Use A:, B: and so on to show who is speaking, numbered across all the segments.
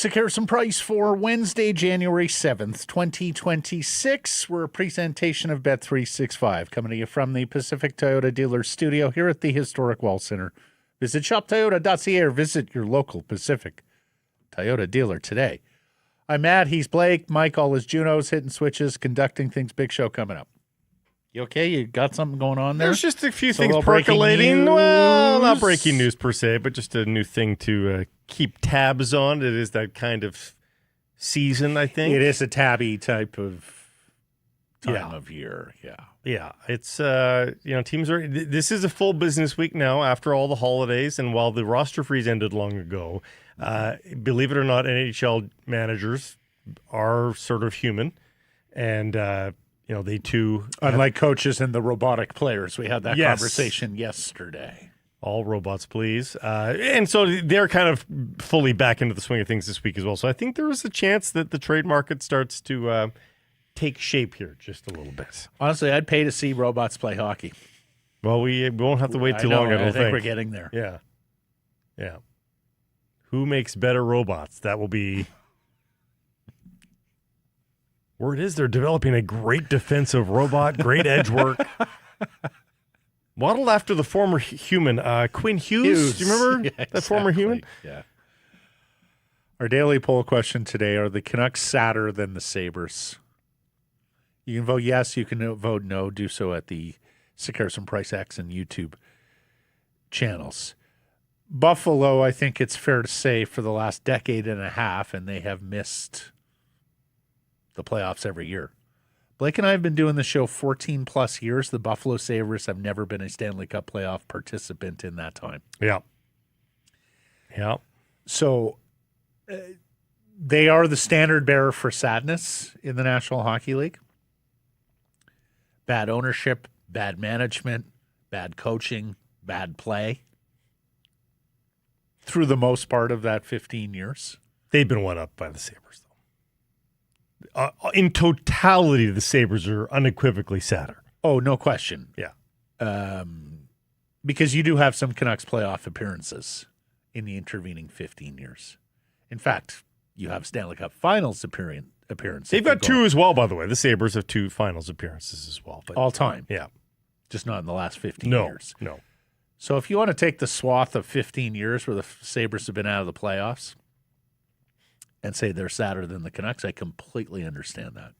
A: Comparison price for Wednesday, January 7th, 2026. We're a presentation of Bet365 coming to you from the Pacific Toyota Dealer Studio here at the Historic Wall Center. Visit shoptoyota.ca or visit your local Pacific Toyota dealer today. I'm Matt, he's Blake. Mike, all his Junos, hitting switches, conducting things. Big show coming up. You okay? You got something going on there?
B: There's just a few things percolating. Well, not breaking news per se, but just a new thing to keep tabs on. It is that kind of season, I think.
A: It is a tabby type of time of year.
B: Yeah. It's, teams are, this is a full business week now after all the holidays. And while the roster freeze ended long ago, believe it or not, NHL managers are sort of human. And, they too.
A: Unlike coaches and the robotic players. We had that conversation yesterday.
B: All robots, please. And so they're kind of fully back into the swing of things this week as well. So I think there is a chance that the trade market starts to take shape here just a little bit.
A: Honestly, I'd pay to see robots play hockey.
B: Well, we won't have to wait too long, I don't think.
A: We're getting there.
B: Yeah. Who makes better robots? That will be... Word is they're developing a great defensive robot, great edge work. Modeled after the former human, Quinn Hughes. Do you remember that former human?
A: Yeah. Our daily poll question today, are the Canucks sadder than the Sabres? You can vote yes, you can vote no. Do so at the Comparison Price X and YouTube channels. Buffalo, I think it's fair to say, for the last decade and a half, and they have missed the playoffs every year. Blake and I have been doing the show 14 plus years. The Buffalo Sabres have never been a Stanley Cup playoff participant in that time.
B: Yeah.
A: So they are the standard bearer for sadness in the National Hockey League. Bad ownership, bad management, bad coaching, bad play. Through the most part of that 15 years.
B: They've been won up by the Sabres, though. In totality, the Sabres are unequivocally sadder.
A: Oh, no question.
B: Yeah.
A: Because you do have some Canucks playoff appearances in the intervening 15 years. In fact, you have Stanley Cup Finals appearances.
B: They've got two as well, by the way. The Sabres have two Finals appearances as well. But,
A: all time.
B: Yeah.
A: Just not in the last 15 years.
B: No.
A: So if you want to take the swath of 15 years where the Sabres have been out of the playoffs and say they're sadder than the Canucks, I completely understand that.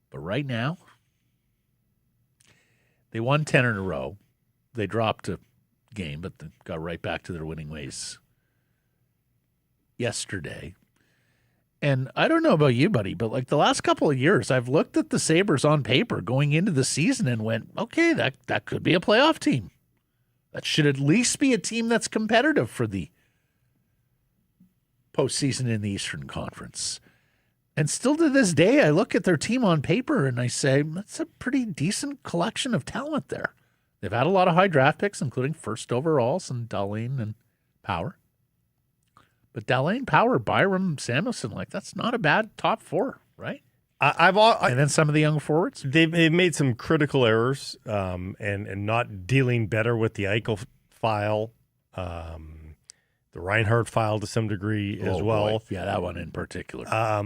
A: But right now, they won 10 in a row. They dropped a game, but they got right back to their winning ways yesterday. And I don't know about you, buddy, but like the last couple of years, I've looked at the Sabres on paper going into the season and went, okay, that could be a playoff team. That should at least be a team that's competitive for the postseason in the Eastern Conference. And still to this day, I look at their team on paper and I say, that's a pretty decent collection of talent there. They've had a lot of high draft picks, including first overalls and Dahlin and Power. But Dahlin, Power, Byram, Samuelson, that's not a bad top four, right? And then some of the young forwards.
B: They've made some critical errors and not dealing better with the Eichel file, the Reinhardt file to some degree as well.
A: Boy. Yeah, that one in particular.
B: I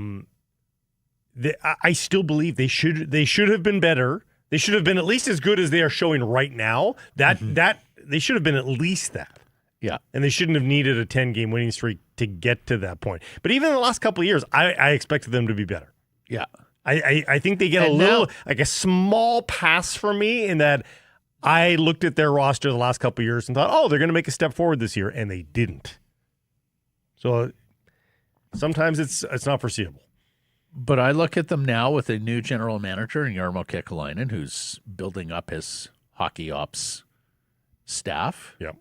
B: still believe they should have been better. They should have been at least as good as they are showing right now. That they should have been at least that.
A: Yeah.
B: And they shouldn't have needed a 10-game winning streak to get to that point. But even in the last couple of years, I expected them to be better.
A: Yeah.
B: I think they get a small pass from me in that I looked at their roster the last couple of years and thought, oh, they're going to make a step forward this year, and they didn't. So sometimes it's not foreseeable.
A: But I look at them now with a new general manager in Jarmo Kekalainen, who's building up his hockey ops staff.
B: Yep.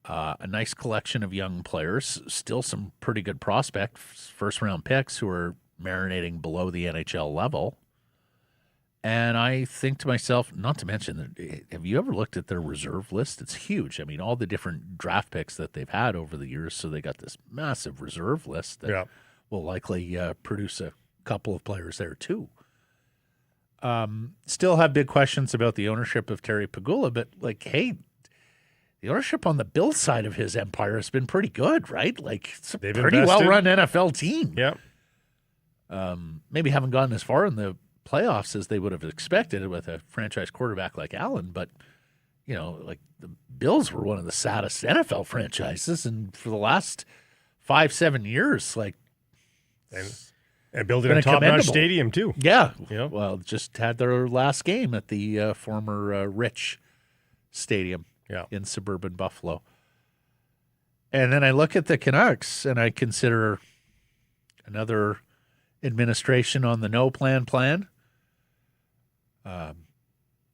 A: A nice collection of young players, still some pretty good prospects, first-round picks who are marinating below the NHL level. And I think to myself, not to mention, have you ever looked at their reserve list? It's huge. I mean, all the different draft picks that they've had over the years. So they got this massive reserve list that will likely produce a couple of players there too. Still have big questions about the ownership of Terry Pegula, but like, hey, the ownership on the Bills side of his empire has been pretty good, right? Like, it's a pretty well-run NFL team.
B: Yeah.
A: Maybe haven't gotten as far in the playoffs as they would have expected with a franchise quarterback like Allen, but like the Bills were one of the saddest NFL franchises, and for the last 5-7 years, like,
B: and building a top-notch stadium too.
A: Yeah, well, just had their last game at the former Rich Stadium in suburban Buffalo, and then I look at the Canucks and I consider another administration on the no plan,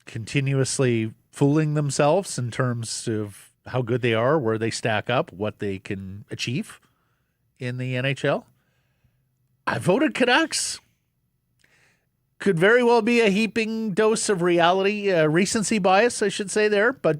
A: continuously fooling themselves in terms of how good they are, where they stack up, what they can achieve in the NHL. I voted Canucks. Could very well be a heaping dose of reality, recency bias, I should say there, but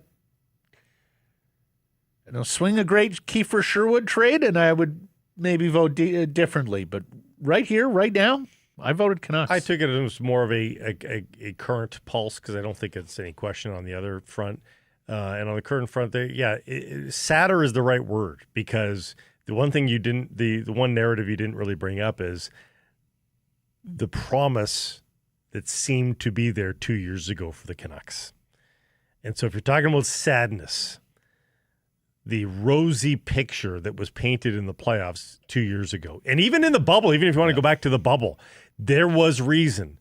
A: swing a great Kiefer Sherwood trade and I would maybe vote differently, but right here, right now, I voted Canucks.
B: I took it as more of a current pulse because I don't think it's any question on the other front. And on the current front, sadder is the right word, because the one thing you didn't, the one narrative you didn't really bring up is the promise that seemed to be there 2 years ago for the Canucks. And so if you're talking about sadness, the rosy picture that was painted in the playoffs 2 years ago, and even in the bubble, even if you want to go back to the bubble, there was reason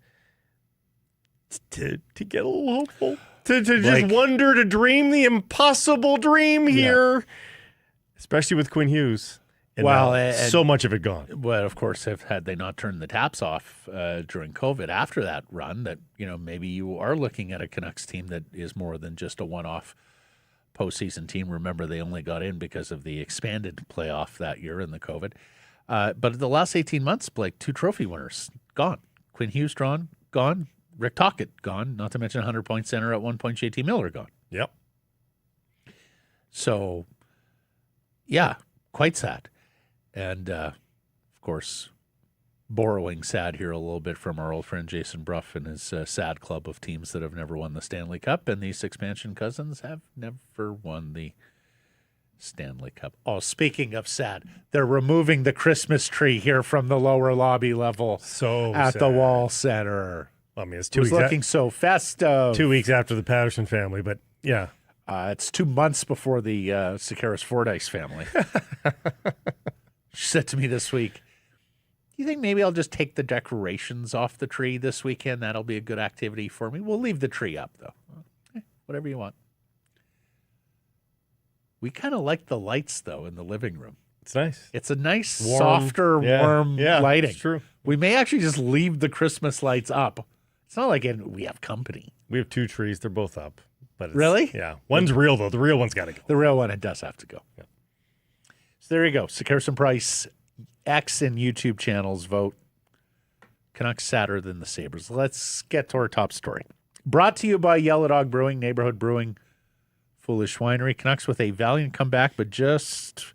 B: to get a little hopeful, to just wonder, to dream the impossible dream here, especially with Quinn Hughes. And so much of it gone.
A: Well, of course, had they not turned the taps off during COVID after that run, that maybe you are looking at a Canucks team that is more than just a one-off postseason team. Remember, they only got in because of the expanded playoff that year in the COVID. But the last 18 months, Blake, 2 trophy winners gone. Quinn Hughes gone. Rick Tocchet gone. Not to mention 100-point center at one point, JT Miller gone.
B: Yep.
A: So, yeah, quite sad. And, of course, borrowing sad here a little bit from our old friend Jason Brough and his sad club of teams that have never won the Stanley Cup, and these expansion cousins have never won the Stanley Cup. Oh, speaking of sad, they're removing the Christmas tree here from the lower lobby level at the Wall Center.
B: I mean,
A: it was looking so festive.
B: 2 weeks after the Patterson family, but yeah.
A: It's 2 months before the Sakaris Fordyce family. She said to me this week, you think maybe I'll just take the decorations off the tree this weekend? That'll be a good activity for me. We'll leave the tree up, though. Whatever you want. We kind of like the lights, though, in the living room.
B: It's nice.
A: It's a nice, softer, warm lighting.
B: It's true.
A: We may actually just leave the Christmas lights up. It's not like we have company.
B: We have 2 trees. They're both up. But
A: really?
B: Yeah. One's real, though. The real one's got to go.
A: The real one, it does have to go.
B: Yeah.
A: So there you go. Sakaris and Price, X and YouTube channels vote Canucks sadder than the Sabres. Let's get to our top story. Brought to you by Yellow Dog Brewing, Neighborhood Brewing, Foolish Winery. Canucks with a valiant comeback, but just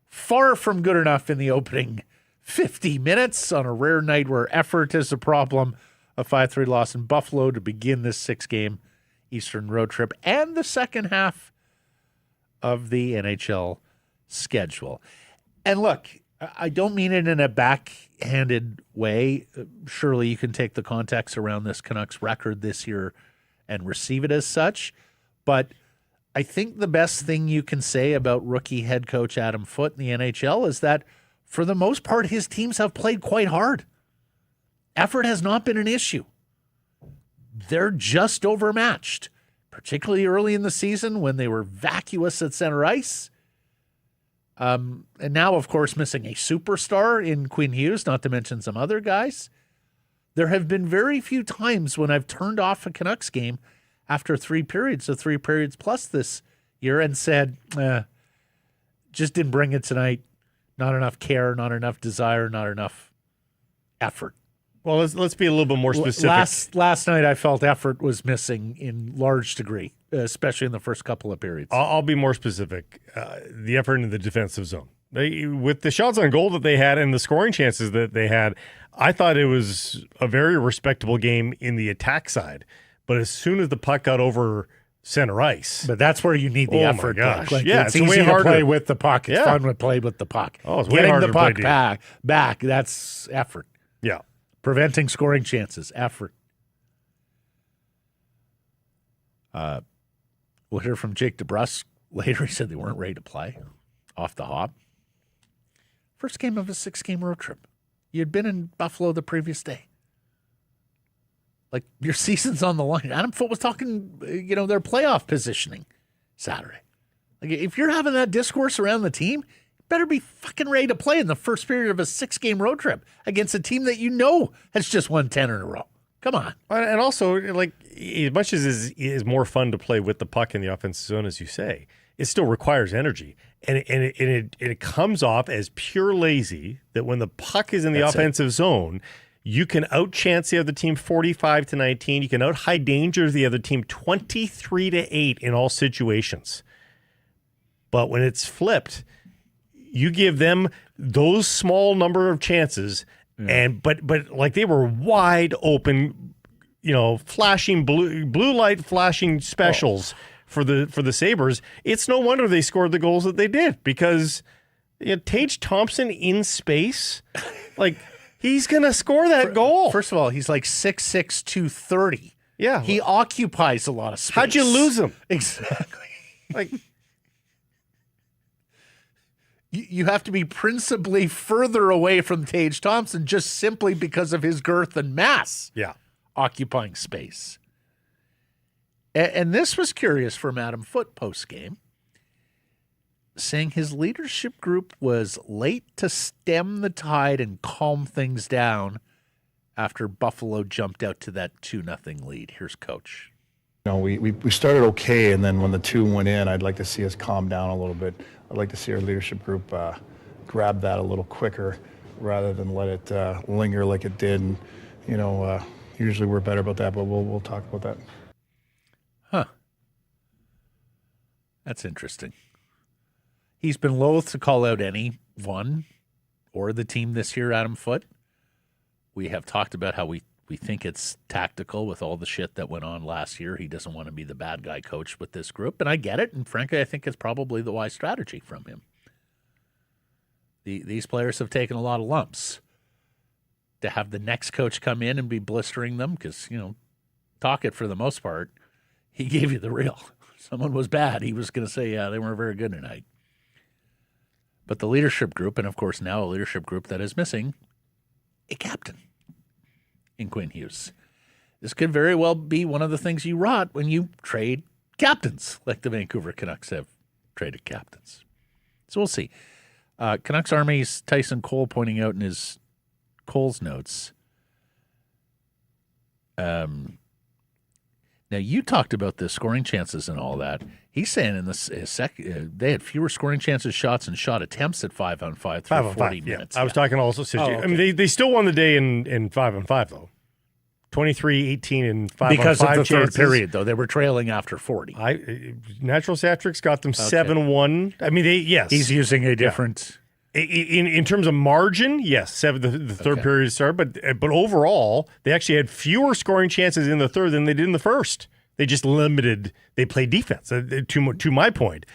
A: far from good enough in the opening 50 minutes on a rare night where effort is a problem. A 5-3 loss in Buffalo to begin this 6-game Eastern road trip and the second half of the NHL schedule. And look, I don't mean it in a backhanded way. Surely you can take the context around this Canucks record this year and receive it as such. But I think the best thing you can say about rookie head coach Adam Foote in the NHL is that for the most part, his teams have played quite hard. Effort has not been an issue. They're just overmatched, particularly early in the season when they were vacuous at center ice. And now, of course, missing a superstar in Quinn Hughes, not to mention some other guys. There have been very few times when I've turned off a Canucks game after 3 periods, or 3 periods plus this year, and said, just didn't bring it tonight. Not enough care, not enough desire, not enough effort.
B: Well, let's be a little bit more specific.
A: Last night, I felt effort was missing in large degree, especially in the first couple of periods.
B: I'll be more specific. The effort in the defensive zone. With the shots on goal that they had and the scoring chances that they had, I thought it was a very respectable game in the attack side. But as soon as the puck got over center ice.
A: But that's where you need the effort.
B: My gosh.
A: Like,
B: yeah,
A: it's easy
B: way
A: to
B: harder.
A: play with the puck. It's fun to play with the puck.
B: Oh, it's way
A: Getting
B: harder
A: the
B: to play
A: puck back, that's effort.
B: Yeah.
A: Preventing scoring chances, effort. We'll hear from Jake DeBrusk later. He said they weren't ready to play off the hop. First game of a 6-game road trip. You had been in Buffalo the previous day. Like, your season's on the line. Adam Foote was talking, their playoff positioning Saturday. Like, if you're having that discourse around the team, you better be fucking ready to play in the first period of a 6-game road trip against a team that has just won 10 in a row. Come on.
B: And also, like, as much as it is more fun to play with the puck in the offensive zone, as you say, it still requires energy. And it comes off as pure lazy that when the puck is in the offensive zone, you can outchance the other team 45-19. You can out high danger the other team 23-8 in all situations. But when it's flipped, you give them those small number of chances, but like they were wide open, flashing blue light flashing specials for the Sabres. It's no wonder they scored the goals that they did, because Tage Thompson in space, like. He's going to score that goal.
A: First of all, he's like 6'6", 230.
B: Yeah.
A: He occupies a lot of space.
B: How'd you lose him?
A: Exactly.
B: Like,
A: you have to be principally further away from Tage Thompson just simply because of his girth and mass.
B: Yeah.
A: Occupying space. And this was curious from Adam Foote post-game, saying his leadership group was late to stem the tide and calm things down after Buffalo jumped out to that 2-0 lead. Here's Coach.
C: We started okay, and then when the 2 went in, I'd like to see us calm down a little bit. I'd like to see our leadership group grab that a little quicker rather than let it linger like it did. And, usually we're better about that, but we'll talk about that.
A: Huh. That's interesting. He's been loath to call out anyone or the team this year, Adam Foote. We have talked about how we think it's tactical with all the shit that went on last year. He doesn't want to be the bad guy coach with this group, and I get it. And frankly, I think it's probably the wise strategy from him. These players have taken a lot of lumps. To have the next coach come in and be blistering them, because, Tocchet, for the most part, he gave you the real. Someone was bad. He was going to say, yeah, they weren't very good tonight. But the leadership group, and of course now a leadership group that is missing a captain in Quinn Hughes. This could very well be one of the things you rot when you trade captains, like the Vancouver Canucks have traded captains. So we'll see. Canucks Army's Tyson Cole pointing out in his Cole's notes. Now, you talked about the scoring chances and all that. He's saying in the they had fewer scoring chances, shots, and shot attempts at 5-on-5 through 40 minutes.
B: Yeah. I was talking also situation. I mean, they still won the day in 5-on-5, though. 23-18 in 5-on-5
A: because of the
B: chances.
A: Third period, though. They were trailing after 40.
B: Natural Satrix got them 7-1. I mean, yes.
A: He's using a different...
B: In terms of margin, yes, the third period started, but overall, they actually had fewer scoring chances in the third than they did in the first. They just limited. They played defense. To my point,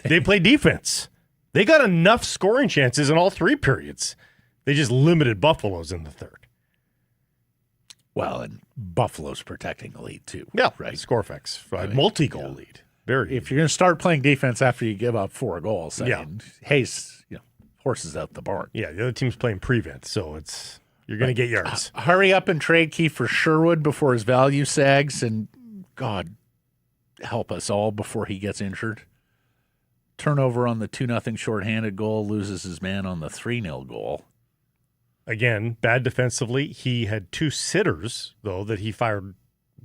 B: they played defense. They got enough scoring chances in all 3 periods. They just limited Buffalo's in the third.
A: Well, and Buffalo's protecting the lead too.
B: Yeah,
A: right.
B: Scorefx, multi-goal lead.
A: If you're going to start playing defense after you give up 4 goals, I mean, horses out the barn.
B: Yeah, the other team's playing prevent, so you're going to get yards.
A: Hurry up and trade Kiefer Sherwood before his value sags, and God help us all before he gets injured. Turnover on the 2-0 shorthanded goal, loses his man on the 3-0 goal.
B: Again, bad defensively. He had 2 sitters, though, that he fired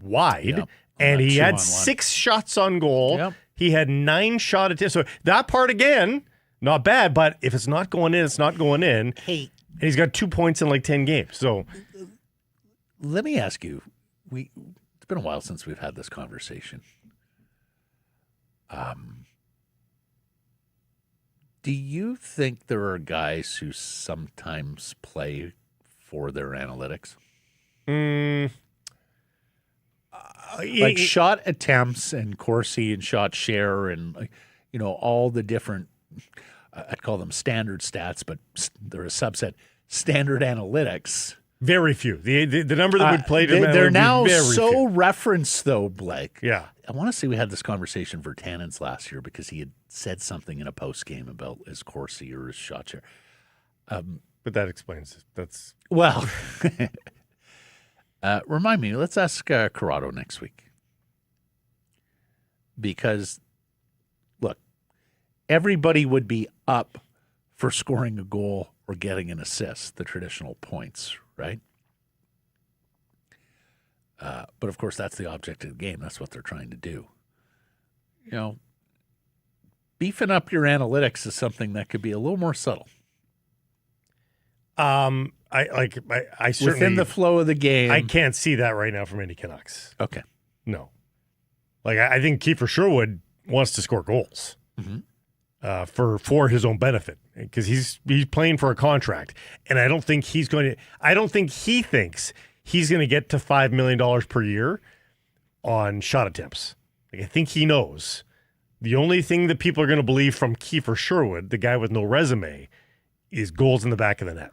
B: wide, and he had 6 shots on goal.
A: Yep.
B: He had 9 shot attempts. So that part, again, not bad, but if it's not going in, it's not going in.
A: Hey.
B: And he's got 2 points in like 10 games. So
A: let me ask you, it's been a while since we've had this conversation. Do you think there are guys who sometimes play for their analytics? Like shot attempts and Corsi and shot share and, all the different, I'd call them standard stats, but they're a subset, standard analytics.
B: Very few. The number that would play to
A: they're now so
B: few.
A: Referenced, though, Blake.
B: Yeah.
A: I want to say we had this conversation for Tannins last year because he had said something in a post game about his Corsi or his shot share.
B: But that explains it. That's
A: well. Remind me. Let's ask Corrado next week because look, everybody would be up for scoring a goal or getting an assist, the traditional points, right? But of course, that's the object of the game. That's what they're trying to do. Beefing up your analytics is something that could be a little more subtle.
B: I certainly
A: within the flow of the game.
B: I can't see that right now from any Canucks.
A: Okay,
B: no. I think Kiefer Sherwood wants to score goals for his own benefit because he's playing for a contract, and I don't think he's going to. I don't think he thinks he's going to get to $5 million per year on shot attempts. I think he knows. The only thing that people are going to believe from Kiefer Sherwood, the guy with no resume, is goals in the back of the net.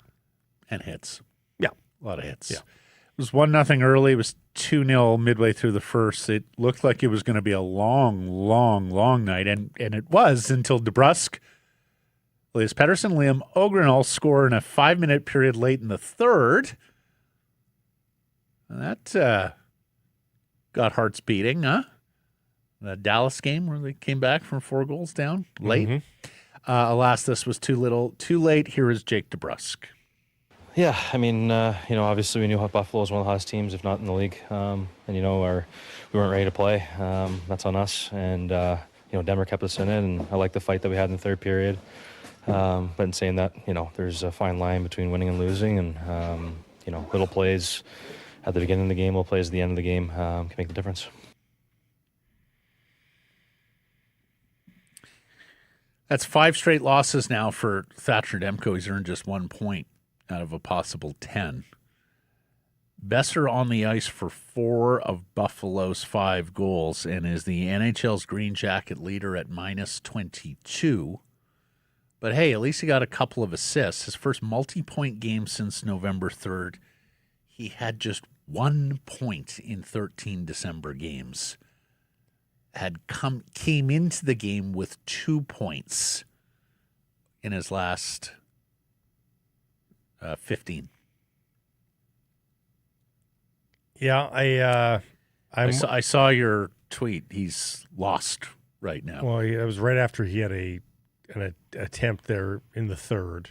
A: And hits.
B: Yeah.
A: A lot of hits.
B: Yeah.
A: It was 1-0 early. It was 2-0 midway through the first. It looked like it was going to be a long, long, long night, and it was until DeBrusk, Elias Pettersson, Liam Ogrren all score in a 5-minute period late in the third. That got hearts beating, huh? The Dallas game where they came back from 4 goals down late. Mm-hmm. Alas, this was too little, too late. Here is Jake DeBrusk.
D: Yeah, I mean, obviously we knew Buffalo was one of the hottest teams, if not in the league. And, we weren't ready to play. That's on us. And, Denver kept us in it, and I like the fight that we had in the third period. But in saying that, there's a fine line between winning and losing. And, little plays at the beginning of the game, little plays at the end of the game can make the difference.
A: That's 5 straight losses now for Thatcher Demko. He's earned just 1 point out of a possible 10. Besser on the ice for 4 of Buffalo's 5 goals and is the NHL's Green Jacket leader at -22. But hey, at least he got a couple of assists. His first multi-point game since November 3rd. He had just 1 point in 13 December games. Came into the game with 2 points in his last 15.
B: Yeah,
A: I saw your tweet. He's lost right now.
B: Well, it was right after he had an attempt there in the third.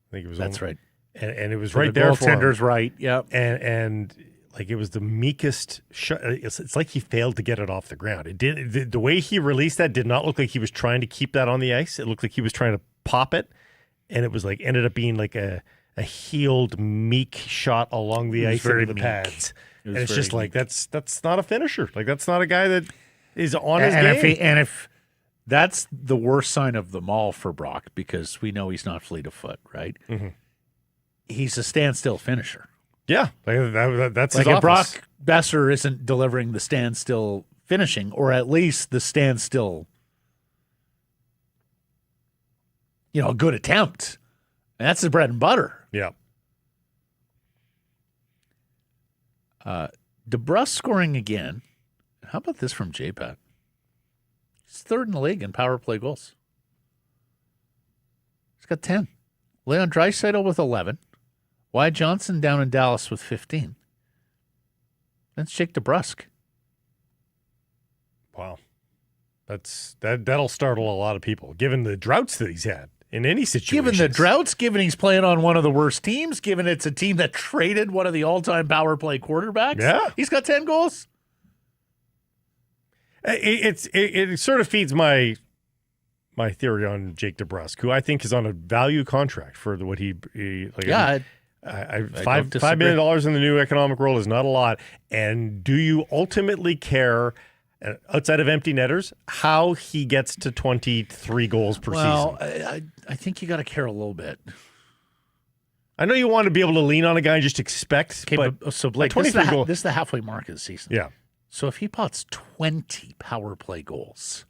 B: I think it was.
A: That's right.
B: And it was
A: so
B: right there for him.
A: Goaltender's right. Yep.
B: And it was the meekest shot. It's like he failed to get it off the ground. It did. The way he released that did not look like he was trying to keep that on the ice. It looked like he was trying to pop it, and it was ended up being like a healed, meek shot along the ice into the pads. And it's just meek. That's not a finisher. That's not a guy that is on his game.
A: If that's the worst sign of them all for Brock, because we know he's not fleet of foot, right? Mm-hmm. He's a standstill finisher.
B: Yeah, that's his
A: if
B: office.
A: Brock Besser isn't delivering the standstill finishing, or at least the standstill, a good attempt. And that's his bread and butter.
B: Yeah.
A: DeBrusk scoring again. How about this from J-Pat? He's 3rd in the league in power play goals. He's got 10. Leon Draisaitl with 11. Wyatt Johnson down in Dallas with 15. That's Jake DeBrusk.
B: Wow. That'll startle a lot of people, given the droughts that he's had in any situation.
A: Given the droughts, given he's playing on one of the worst teams, given it's a team that traded one of the all-time power play quarterbacks.
B: Yeah.
A: He's got 10 goals.
B: It sort of feeds my theory on Jake DeBrusk, who I think is on a value contract for what he $5 million in the new economic world is not a lot. And do you ultimately care, outside of empty netters, how he gets to 23 goals per season?
A: Well, I think you got to care a little bit.
B: I know you want to be able to lean on a guy and just expect.
A: Okay, but so Blake, this is the halfway mark of the season.
B: Yeah.
A: So if he pots 20 power play goals,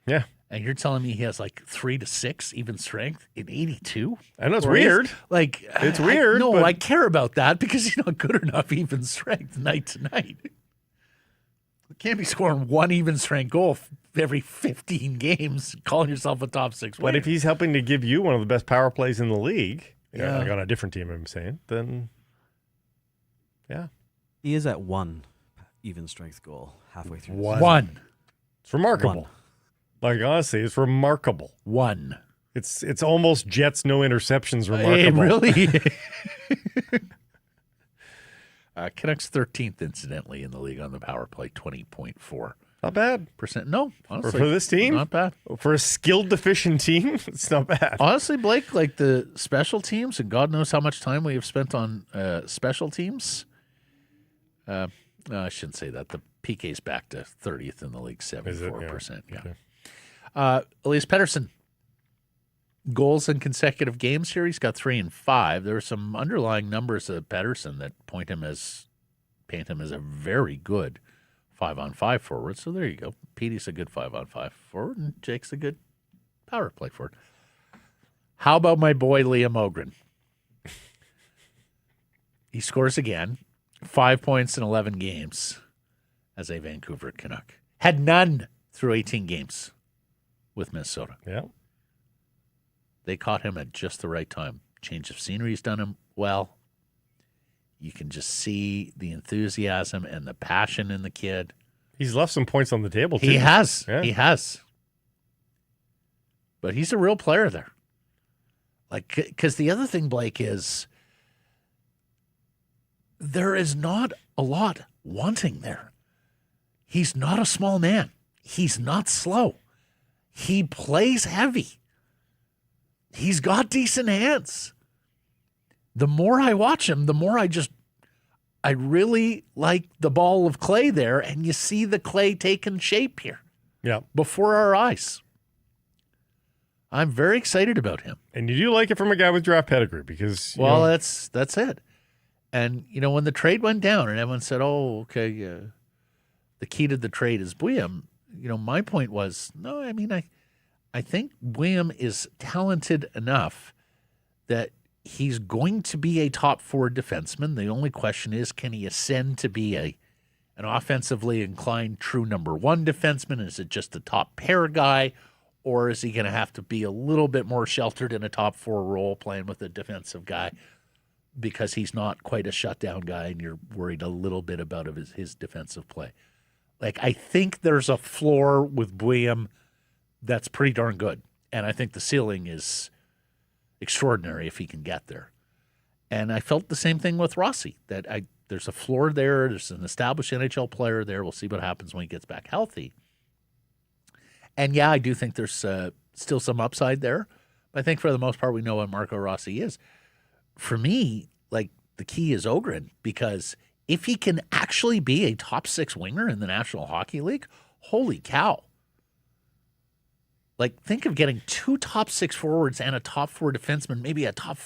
B: yeah,
A: and you're telling me he has like 3 to 6 even strength in 82?
B: I know it's weird.
A: Like
B: it's weird.
A: I care about that because he's not good enough even strength night to night. You can't be scoring one even strength goal every 15 games, calling yourself a top 6 winner.
B: But if he's helping to give you one of the best power plays in the league,
A: yeah,
B: like on a different team, I'm saying, then yeah,
E: he is at 1 even strength goal halfway through.
A: One.
B: It's remarkable.
E: 1.
B: Like, honestly, it's remarkable.
A: 1.
B: It's almost Jets no interceptions remarkable.
A: Really? Canucks 13th, incidentally, in the league on the power play, 20.4%.
B: Not bad.
A: No, honestly.
B: For this team?
A: Not bad.
B: For a skilled deficient team, it's not bad.
A: Honestly, Blake, like the special teams, and God knows how much time we have spent on special teams. I shouldn't say that. The PK's back to 30th in the league, 74%. Yeah.
B: Okay.
A: Elias Pettersson, goals in consecutive games here. He's got 3 and 5. There are some underlying numbers of Pettersson that paint him as a very good 5-on-5 forward. So there you go. Petey's a good 5-on-5 forward, and Jake's a good power play forward. How about my boy Liam Ogrren? He scores again. 5 points in 11 games as a Vancouver Canuck. Had none through 18 games with Minnesota.
B: Yeah.
A: They caught him at just the right time. Change of scenery's done him well. You can just see the enthusiasm and the passion in the kid.
B: He's left some points on the table, too.
A: He has.
B: Yeah.
A: He has. But he's a real player there. Like, because the other thing, Blake, is there is not a lot wanting there. He's not a small man. He's not slow. He plays heavy. He's got decent hands. The more I watch him, the more I really like the ball of clay there, and you see the clay taking shape here.
B: Yeah.
A: Before our eyes. I'm very excited about him.
B: And you do like it from a guy with draft pedigree because
A: that's it. And when the trade went down and everyone said, "Oh, okay, the key to the trade is William," my point was, no, I mean I think William is talented enough that he's going to be a top 4 defenseman. The only question is, can he ascend to be an offensively inclined true number 1 defenseman? Is it just a top pair guy, or is he going to have to be a little bit more sheltered in a top 4 role playing with a defensive guy because he's not quite a shutdown guy and you're worried a little bit about his defensive play? Like, I think there's a floor with William that's pretty darn good. And I think the ceiling is extraordinary if he can get there. And I felt the same thing with Rossi, that there's a floor there. There's an established NHL player there. We'll see what happens when he gets back healthy. And, yeah, I do think there's still some upside there. But I think for the most part we know what Marco Rossi is. For me, like, the key is Ogrren, because if he can actually be a top 6 winger in the National Hockey League, holy cow. Like, think of getting 2 top 6 forwards and a top 4 defenseman, maybe a top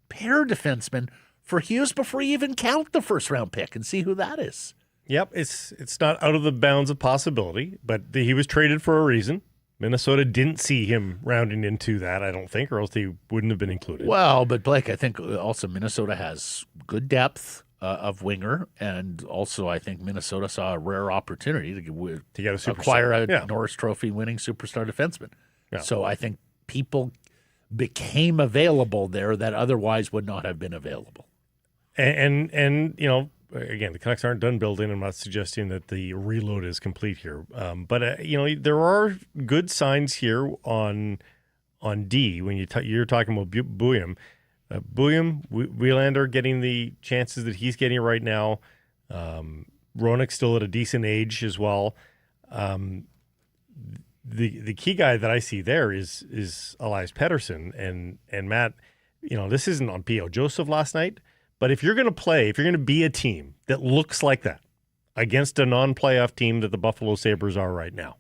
A: pair defenseman for Hughes before you even count the first round pick and see who that is.
B: Yep, it's not out of the bounds of possibility, but he was traded for a reason. Minnesota didn't see him rounding into that, I don't think, or else he wouldn't have been included.
A: Well, but Blake, I think also Minnesota has good depth of winger, and also I think Minnesota saw a rare opportunity to
B: get a superstar.
A: Acquire a Norris Trophy winning superstar defenseman. Yeah. So I think people became available there that otherwise would not have been available.
B: And again, the Canucks aren't done building. I'm not suggesting that the reload is complete here. But there are good signs here on D when you're talking about Buium. Buium, Wielander getting the chances that he's getting right now. Roenick's still at a decent age as well. The key guy that I see there is Elias Pettersson and Matt. This isn't on P.O. Joseph last night, But if you're going to be a team that looks like that against a non-playoff team that the Buffalo Sabres are right now,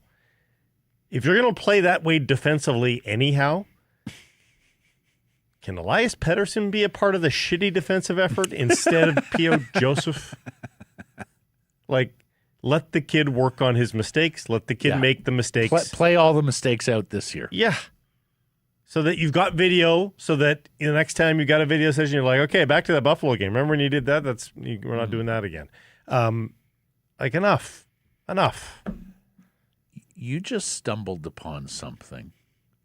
B: if you're going to play that way defensively anyhow, can Elias Pettersson be a part of the shitty defensive effort instead of P.O. Joseph? Like, let the kid work on his mistakes. Let the kid make the mistakes.
A: Play all the mistakes out this year.
B: Yeah. So that you've got video, so that the next time you got a video session, you're like, okay, back to that Buffalo game. Remember when you did that? We're not doing that again. Like, enough.
A: You just stumbled upon something.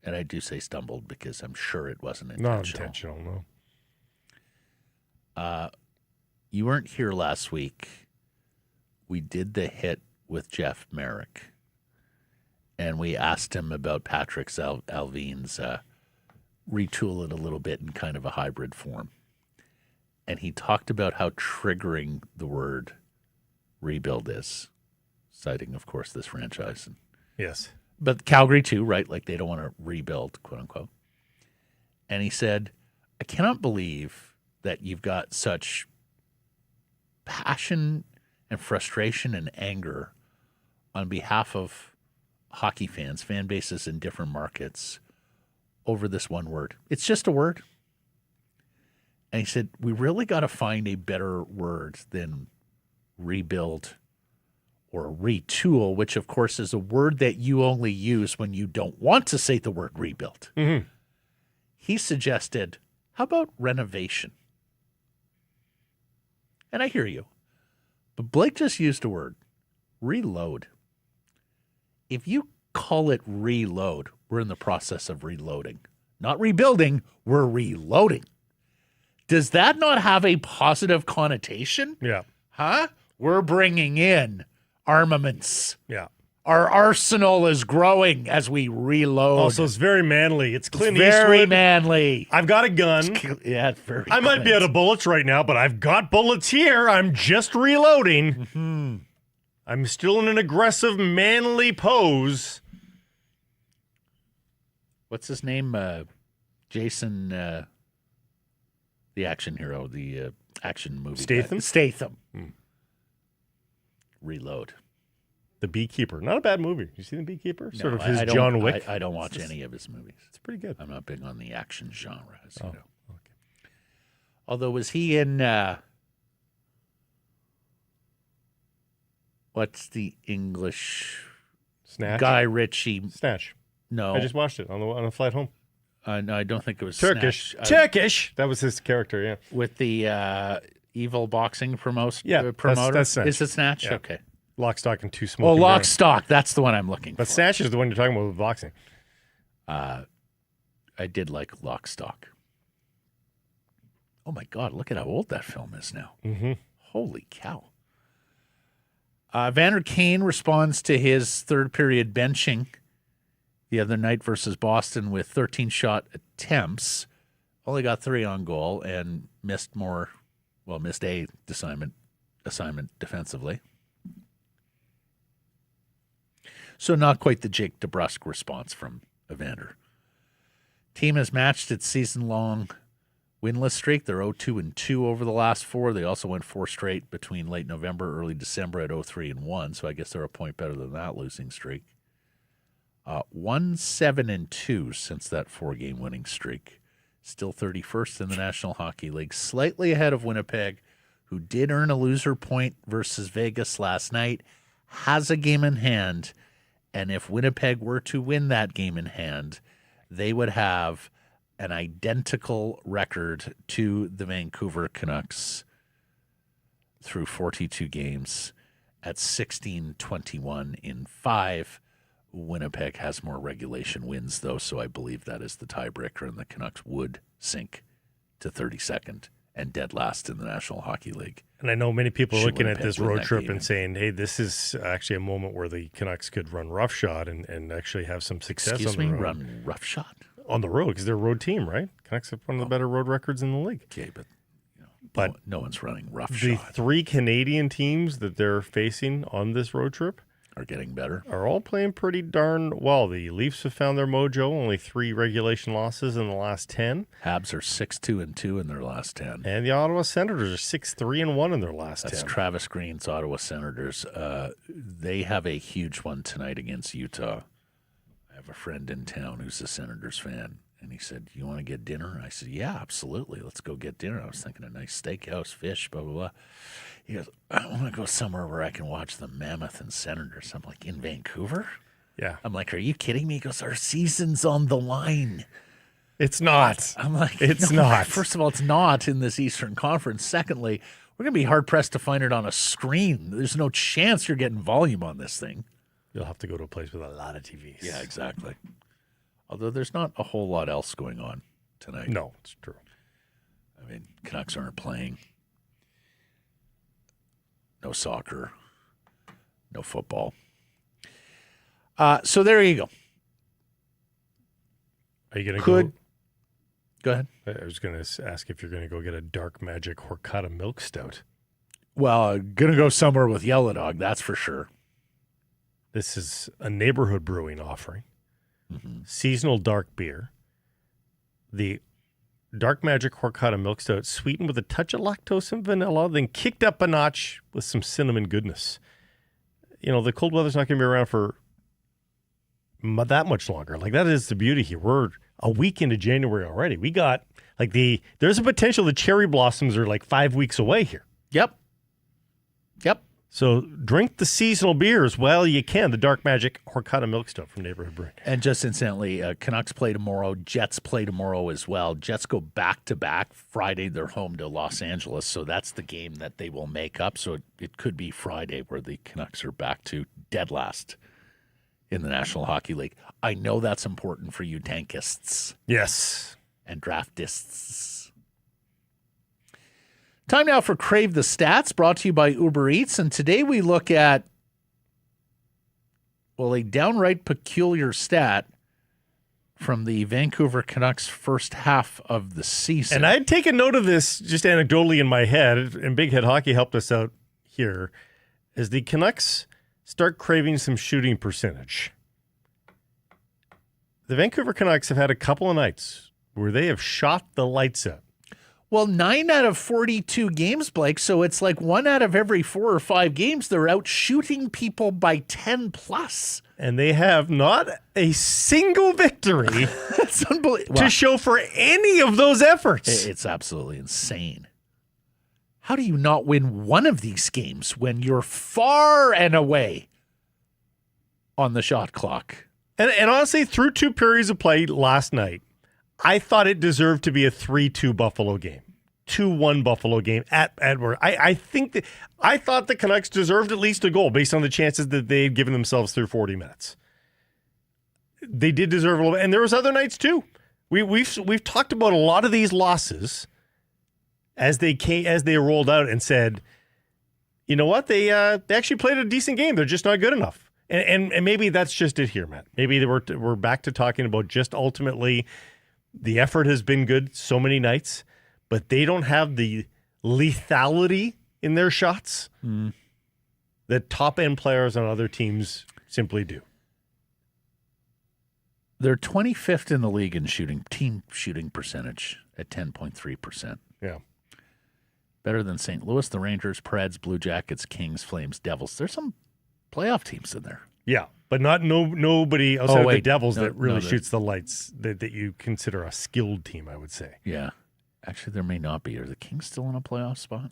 A: And I do say stumbled because I'm sure it wasn't intentional.
B: Not intentional, no.
A: You weren't here last week. We did the hit with Jeff Merrick. And we asked him about Patrick Alvin's retool it a little bit in kind of a hybrid form. And he talked about how triggering the word rebuild is, citing, of course, this franchise.
B: Yes.
A: But Calgary too, right? Like they don't want to rebuild, quote unquote. And he said, I cannot believe that you've got such passion and frustration and anger on behalf of hockey fans, fan bases in different markets over this one word. It's just a word. And he said, we really got to find a better word than rebuild or retool, which of course is a word that you only use when you don't want to say the word rebuild.
B: Mm-hmm.
A: He suggested, how about renovation? And I hear you. But Blake just used a word, reload. If you call it reload, we're in the process of reloading. Not rebuilding, we're reloading. Does that not have a positive connotation?
B: Yeah.
A: Huh? We're bringing in armaments.
B: Yeah.
A: Our arsenal is growing as we reload.
B: Also, it's very manly. It's Clint
A: very
B: Eastwood.
A: manly.
B: I've got a gun.
A: Yeah, it's very
B: I might be out of bullets right now, but I've got bullets here. I'm just reloading.
A: Mm-hmm.
B: I'm still in an aggressive, manly pose.
A: What's his name? Jason, the action hero, the action movie.
B: Statham?
A: Statham. Reload.
B: The Beekeeper. Not a bad movie. You see The Beekeeper?
A: No,
B: sort of his
A: I don't-
B: John Wick.
A: I don't watch any of his movies.
B: It's pretty good.
A: I'm not big on the action genre, as you know.
B: Okay.
A: Although, was he in what's the English
B: Snatch?
A: Guy Ritchie?
B: Snatch.
A: No,
B: I just watched it on the flight home.
A: no, I don't think it was
B: Turkish.
A: Snatch.
B: Turkish. That was his character, yeah.
A: With the evil boxing promoter.
B: that's Snatch.
A: Is it Snatch?
B: Yeah.
A: Okay.
B: Lock, Stock, and Two
A: Oh,
B: Smoking
A: Lock,
B: Barrels.
A: Stock. That's the one I'm looking
B: But
A: for.
B: Snatch is the one you're talking about with boxing.
A: I did like Lock, Stock. Oh my God! Look at how old that film is now.
B: Mm-hmm.
A: Holy cow! Vander Kane responds to his third period benching the other night versus Boston with 13 shot attempts. Only got 3 on goal and missed a assignment defensively. So not quite the Jake DeBrusk response from Evander. Team has matched its season-long winless streak. They're 0-2-2 over the last 4. They also went 4 straight between late November, early December at 0-3-1. So I guess they're a point better than that losing streak. 1-7-2 since that 4-game winning streak. Still 31st in the National Hockey League. Slightly ahead of Winnipeg, who did earn a loser point versus Vegas last night. Has a game in hand. And if Winnipeg were to win that game in hand, they would have an identical record to the Vancouver Canucks through 42 games at 16-21 in 5. Winnipeg has more regulation wins, though, so I believe that is the tiebreaker, and the Canucks would sink to 32nd and dead last in the National Hockey League.
B: And I know many people are
A: Should
B: looking at
A: Winnipeg
B: this
A: win
B: road
A: that
B: trip
A: game?
B: and saying, hey, this is actually a moment where the Canucks could run roughshod and actually have some success
A: Excuse
B: on
A: me,
B: the road.
A: run roughshod?
B: On the road, because they're a road team, right? Canucks have one of the better road records in the league.
A: Okay, but,
B: But
A: no one's running
B: The
A: roughshod.
B: 3 Canadian teams that they're facing on this road trip,
A: are getting better.
B: Are all playing pretty darn well. The Leafs have found their mojo, only 3 regulation losses in the last 10.
A: Habs are 6-2-2 in their last 10.
B: And the Ottawa Senators are 6-3-1 in their last 10.
A: That's Travis Green's Ottawa Senators. They have a huge one tonight against Utah. I have a friend in town who's a Senators fan, and he said, "You want to get dinner?" I said, "Yeah, absolutely. Let's go get dinner." I was thinking a nice steakhouse, fish, blah, blah, blah. He goes, "I want to go somewhere where I can watch the Mammoth and Senators." I'm like, "In Vancouver?"
B: Yeah.
A: I'm like, "Are you kidding me?" He goes, "Our season's on the line."
B: It's not.
A: I'm like,
B: It's
A: "No,
B: not.
A: First of all, it's not in this Eastern Conference. Secondly, we're going to be hard-pressed to find it on a screen. There's no chance you're getting volume on this thing.
B: You'll have to go to a place with a lot of TVs.
A: Yeah, exactly. Although there's not a whole lot else going on tonight.
B: No, it's true.
A: I mean, Canucks aren't playing. No soccer. No football. So there you go.
B: Are you going to
A: Go ahead.
B: I was going to ask if you're going to go get a Dark Magic Horchata Milk Stout.
A: Well, going to go somewhere with Yellow Dog, that's for sure.
B: This is a neighborhood brewing offering. Seasonal dark beer. The Dark Magic Horchata Milk Stout, sweetened with a touch of lactose and vanilla, then kicked up a notch with some cinnamon goodness. You know, the cold weather's not going to be around for that much longer. Like, that is the beauty here. We're a week into January already. We got, like, there's a potential the cherry blossoms are like 5 weeks away here.
A: Yep.
B: So drink the seasonal beers while you can. The Dark Magic Horchata Milk Stout from Neighborhood Brewing.
A: And just incidentally, Canucks play tomorrow. Jets play tomorrow as well. Jets go back-to-back. Friday, they're home to Los Angeles, so that's the game that they will make up. So it could be Friday where the Canucks are back to dead last in the National Hockey League. I know that's important for you tankists
B: Yes.
A: and draftists. Time now for Crave the Stats, brought to you by Uber Eats. And today we look at, well, a downright peculiar stat from the Vancouver Canucks first half of the season.
B: And I'd taken note of this just anecdotally in my head, and Big Head Hockey helped us out here, as the Canucks start craving some shooting percentage. The Vancouver Canucks have had a couple of nights where they have shot the lights out.
A: Well, 9 out of 42 games, Blake, so it's like 1 out of every 4 or 5 games, they're out shooting people by 10 plus.
B: And they have not a single victory
A: That's unbelievable.
B: to show for any of those efforts.
A: It's absolutely insane. How do you not win one of these games when you're far and away on the shot clock?
B: And honestly, through 2 periods of play last night, I thought it deserved to be a 3-2 Buffalo game, 2-1 Buffalo game at Edward. I thought the Canucks deserved at least a goal based on the chances that they had given themselves through 40 minutes. They did deserve a little bit, and there was other nights too. We've talked about a lot of these losses as they rolled out and said, you know what, they actually played a decent game. They're just not good enough. And maybe that's just it here, Matt. Maybe we're back to talking about just ultimately the effort has been good so many nights, but they don't have the lethality in their shots that top-end players on other teams simply do.
A: They're 25th in the league in team shooting percentage at 10.3%.
B: Yeah.
A: Better than St. Louis, the Rangers, Preds, Blue Jackets, Kings, Flames, Devils. There's some playoff teams in there.
B: Yeah, but nobody outside of the Devils that really
A: no,
B: shoots the lights that you consider a skilled team, I would say.
A: Yeah. Actually, there may not be. Are the Kings still in a playoff spot?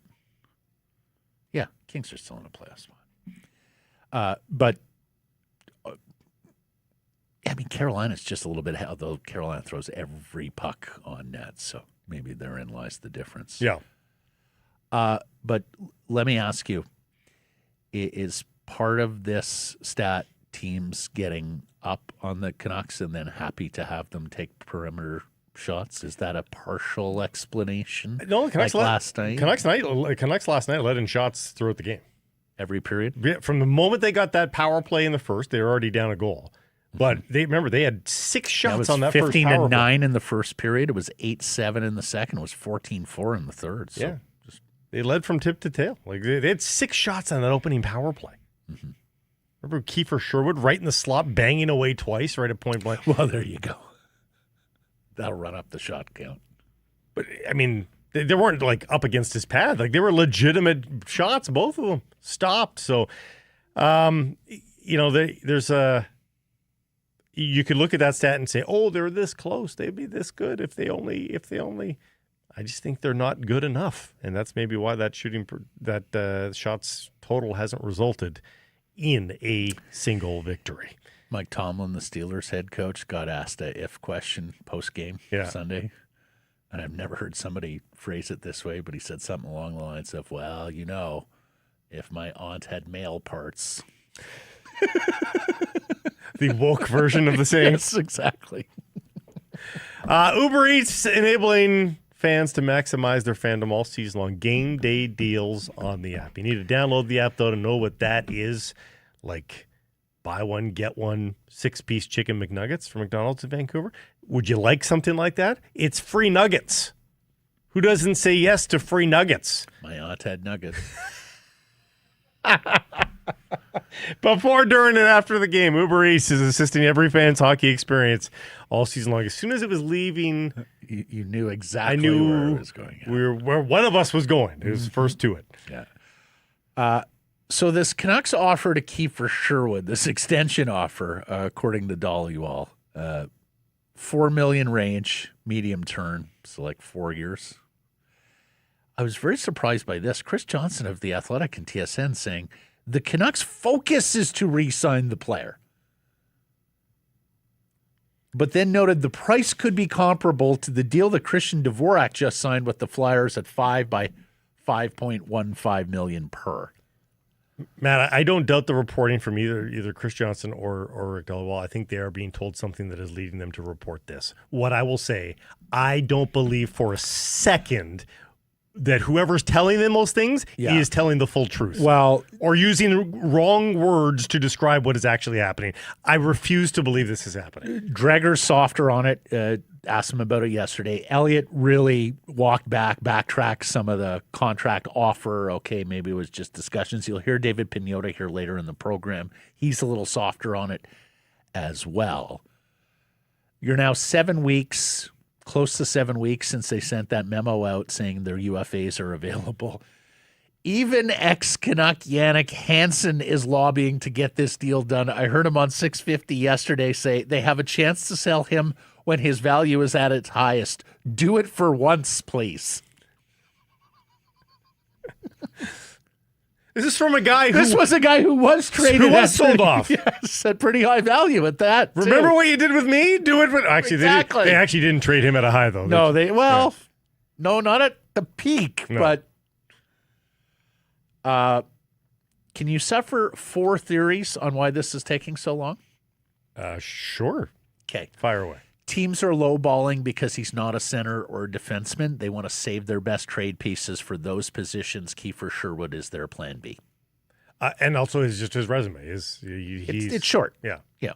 A: Yeah, Kings are still in a playoff spot. But, I mean, Carolina's just a little bit, although Carolina throws every puck on net, so maybe therein lies the difference.
B: Yeah.
A: But let me ask you, is part of this stat teams getting up on the Canucks and then happy to have them take perimeter shots? Is that a partial explanation?
B: No, Canucks
A: last night?
B: Canucks last night led in shots throughout the game.
A: Every period?
B: Yeah, from the moment they got that power play in the first, they were already down a goal. But they had 6 shots on that first power
A: 15-9 in the first period. It was 8-7 in the second. It was 14-4 in the third. So
B: yeah. They led from tip to tail. Like they had 6 shots on that opening power play. Remember Kiefer Sherwood right in the slot, banging away twice, right at point blank.
A: Well, there you go. That'll run up the shot count.
B: But I mean, they weren't like up against his pad. Like they were legitimate shots, both of them stopped. So, there's a. You could look at that stat and say, "Oh, they're this close. They'd be this good if they only." I just think they're not good enough, and that's maybe why that shots total hasn't resulted in a single victory.
A: Mike Tomlin, the Steelers head coach, got asked a if question post-game Sunday. And I've never heard somebody phrase it this way, but he said something along the lines of, well, if my aunt had male parts.
B: The woke version of the saying.
A: Yes, exactly.
B: Uber Eats enabling fans to maximize their fandom all season long. Game day deals on the app. You need to download the app, though, to know what that is. Like buy one, get one 6-piece chicken McNuggets from McDonald's in Vancouver. Would you like something like that? It's free nuggets. Who doesn't say yes to free nuggets?
A: My aunt had nuggets.
B: Before, during, and after the game, Uber Eats is assisting every fan's hockey experience all season long. As soon as it was leaving,
A: you knew exactly where it was going.
B: Where one of us was going. It was first to it.
A: Yeah. So this Canucks offer to Kiefer Sherwood, this extension offer, according to Dollywall, $4 million range, medium term, so like 4 years. I was very surprised by this. Chris Johnson of The Athletic and TSN saying the Canucks' focus is to re-sign the player. But then noted the price could be comparable to the deal that Christian Dvorak just signed with the Flyers at $5.15 million per.
B: Matt, I don't doubt the reporting from either Chris Johnson or Rick Dollywall. I think they are being told something that is leading them to report this. What I will say, I don't believe for a second that whoever's telling them those things is telling the full truth.
A: Well,
B: or using wrong words to describe what is actually happening. I refuse to believe this is happening.
A: Dreger's softer on it. Asked him about it yesterday. Elliott really backtracked some of the contract offer. Okay, maybe it was just discussions. You'll hear David Pinñota here later in the program. He's a little softer on it as well. You're now 7 weeks, close to 7 weeks since they sent that memo out saying their UFAs are available. Even ex-Canuck Jannik Hansen is lobbying to get this deal done. I heard him on 650 yesterday say they have a chance to sell him when his value is at its highest. Do it for once, please.
B: This is from a guy who...
A: This was a guy who was traded.
B: Who was sold off.
A: Yes, at pretty high value at that.
B: Remember what you did with me? Do it with... Actually,
A: exactly.
B: They actually didn't trade him at a high, though.
A: No, no, not at the peak, but... Can you suffer 4 theories on why this is taking so long?
B: Sure.
A: Okay.
B: Fire away.
A: Teams are lowballing because he's not a center or a defenseman. They want to save their best trade pieces for those positions. Kiefer Sherwood is their plan B.
B: And also, it's just his resume.
A: It's short.
B: Yeah.
A: Yeah.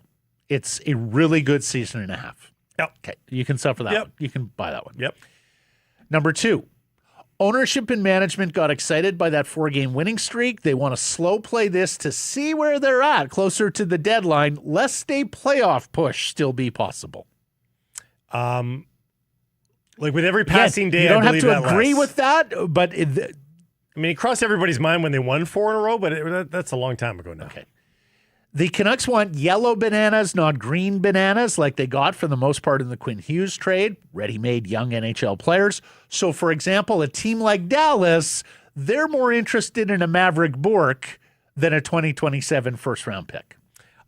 A: It's a really good season and a half.
B: Yep.
A: Okay. You can suffer that
B: Yep.
A: one. You can buy that one.
B: Yep.
A: Number 2. Ownership and management got excited by that 4-game winning streak. They want to slow play this to see where they're at closer to the deadline, lest a playoff push still be possible.
B: Like with every passing day,
A: you don't
B: I
A: have
B: believe
A: to
B: that
A: agree
B: less.
A: with that, but
B: I mean, it crossed everybody's mind when they won 4 in a row, but that's a long time ago now.
A: Okay. The Canucks want yellow bananas, not green bananas, like they got for the most part in the Quinn Hughes trade, ready-made young NHL players. So, for example, a team like Dallas, they're more interested in a Maverick Bourque than a 2027 first-round pick.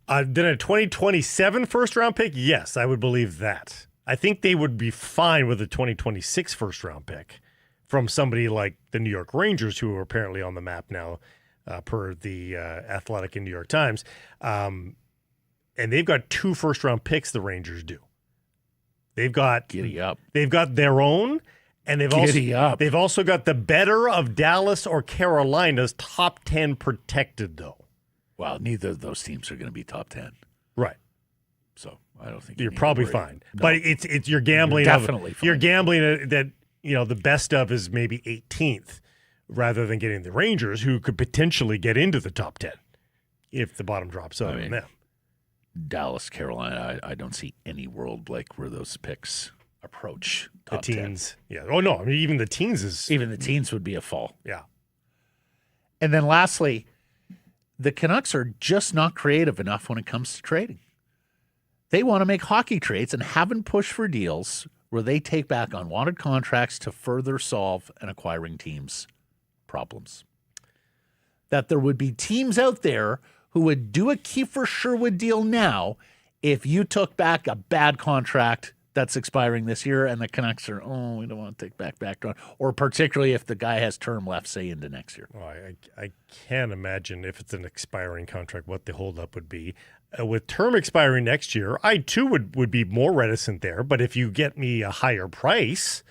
B: Than a 2027 first-round pick? Yes, I would believe that. I think they would be fine with a 2026 first-round pick from somebody like the New York Rangers, who are apparently on the map now, per the Athletic and New York Times. And they've got 2 first-round picks, the Rangers do. They've got
A: Giddy up.
B: They've got their own, and they've also got the better of Dallas or Carolina's top 10 protected, though.
A: Well, neither of those teams are going to be top 10.
B: Right.
A: So I don't think
B: you're probably fine.
A: No.
B: But it's you're gambling.
A: You're definitely fine.
B: You're gambling that the best of is maybe 18th, rather than getting the Rangers, who could potentially get into the top 10. if the bottom drops out on them.
A: Dallas, Carolina, I don't see any world like where those picks approach top
B: The teens. 10. Yeah. Oh, no. I mean, even the teens is.
A: Even the teens would be a fall.
B: Yeah.
A: And then lastly, the Canucks are just not creative enough when it comes to trading. They want to make hockey trades and haven't pushed for deals where they take back unwanted contracts to further solve an acquiring team's problems. That there would be teams out there who would do a Kiefer Sherwood deal now if you took back a bad contract that's expiring this year, and the Canucks are, we don't want to take back, or particularly if the guy has term left, say, into next year.
B: Oh, I can't imagine if it's an expiring contract what the holdup would be. With term expiring next year, I too would be more reticent there. But if you get me a higher price,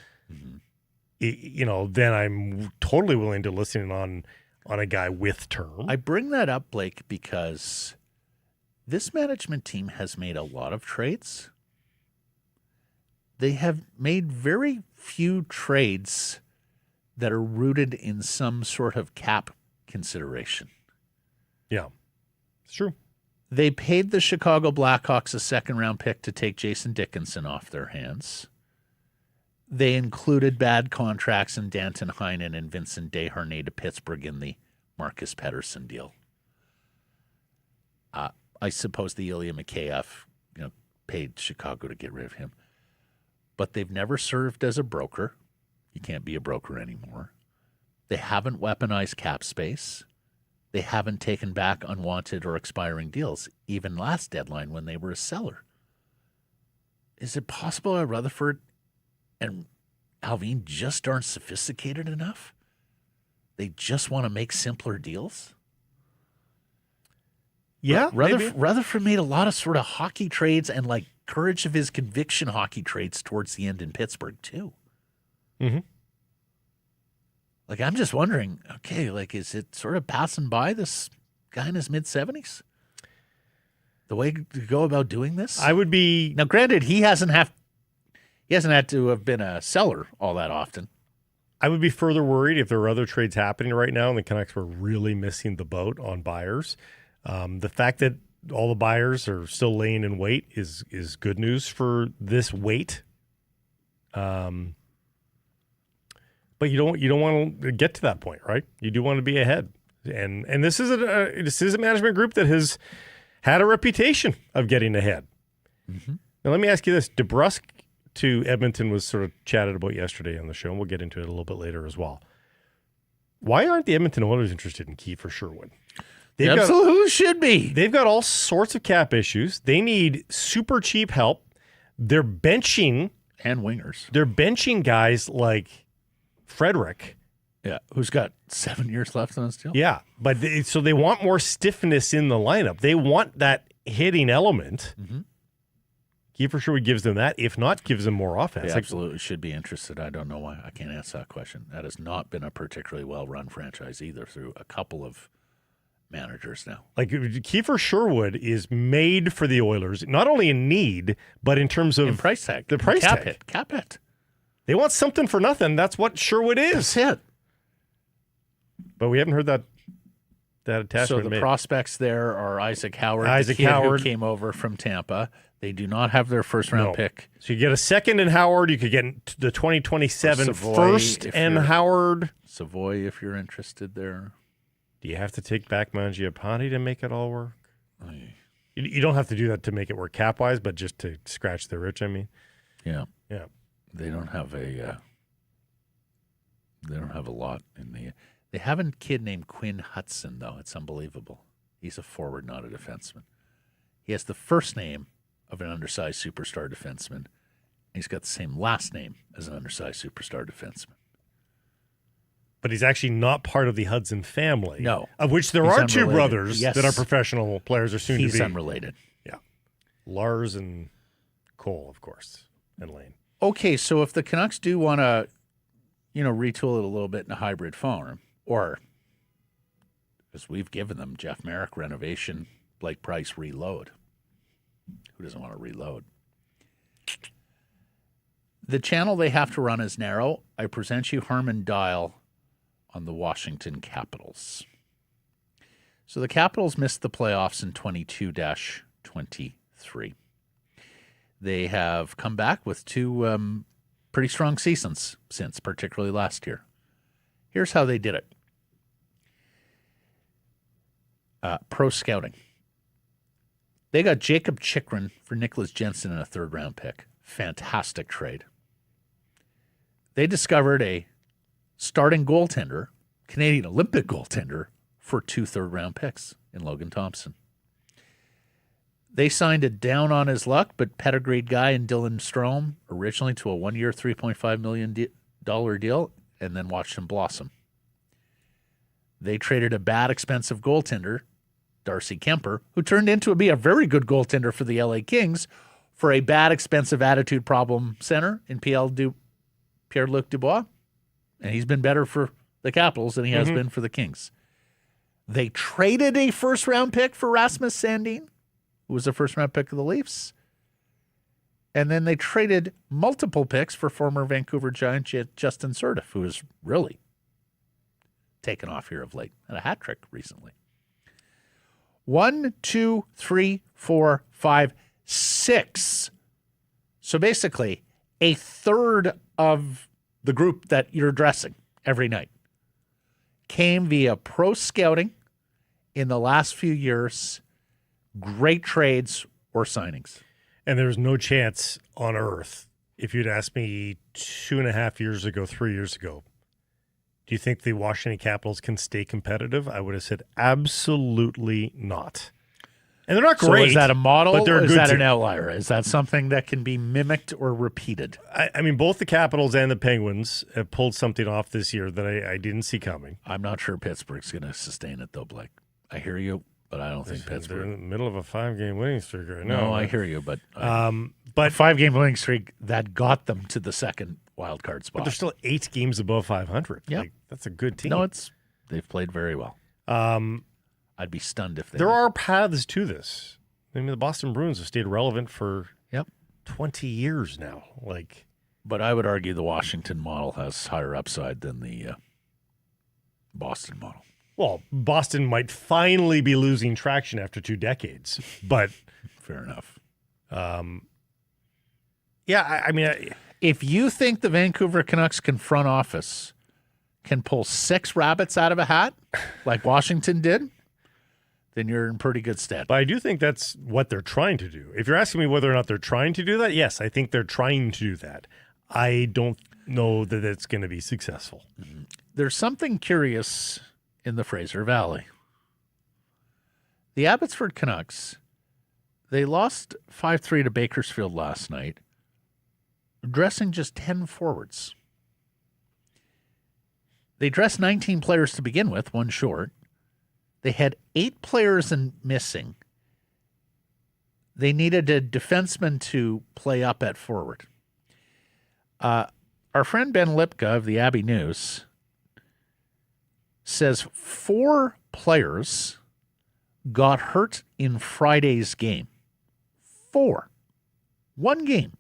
B: then I'm totally willing to listen on a guy with term.
A: I bring that up, Blake, because this management team has made a lot of trades. They have made very few trades that are rooted in some sort of cap consideration.
B: Yeah, it's true.
A: They paid the Chicago Blackhawks a second-round pick to take Jason Dickinson off their hands. They included bad contracts in Danton Heinen and Vincent Desharnais to Pittsburgh in the Marcus Pettersson deal. I suppose the Ilya Mikheyev, paid Chicago to get rid of him. But they've never served as a broker. You can't be a broker anymore. They haven't weaponized cap space. They haven't taken back unwanted or expiring deals, even last deadline when they were a seller. Is it possible that Rutherford and Alvin just aren't sophisticated enough? They just want to make simpler deals?
B: Yeah,
A: Rutherford made a lot of sort of hockey trades and courage of his conviction hockey trades towards the end in Pittsburgh too.
B: Mm-hmm.
A: I'm just wondering, is it sort of passing by this guy in his mid-70s? The way to go about doing this?
B: I would be...
A: Now, granted, he hasn't had to have been a seller all that often.
B: I would be further worried if there were other trades happening right now and the Canucks were really missing the boat on buyers. The fact that all the buyers are still laying in wait is good news for this wait. But you don't want to get to that point, right? You do want to be ahead, and this is a management group that has had a reputation of getting ahead.
A: Mm-hmm.
B: Now, let me ask you this: DeBrusk to Edmonton was sort of chatted about yesterday on the show, and we'll get into it a little bit later as well. Why aren't the Edmonton Oilers interested in Kiefer Sherwood?
A: They absolutely should be.
B: They've got all sorts of cap issues. They need super cheap help. They're benching
A: and wingers.
B: They're benching guys like Frederick.
A: Yeah, who's got 7 years left on his deal.
B: Yeah, but so they want more stiffness in the lineup. They want that hitting element.
A: Mm-hmm.
B: Kiefer Sherwood gives them that. If not, gives them more offense.
A: They absolutely should be interested. I don't know why. I can't answer that question. That has not been a particularly well-run franchise either through a couple of managers now.
B: Kiefer Sherwood is made for the Oilers, not only in need, but in terms of
A: price tag.
B: The price tag.
A: Cap it.
B: They want something for nothing. That's what Sherwood is.
A: That's it.
B: But we haven't heard that attachment
A: So the
B: made.
A: Prospects there are Isaac Howard, who came over from Tampa. They do not have their first-round pick.
B: So you get a second in Howard. You could get the 2027 first and Howard.
A: Savoy, if you're interested there.
B: Do you have to take back Mangiapane to make it all work? You don't have to do that to make it work cap-wise, but just to scratch the rich, I mean.
A: Yeah.
B: Yeah.
A: They don't have a lot in the... They have a kid named Quinn Hudson, though. It's unbelievable. He's a forward, not a defenseman. He has the first name of an undersized superstar defenseman. He's got the same last name as an undersized superstar defenseman.
B: But he's actually not part of the Hudson family.
A: No.
B: Of which there are two brothers that are professional players or soon to be.
A: He's unrelated.
B: Yeah. Lars and Cole, of course, and Lane.
A: Okay, so if the Canucks do want to, retool it a little bit in a hybrid farm, or, as we've given them, Jeff Merrick renovation, Blake Price reload. Who doesn't want to reload? The channel they have to run is narrow. I present you Harmon Dial on the Washington Capitals. So the Capitals missed the playoffs in 22-23. They have come back with two pretty strong seasons since, particularly last year. Here's how they did it. Pro scouting. They got Jacob Chychrun for Nicholas Jensen in a third-round pick. Fantastic trade. They discovered a starting goaltender, Canadian Olympic goaltender, for 2 third-round picks in Logan Thompson. They signed a down-on-his-luck but pedigreed guy in Dylan Strome, originally to a 1-year, $3.5 million deal, and then watched him blossom. They traded a bad, expensive goaltender, Darcy Kemper, who turned into be a very good goaltender for the LA Kings, for a bad, expensive attitude problem center in Pierre-Luc Dubois. And he's been better for the Capitals than he has been for the Kings. They traded a first-round pick for Rasmus Sandin, who was a first-round pick of the Leafs. And then they traded multiple picks for former Vancouver Giant Justin Surdiff, who has really taken off here of late. Had a hat trick recently. 1, 2, 3, 4, 5, 6. So basically, a third of the group that you're addressing every night came via pro scouting in the last few years, great trades or signings.
B: And there's no chance on earth, if you'd asked me 2.5 years ago, 3 years ago, do you think the Washington Capitals can stay competitive? I would have said absolutely not. And they're not great.
A: So is that a model
B: but they're
A: or
B: a
A: is
B: good
A: that
B: team.
A: an outlier? Is that something that can be mimicked or repeated?
B: I mean, both the Capitals and the Penguins have pulled something off this year that I didn't see coming.
A: I'm not sure Pittsburgh's going to sustain it, though, Blake. I hear you, but I don't think
B: They're
A: Pittsburgh.
B: in the middle of a 5-game winning streak right now.
A: No, I hear you, but
B: But
A: a 5-game winning streak that got them to the second wild card spot.
B: But they're still 8 games above 500.
A: Yep.
B: Like, that's a good team.
A: No, they've played very well. I'd be stunned if they
B: There
A: didn't.
B: are paths to this. I mean, the Boston Bruins have stayed relevant for 20 years now.
A: But I would argue the Washington model has higher upside than the Boston model.
B: Well, Boston might finally be losing traction after 2 decades, but
A: fair enough.
B: I mean,
A: if you think the Vancouver Canucks front office can pull 6 rabbits out of a hat like Washington did, then you're in pretty good stead.
B: But I do think that's what they're trying to do. If you're asking me whether or not they're trying to do that, yes, I think they're trying to do that. I don't know that it's going to be successful.
A: There's something curious in the Fraser Valley. The Abbotsford Canucks, they lost 5-3 to Bakersfield last night, dressing just 10 forwards. They dressed 19 players to begin with, 1 short. They had 8 players missing. They needed a defenseman to play up at forward. Our friend Ben Lipka of the Abbey News says 4 players got hurt in Friday's game. 4. 1 game.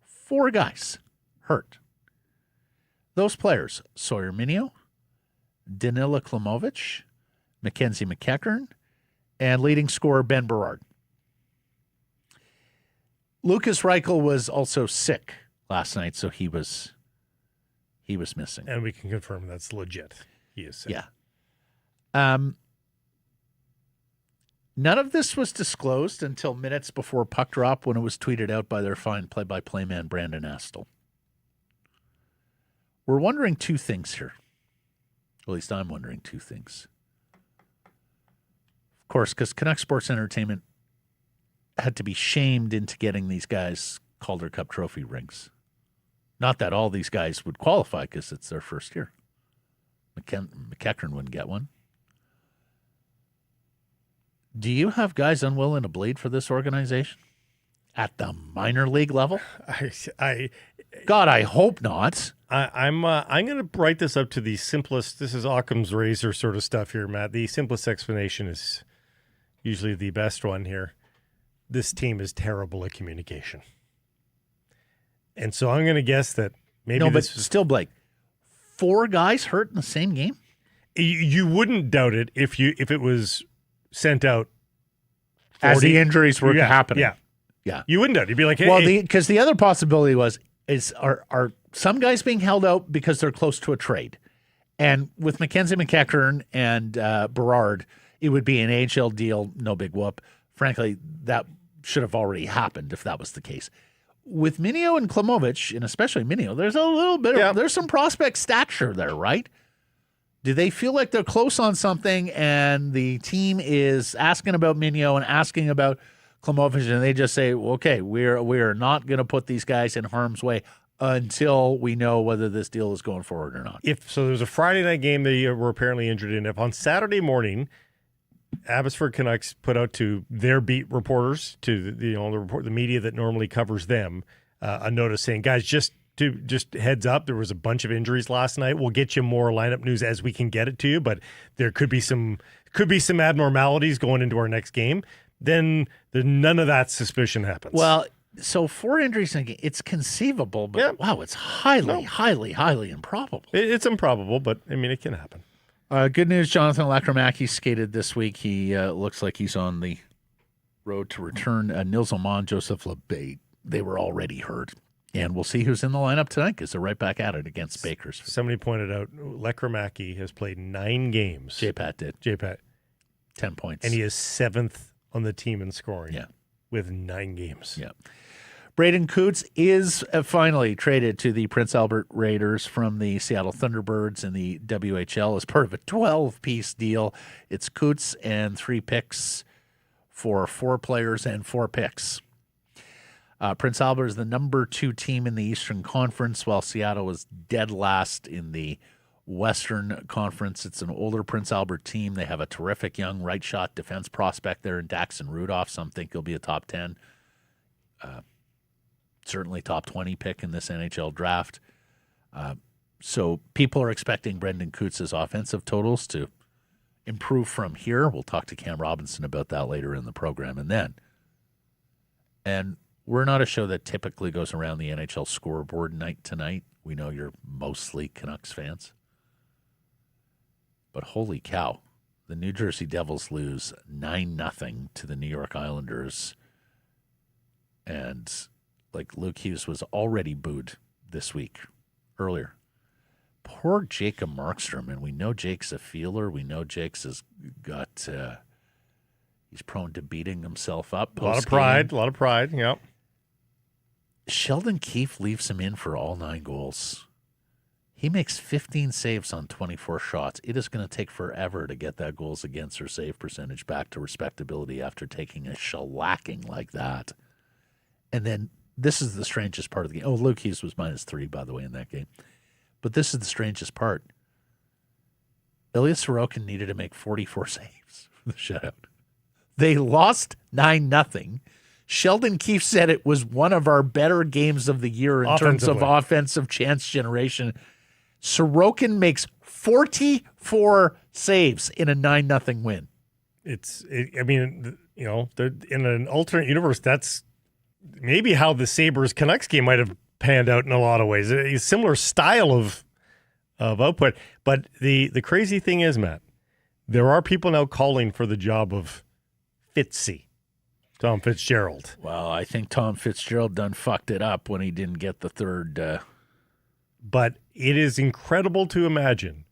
A: 4 guys hurt. Those players, Sawyer Minio, Danila Klimovich, Mackenzie McEachern, and leading scorer Ben Berard. Lucas Reichel was also sick last night, so he was missing.
B: And we can confirm that's legit. He is sick.
A: Yeah. None of this was disclosed until minutes before puck drop when it was tweeted out by their fine play-by-play man, Brandon Astle. We're wondering 2 things here. At least I'm wondering 2 things. Of course, because Canuck Sports Entertainment had to be shamed into getting these guys Calder Cup trophy rings. Not that all these guys would qualify because it's their first year. McEachern wouldn't get one. Do you have guys unwilling to bleed for this organization at the minor league level? God, I hope not.
B: I'm going to write this up to the simplest. This is Occam's razor sort of stuff here, Matt. The simplest explanation is usually the best one here. This team is terrible at communication. And so I'm going to guess that maybe
A: but still, Blake, 4 guys hurt in the same game?
B: You wouldn't doubt it if it was sent out
A: As the injuries were happening.
B: Yeah. You wouldn't have. You'd be like, hey.
A: Well, because the other possibility are some guys being held out because they're close to a trade. And with Mackenzie McEachern and Berard, it would be an AHL deal, no big whoop. Frankly, that should have already happened if that was the case. With Minio and Klimovich, and especially Minio, there's a little bit of, there's some prospect stature there, right? Do they feel like they're close on something and the team is asking about Minio and asking about Klimovich, and they just say, well, okay, we're not going to put these guys in harm's way until we know whether this deal is going forward or not?
B: So there was a Friday night game they were apparently injured in. If on Saturday morning, Abbotsford Canucks put out to their beat reporters, to the media that normally covers them, a notice saying, guys, just heads up, there was a bunch of injuries last night. We'll get you more lineup news as we can get it to you, but there could be some abnormalities going into our next game. Then none of that suspicion happens.
A: Well, so 4 injuries in a game, it's conceivable, but wow, it's highly improbable.
B: It's improbable, but I mean, it can happen.
A: Good news, Jonathan Lacramaki skated this week. He looks like he's on the road to return. Nils Oman, Joseph LeBay, they were already hurt. And we'll see who's in the lineup tonight because they're right back at it against Bakersfield.
B: Somebody pointed out Lacramaki has played 9 games.
A: J-Pat did. 10 points.
B: And he is 7th on the team in scoring with 9 games.
A: Yeah. Braeden Cootes is finally traded to the Prince Albert Raiders from the Seattle Thunderbirds in the WHL as part of a 12-piece deal. It's Cootes and 3 picks for 4 players and 4 picks. Prince Albert is the number 2 team in the Eastern Conference, while Seattle was dead last in the Western Conference. It's an older Prince Albert team. They have a terrific young right shot defense prospect there in Daxon Rudolph. Some think he'll be a top 10. Certainly top 20 pick in this NHL draft. So people are expecting Braeden Cootes' offensive totals to improve from here. We'll talk to Cam Robinson about that later in the program. And we're not a show that typically goes around the NHL scoreboard night to night. We know you're mostly Canucks fans. But holy cow, the New Jersey Devils lose 9-0 to the New York Islanders. And like Luke Hughes was already booed this week earlier. Poor Jacob Markstrom, and we know Jake's a feeler. We know Jake's has got he's prone to beating himself up.
B: A lot of pride, yeah.
A: Sheldon Keefe leaves him in for all 9 goals. He makes 15 saves on 24 shots. It is going to take forever to get that goals against or save percentage back to respectability after taking a shellacking like that. And then this is the strangest part of the game. Oh, Luke Hughes was -3, by the way, in that game. But this is the strangest part. Ilya Sorokin needed to make 44 saves for the shutout. They lost 9-0. Sheldon Keefe said it was one of our better games of the year in terms of offensive chance generation. Sorokin makes 44 saves in a 9-0 win.
B: In an alternate universe, that's maybe how the Sabres Canucks game might have panned out in a lot of ways. A similar style of output. But the crazy thing is, Matt, there are people now calling for the job of Fitzy, Tom Fitzgerald.
A: Well, I think Tom Fitzgerald done fucked it up when he didn't get the third.
B: But it is incredible to imagine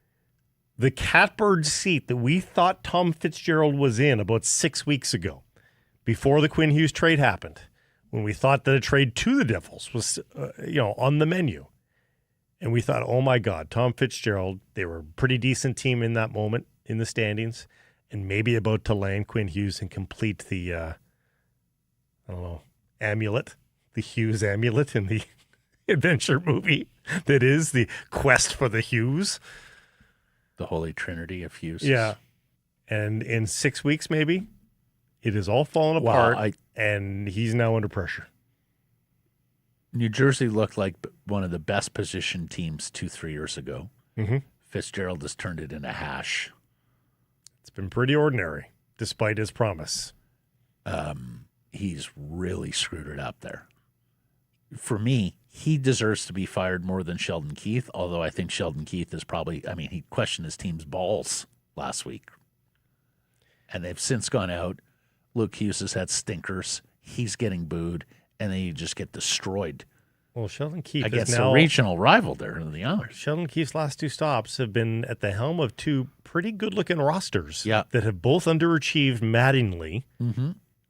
B: the catbird seat that we thought Tom Fitzgerald was in about 6 weeks ago, before the Quinn Hughes trade happened, when we thought that a trade to the Devils was, on the menu. And we thought, oh my God, Tom Fitzgerald, they were a pretty decent team in that moment in the standings, and maybe about to land Quinn Hughes and complete the, amulet, the Hughes amulet in the adventure movie that is the quest for the Hughes.
A: The Holy Trinity of Hughes.
B: Yeah. And in 6 weeks, maybe, it is all fallen apart, and he's now under pressure.
A: New Jersey looked like one of the best positioned teams 2-3 years ago.
B: Mm-hmm.
A: Fitzgerald has turned it into hash.
B: It's been pretty ordinary, despite his promise.
A: He's really screwed it up there. For me, he deserves to be fired more than Sheldon Keefe, although I think Sheldon Keefe is probably, he questioned his team's balls last week. And they've since gone out. Luke Hughes has had stinkers. He's getting booed. And then you just get destroyed
B: Well, Sheldon Keefe
A: against
B: is now
A: a regional rival there in the Oilers.
B: Sheldon Keefe's last 2 stops have been at the helm of 2 pretty good-looking rosters that have both underachieved maddeningly.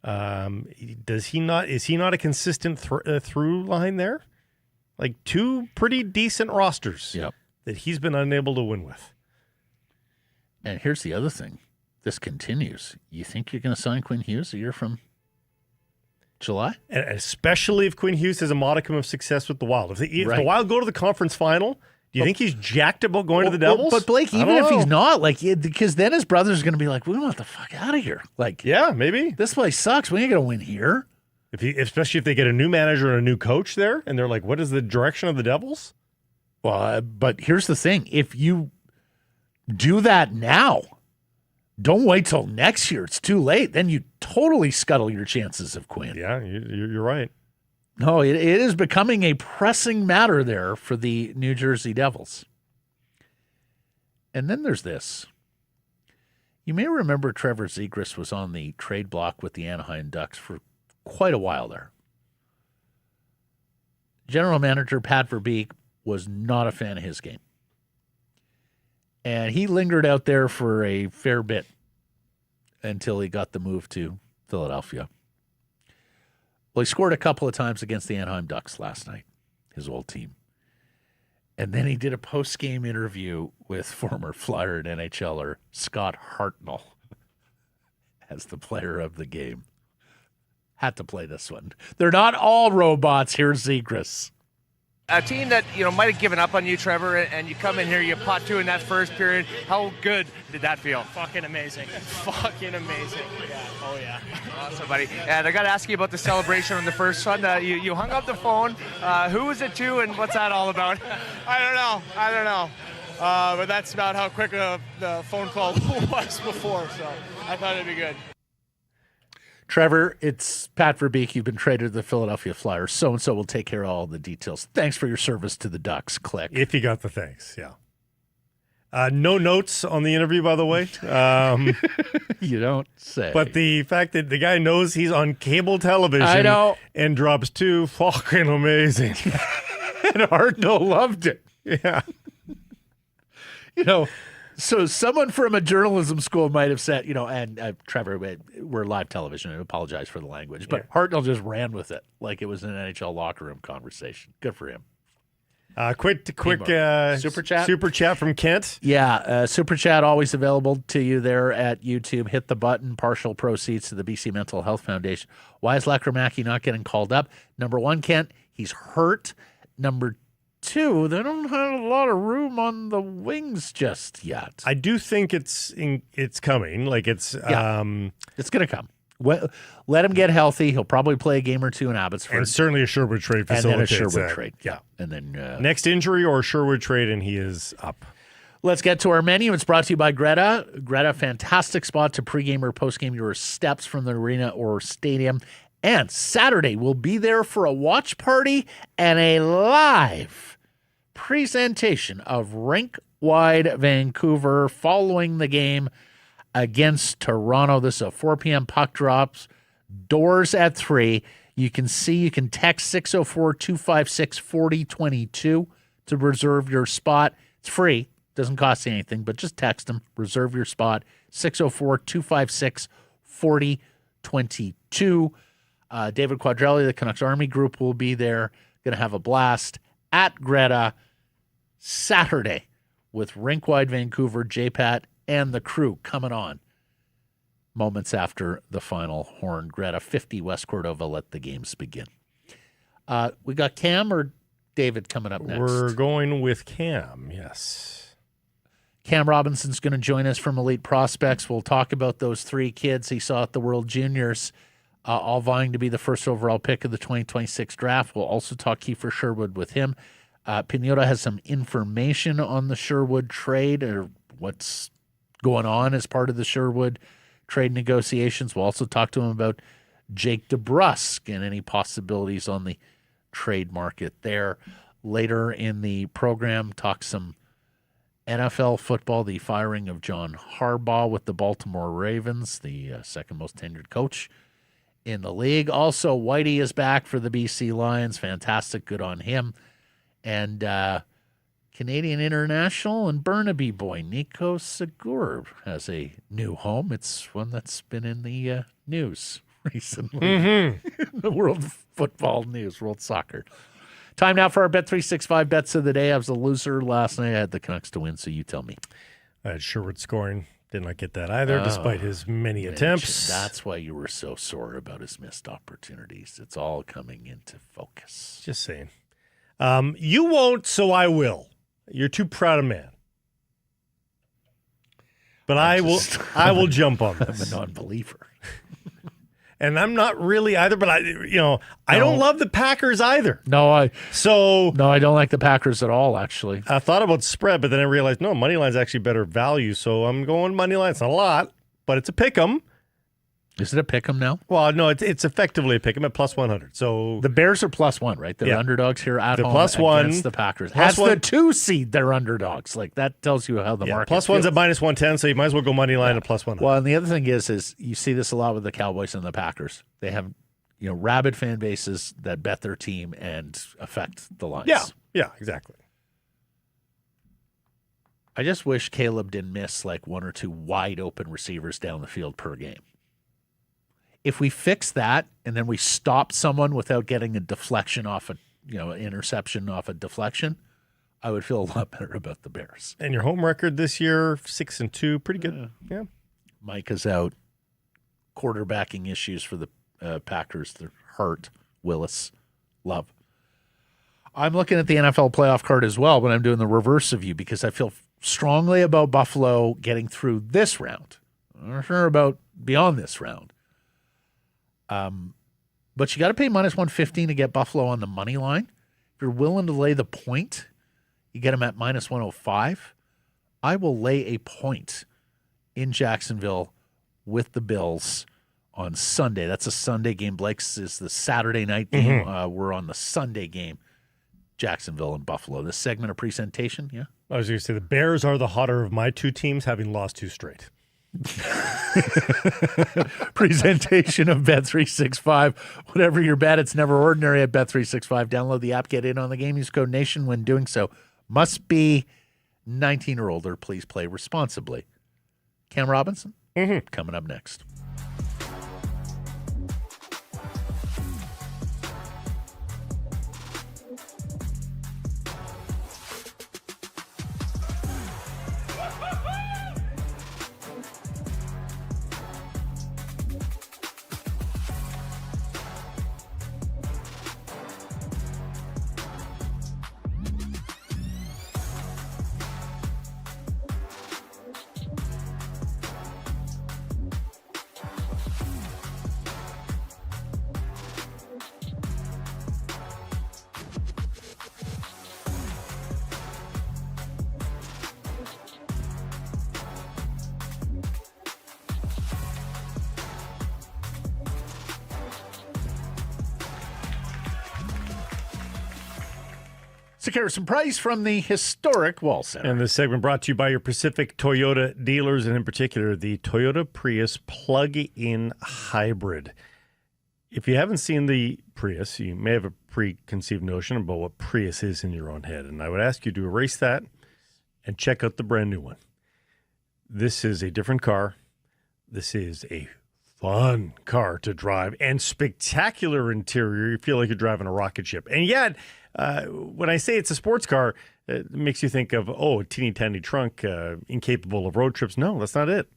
B: Does he not? Is he not a consistent through line there? Like 2 pretty decent rosters that he's been unable to win with.
A: And here's the other thing. This continues. You think you're going to sign Quinn Hughes a year from July?
B: And especially if Quinn Hughes has a modicum of success with the Wild. If the Wild go to the conference final, do you think he's jacked about going to the Devils?
A: But Blake, even if he's not, because then his brother's going to be like, we want the fuck out of here. Like,
B: yeah, maybe.
A: This place sucks. We ain't going to win here.
B: Especially if they get a new manager and a new coach there, and they're like, what is the direction of the Devils?
A: Well, but here's the thing. If you do that now, don't wait till next year. It's too late. Then you totally scuttle your chances of Quinn.
B: Yeah, you're right.
A: No, it is becoming a pressing matter there for the New Jersey Devils. And then there's this. You may remember Trevor Zegras was on the trade block with the Anaheim Ducks for quite a while there. General manager Pat Verbeek was not a fan of his game. And he lingered out there for a fair bit until he got the move to Philadelphia. Well, he scored a couple of times against the Anaheim Ducks last night, his old team. And then he did a post-game interview with former Flyer and NHLer Scott Hartnell as the player of the game. Had to play this one. They're not all robots. Here's Zegras.
F: A team that, might have given up on you, Trevor, and you come in here, you pot 2 in that first period. How good did that feel?
G: Fucking amazing. Fucking amazing. Yeah. Oh, yeah.
F: Awesome, buddy. And I got to ask you about the celebration on the first one. You hung up the phone. Who was it to, and what's that all about?
G: I don't know. But that's about how quick the phone call was before, so I thought it'd be good.
A: Trevor, it's Pat Verbeek. You've been traded to the Philadelphia Flyers. So-and-so will take care of all the details. Thanks for your service to the Ducks. Click.
B: If you got the thanks, yeah. No notes on the interview, by the way.
A: You don't say.
B: But the fact that the guy knows he's on cable television
A: I know.
B: And drops 2, fucking amazing.
A: And Hartnell loved it.
B: Yeah.
A: So someone from a journalism school might have said, and Trevor, we're live television. I apologize for the language. But Hartnell just ran with it like it was an NHL locker room conversation. Good for him.
B: Quick
A: Super Chat?
B: Super Chat from Kent.
A: Yeah, Super Chat always available to you there at YouTube. Hit the button. Partial proceeds to the BC Mental Health Foundation. Why is Lekramaki not getting called up? Number 1, Kent, he's hurt. Number 2, they don't have a lot of room on the wings just yet.
B: I do think it's coming. Like it's going
A: to come. Let him get healthy. He'll probably play a game or 2 in Abbotsford.
B: And certainly a Sherwood trade facilitates
A: and then a Sherwood
B: that.
A: trade. Yeah. And then
B: next injury or Sherwood trade, and he is up.
A: Let's get to our menu. It's brought to you by Greta. Greta, fantastic spot to pregame or postgame your steps from the arena or stadium. And Saturday, we'll be there for a watch party and a live presentation of Rink-Wide Vancouver following the game against Toronto. This is a 4 p.m. puck drops. Doors at 3. You can text 604-256-4022 to reserve your spot. It's free. Doesn't cost you anything, but just text them. Reserve your spot. 604-256-4022. David Quadrelli, the Canucks Army Group, will be there. Going to have a blast at Greta Saturday with Rink-Wide Vancouver, J-Pat, and the crew coming on moments after the final horn. Greta, 50 West Cordova, let the games begin. We got Cam or David coming up next?
B: We're going with Cam, yes.
A: Cam Robinson's going to join us from Elite Prospects. We'll talk about those 3 kids he saw at the World Jrs, all vying to be the first overall pick of the 2026 draft. We'll also talk Kiefer Sherwood with him. Pinñota has some information on the Sherwood trade or what's going on as part of the Sherwood trade negotiations. We'll also talk to him about Jake DeBrusk and any possibilities on the trade market there. Later in the program, talk some NFL football, the firing of John Harbaugh with the Baltimore Ravens, the second most tenured coach in the league. Also, Whitey is back for the BC Lions. Fantastic. Good on him. And Canadian international and Burnaby boy Nico Segur has a new home. It's one that's been in the news recently. The world football news, world soccer. Time now for our Bet365 bets of the day. I was a loser last night. I had the Canucks to win, so you tell me.
B: I had Sherwood scoring. Did not get that either, despite his many attempts.
A: That's why you were so sore about his missed opportunities. It's all coming into focus.
B: Just saying. You won't, so I will. You're too proud a man. But I will jump on this.
A: I'm a non-believer.
B: And I'm not really either, but I don't love the Packers either.
A: No, I don't like the Packers at all, actually.
B: I thought about spread, but then I realized, no, money line's actually better value, so I'm going money line. It's not a lot, but it's a pick'em.
A: Is it a pick'em now?
B: Well, no, it's effectively a pick'em at plus 100. So
A: the Bears are plus 1, right? They're underdogs here at home
B: plus one
A: against the Packers. As the 2 seed, they're underdogs. Like, that tells you how the market
B: plus
A: feels.
B: one's at minus 110, so you might as well go money line at plus 100.
A: Well, and the other thing is you see this a lot with the Cowboys and the Packers. They have, rabid fan bases that bet their team and affect the lines.
B: Yeah, exactly.
A: I just wish Caleb didn't miss like 1 or 2 wide open receivers down the field per game. If we fix that and then we stop someone without getting a deflection off interception off a deflection, I would feel a lot better about the Bears.
B: And your home record this year, 6-2, pretty good. Yeah.
A: Mike is out. Quarterbacking issues for the Packers. They're hurt. Willis, Love. I'm looking at the NFL playoff card as well, but I'm doing the reverse of you because I feel strongly about Buffalo getting through this round. I'm not sure about beyond this round. But you got to pay minus 115 to get Buffalo on the money line. If you're willing to lay the point, you get them at minus 105. I will lay a point in Jacksonville with the Bills on Sunday. That's a Sunday game. Blake's is the Saturday night game. We're on the Sunday game. Jacksonville and Buffalo. This segment of presentation, yeah?
B: I was going to say the Bears are the hotter of my 2 teams, having lost 2 straight.
A: Presentation of Bet365. Whatever your bet, it's never ordinary at Bet365. Download the app, get in on the game. Use code NATION when doing so. Must be 19 or older. Please play responsibly. Cam Robinson, coming up next. Harrison Price from the historic Wall Center.
B: And this segment brought to you by your Pacific Toyota dealers, and in particular, the Toyota Prius plug-in hybrid. If you haven't seen the Prius, you may have a preconceived notion about what Prius is in your own head, and I would ask you to erase that and check out the brand new one. This is a different car. This is a fun car to drive and spectacular interior. You feel like you're driving a rocket ship. And yet, when I say it's a sports car, it makes you think of, a teeny tiny trunk, incapable of road trips. No, that's not it.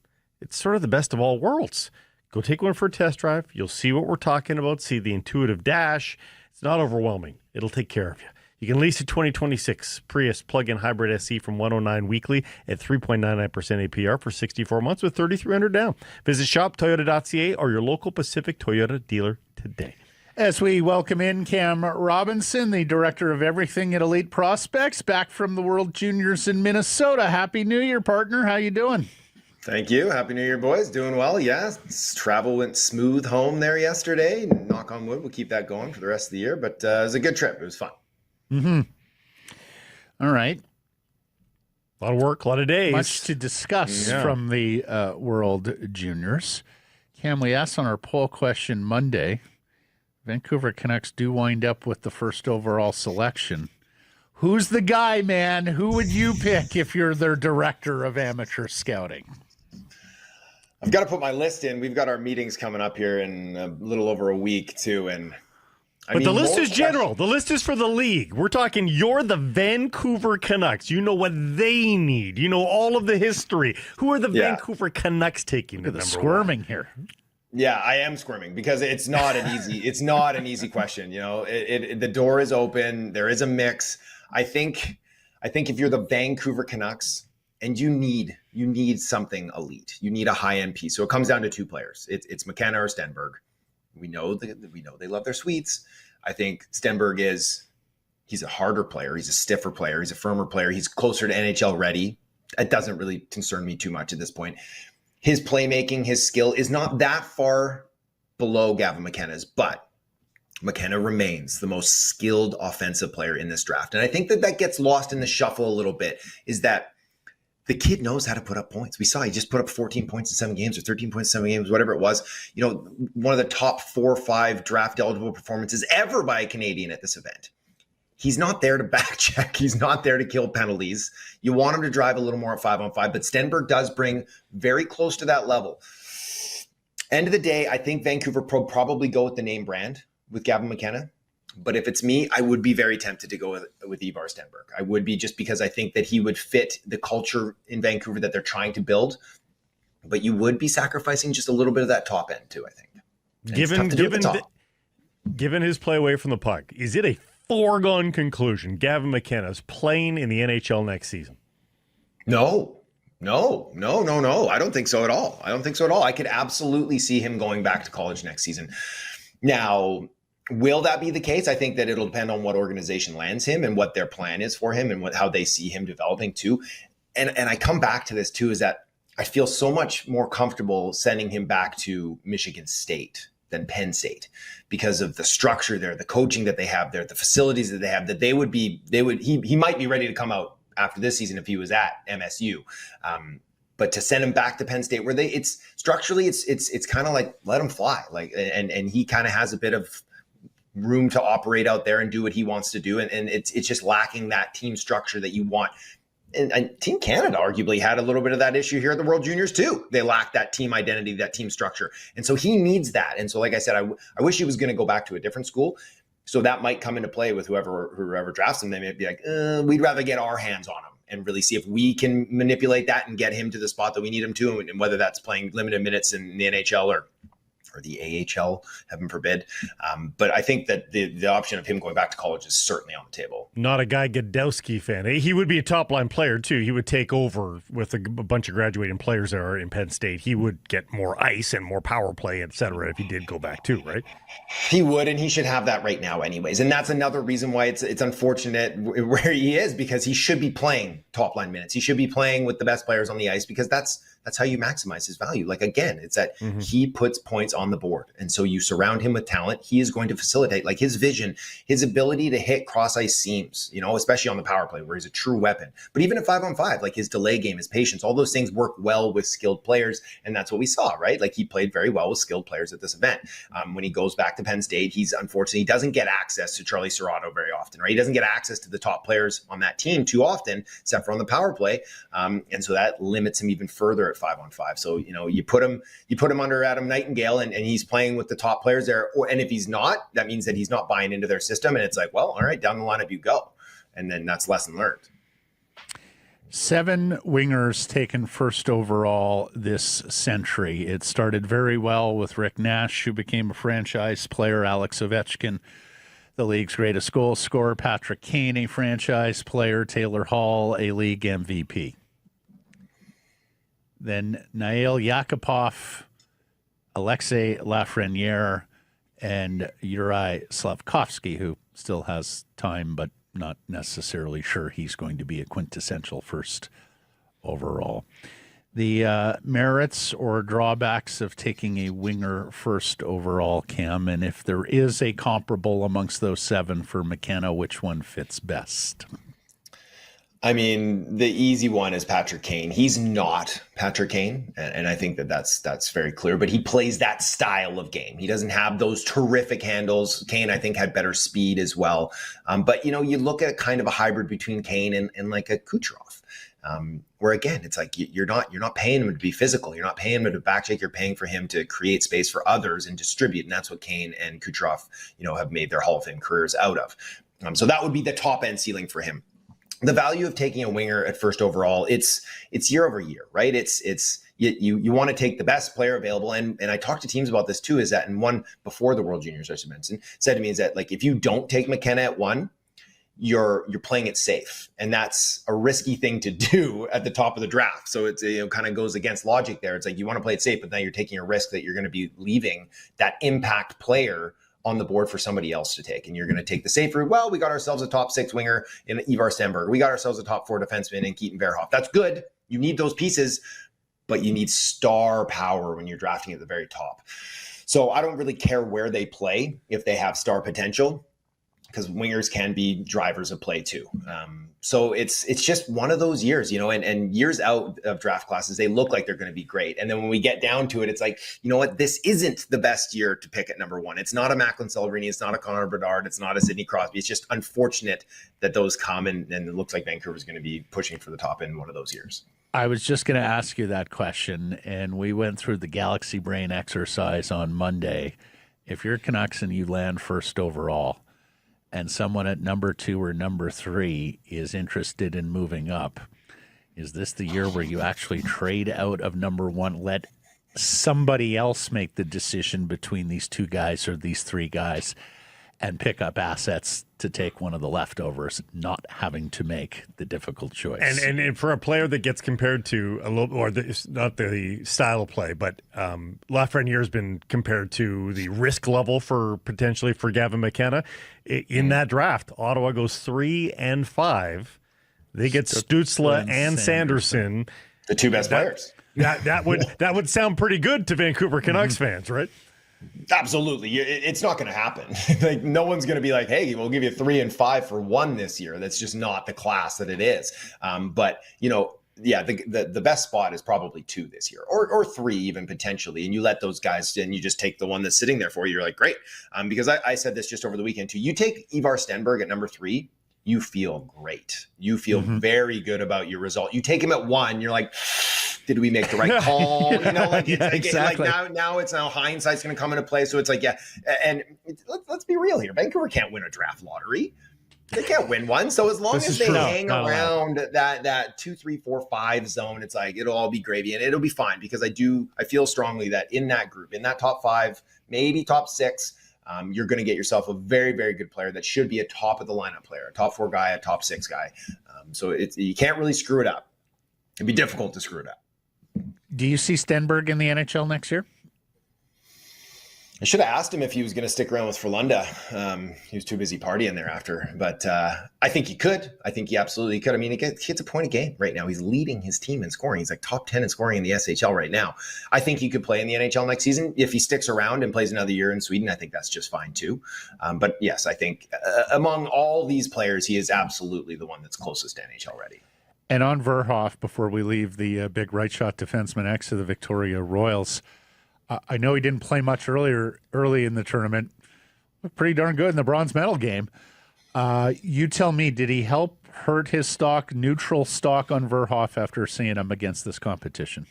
B: It's sort of the best of all worlds. Go take one for a test drive. You'll see what we're talking about. See the intuitive dash. It's not overwhelming. It'll take care of you. You can lease a 2026 Prius plug-in hybrid SE from $109 weekly at 3.99% APR for 64 months with $3,300 down. Visit shoptoyota.ca or your local Pacific Toyota dealer today.
A: As we welcome in Cam Robinson, the director of everything at Elite Prospects, back from the World Jrs in Minnesota. Happy New Year, partner. How you doing?
H: Thank you. Happy New Year, boys. Doing well. Yeah, travel went smooth home there yesterday. Knock on wood, we'll keep that going for the rest of the year. But it was a good trip. It was fun.
A: All right.
B: A lot of work, a lot of days.
A: Much to discuss from the World Juniors. Cam, we asked on our poll question Monday, Vancouver Canucks do wind up with the first overall selection. Who's the guy, man? Who would you pick if you're their director of amateur scouting?
H: I've got to put my list in. We've got our meetings coming up here in a little over a week, too. And
B: the list is general. The list is for the league. We're talking you're the Vancouver Canucks. You know what they need. You know all of the history. Who are the Vancouver Canucks taking to number
A: squirming
B: one?
A: Here?
H: Yeah, I am squirming because it's not an easy question. You know, the door is open. There is a mix. I think if you're the Vancouver Canucks and you need something elite, you need a high end piece. So it comes down to two players. It's McKenna or Stenberg. We know they love their sweets. I think Stenberg he's a harder player. He's a stiffer player. He's a firmer player. He's closer to NHL ready. It doesn't really concern me too much at this point. His playmaking, his skill is not that far below Gavin McKenna's, but McKenna remains the most skilled offensive player in this draft. And I think that gets lost in the shuffle a little bit, is that the kid knows how to put up points. We saw he just put up 14 points in 7 games or 13 points in 7 games, whatever it was. You know, one of the top 4 or 5 draft eligible performances ever by a Canadian at this event. He's not there to back check. He's not there to kill penalties. You want him to drive a little more at 5-on-5, but Stenberg does bring very close to that level. End of the day, I think Vancouver probably go with the name brand with Gavin McKenna. But if it's me, I would be very tempted to go with Ivar Stenberg. I would be, just because I think that he would fit the culture in Vancouver that they're trying to build. But you would be sacrificing just a little bit of that top end too, I think.
B: Given his play away from the puck, is it a foregone conclusion Gavin McKenna's playing in the NHL next season?
H: No. I don't think so at all. I could absolutely see him going back to college next season. Now, will that be the case? I think that it'll depend on what organization lands him and what their plan is for him and how they see him developing too. And I come back to this too, is that I feel so much more comfortable sending him back to Michigan State than Penn State because of the structure there, the coaching that they have there, the facilities that they have, that he might be ready to come out after this season if he was at MSU. But to send him back to Penn State, where it's structurally, it's kind of like let him fly, like, and he kind of has a bit of room to operate out there and do what he wants to do, and it's just lacking that team structure that you want. And Team Canada arguably had a little bit of that issue here at the World Juniors too. They lacked that team identity, that team structure, and so he needs that. And so, like I said, I wish he was going to go back to a different school. So that might come into play with whoever drafts him. They may be like, we'd rather get our hands on him and really see if we can manipulate that and get him to the spot that we need him to, and whether that's playing limited minutes in the NHL or the AHL, heaven forbid. But I think that the option of him going back to college is certainly on the table.
B: Not a Guy Gadowski fan. He would be a top-line player, too. He would take over with a bunch of graduating players there in Penn State. He would get more ice and more power play, et cetera, if he did go back, too, right?
H: He would, and he should have that right now anyways. And that's another reason why it's unfortunate where he is, because he should be playing top-line minutes. He should be playing with the best players on the ice, because that's how you maximize his value. Like, again, it's that he puts points on the board. And so you surround him with talent. He is going to facilitate, like, his vision, his ability to hit cross ice seams, especially on the power play where he's a true weapon. But even at 5-on-5, like his delay game, his patience, all those things work well with skilled players. And that's what we saw, right? Like, he played very well with skilled players at this event. When he goes back to Penn State, he doesn't get access to Charlie Serrato very often, right? He doesn't get access to the top players on that team too often, except for on the power play. And so that limits him even further at 5-on-5. So, you put him under Adam Nightingale and he's playing with the top players there. And if he's not, that means that he's not buying into their system. And it's like, well, all right, down the lineup you go. And then that's lesson learned.
A: 7 wingers taken first overall this century. It started very well with Rick Nash, who became a franchise player, Alex Ovechkin, the league's greatest goal scorer, Patrick Kane, a franchise player, Taylor Hall, a league MVP. Then Nail Yakupov, Alexei Lafreniere, and Yuri Slavkovsky, who still has time, but not necessarily sure he's going to be a quintessential first overall. The merits or drawbacks of taking a winger first overall, Cam, and if there is a comparable amongst those 7 for McKenna, which one fits best?
H: I mean, the easy one is Patrick Kane. He's not Patrick Kane, and I think that's very clear. But he plays that style of game. He doesn't have those terrific handles. Kane, I think, had better speed as well. But you look at kind of a hybrid between Kane and like a Kucherov, where again, it's like you're not paying him to be physical. You're not paying him to backcheck. You're paying for him to create space for others and distribute. And that's what Kane and Kucherov, have made their Hall of Fame careers out of. So that would be the top end ceiling for him. The value of taking a winger at first overall, it's year over year, right? You want to take the best player available. And I talked to teams about this too, is that, and one before the World Jrs, I should mention, said to me is that, like, if you don't take McKenna at 1, you're playing it safe. And that's a risky thing to do at the top of the draft. So it's, kind of goes against logic there. It's like, you want to play it safe, but now you're taking a risk that you're going to be leaving that impact player on the board for somebody else to take. And you're going to take the safe route. Well, we got ourselves a top 6 winger in Ivar Stenberg. We got ourselves a top 4 defenseman in Katon Barhof. That's good. You need those pieces, but you need star power when you're drafting at the very top. So I don't really care where they play if they have star potential, because wingers can be drivers of play too. So it's just one of those years, and years out of draft classes, they look like they're going to be great. And then when we get down to it, it's like, you know what, this isn't the best year to pick at number 1. It's not a Macklin Celebrini. It's not a Connor Bedard. It's not a Sidney Crosby. It's just unfortunate that those come, and it looks like Vancouver's going to be pushing for the top in one of those years.
A: I was just going to ask you that question, and we went through the Galaxy Brain exercise on Monday. If you're Canucks and you land first overall, and someone at number 2 or number 3 is interested in moving up, is this the year where you actually trade out of number 1, let somebody else make the decision between these 2 guys or these 3 guys, and pick up assets to take one of the leftovers, not having to make the difficult choice?
B: And for a player that gets compared to a little, or not the style of play, but Lafreniere has been compared to the risk level for Gavin McKenna. In that draft, Ottawa goes 3 and 5. They get Stützle and Sanderson,
H: the 2 best players.
B: That would sound pretty good to Vancouver Canucks fans, right?
H: Absolutely. It's not going to happen. Like, no one's going to be like, hey, we'll give you 3 and 5 for 1 this year. That's just not the class that it is. But the best spot is probably 2 this year, or 3 even potentially. And you let those guys, and you just take the one that's sitting there for you. You're like, great. Because I said this just over the weekend too. You take Ivar Stenberg at number 3, you feel great. You feel very good about your result. You take him at 1, you're like, did we make the right call? Exactly. Now hindsight's going to come into play. So it's like, let's be real here. Vancouver can't win a draft lottery. They can't win one. So as long as they hang around that 2, 3, 4, 5 zone, it's like, it'll all be gravy, and it'll be fine, because I feel strongly that in that group, in that top 5, maybe top 6, you're going to get yourself a very, very good player that should be a top of the lineup player, a top 4 guy, a top 6 guy. So you can't really screw it up. It'd be difficult to screw it up.
A: Do you see Stenberg in the NHL next year?
H: I should have asked him if he was going to stick around with Frölunda. He was too busy partying thereafter. But I think he could. I think he absolutely could. I mean, he gets a point a game right now. He's leading his team in scoring. He's like top 10 in scoring in the SHL right now. I think he could play in the NHL next season. If he sticks around and plays another year in Sweden, I think that's just fine too. But yes, I think among all these players, he is absolutely the one that's closest to NHL ready.
A: And on Verhoff, before we leave the big right shot defenseman ex of the Victoria Royals, I know he didn't play much early in the tournament. Looked pretty darn good in the bronze medal game. You tell me, did he help hurt his stock, neutral stock on Verhoff after seeing him against this competition?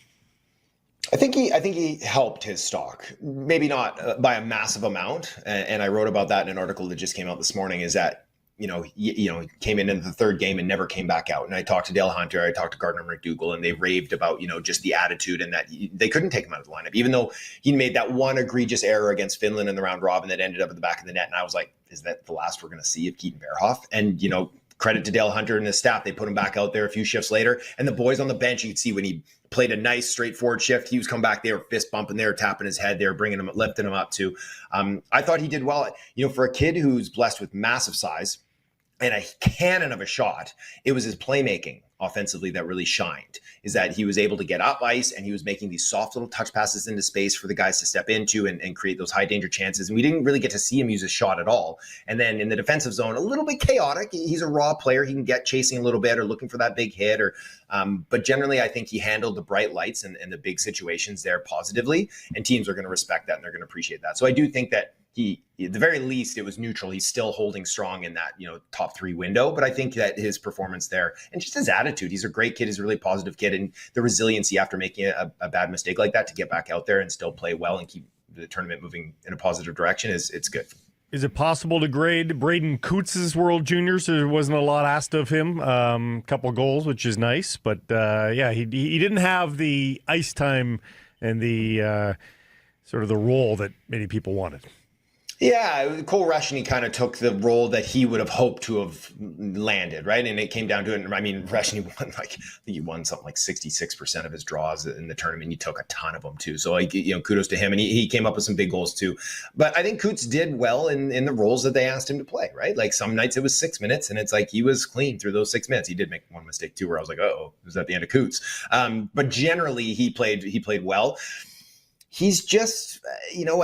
H: I think he helped his stock, maybe not by a massive amount. And I wrote about that in an article that just came out this morning, is that, he came in the 3rd game and never came back out. And I talked to Dale Hunter, I talked to Gardner McDougall, and they raved about, just the attitude, and that they couldn't take him out of the lineup, even though he made that one egregious error against Finland in the round robin that ended up at the back of the net. And I was like, is that the last we're going to see of Katon Barhof? And, credit to Dale Hunter and his staff. They put him back out there a few shifts later. And the boys on the bench, you could see when he played a nice straightforward shift, he was coming back, they were fist bumping, they were tapping his head, they were bringing him, lifting him up too. I thought he did well. For a kid who's blessed with massive size, and a cannon of a shot, it was his playmaking offensively that really shined, is that he was able to get up ice and he was making these soft little touch passes into space for the guys to step into and create those high danger chances. And we didn't really get to see him use his shot at all. And then in the defensive zone, a little bit chaotic. He's a raw player. He can get chasing a little bit or looking for that big hit, but generally I think he handled the bright lights and the big situations there positively, and teams are going to respect that and they're going to appreciate that. So I do think that he, at the very least, it was neutral. He's still holding strong in that, top 3 window. But I think that his performance there and just his attitude, he's a great kid. He's a really positive kid. And the resiliency after making a bad mistake like that to get back out there and still play well and keep the tournament moving in a positive direction it's good.
B: Is it possible to grade Braeden Cootes' World Juniors? There wasn't a lot asked of him. Couple goals, which is nice. But, he didn't have the ice time and the sort of the role that many people wanted.
H: Yeah, Cole Reshny kind of took the role that he would have hoped to have landed, right? And it came down to it. I mean, Reshny won he won something like 66% of his draws in the tournament. He took a ton of them too. So kudos to him. And he came up with some big goals too. But I think Cootes did well in the roles that they asked him to play, right? Like some nights it was 6 minutes and it's like he was clean through those 6 minutes. He did make one mistake too where I was like, oh, it was at the end of Cootes. But generally he played well. He's just,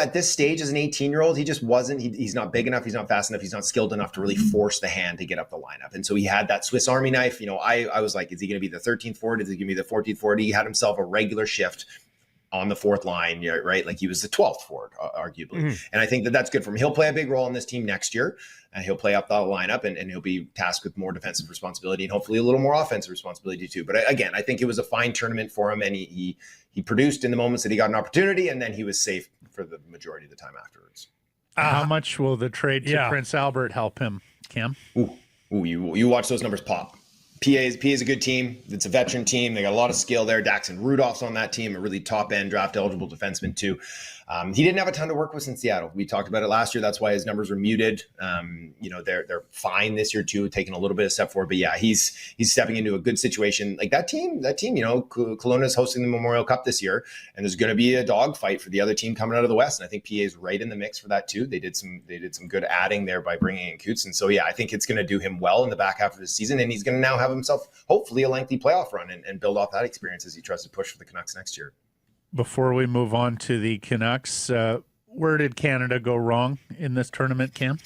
H: at this stage as an 18-year-old, he just wasn't, he's not big enough, he's not fast enough, he's not skilled enough to really force the hand to get up the lineup. And so he had that Swiss Army knife. I was like, is he going to be the 13th forward? Is he going to be the 14th forward? He had himself a regular shift on the 4th line, right? Like he was the 12th forward, arguably. Mm-hmm. And I think that that's good for him. He'll play a big role on this team next year, and he'll play up the lineup, and he'll be tasked with more defensive responsibility and hopefully a little more offensive responsibility too. But again, I think it was a fine tournament for him, and he produced in the moments that he got an opportunity, and then he was safe for the majority of the time afterwards.
A: How much will the trade to Prince Albert help him, Cam?
H: You watch those numbers pop. PA is a good team. It's a veteran team. They got a lot of skill there. Daxon Rudolph's on that team, a really top-end draft-eligible defenseman too. He didn't have a ton to work with in Seattle. We talked about it last year. That's why his numbers were muted. They're fine this year too, taking a little bit of step forward. But yeah, he's stepping into a good situation. Like that team. Kelowna is hosting the Memorial Cup this year, and there's going to be a dogfight for the other team coming out of the West. And I think PA is right in the mix for that too. They did some good adding there by bringing in Cootes. And so yeah, I think it's going to do him well in the back half of the season, and he's going to now have himself hopefully a lengthy playoff run and build off that experience as he tries to push for the Canucks next year.
A: Before we move on to the Canucks, where did Canada go wrong in this tournament, Cam?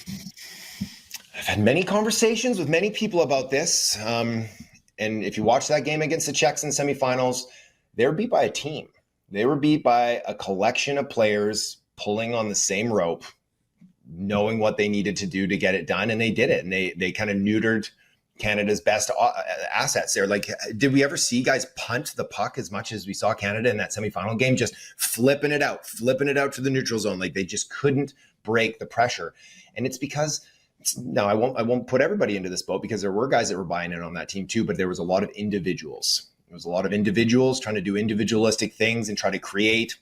H: I've had many conversations with many people about this. And if you watch that game against the Czechs in semifinals, they were beat by a team. They were beat by a collection of players pulling on the same rope, knowing what they needed to do to get it done. And they did it. And they kind of neutered Canada's best assets there. Like, did we ever see guys punt the puck as much as we saw Canada in that semifinal game, just flipping it out to the neutral zone? Like they just couldn't break the pressure. And it's because, no, I won't put everybody into this boat, because there were guys that were buying in on that team too, but there was a lot of individuals. There was a lot of individuals trying to do individualistic things and try to create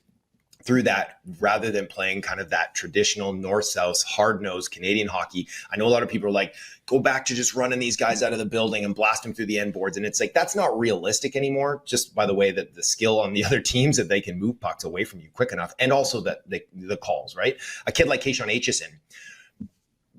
H: through that, rather than playing kind of that traditional north-south, hard-nosed Canadian hockey. I know a lot of people are like, go back to just running these guys out of the building and blast them through the end boards. And it's like, that's not realistic anymore, just by the way that the skill on the other teams, that they can move pucks away from you quick enough. And also that the calls, right? A kid like Katon Barhof,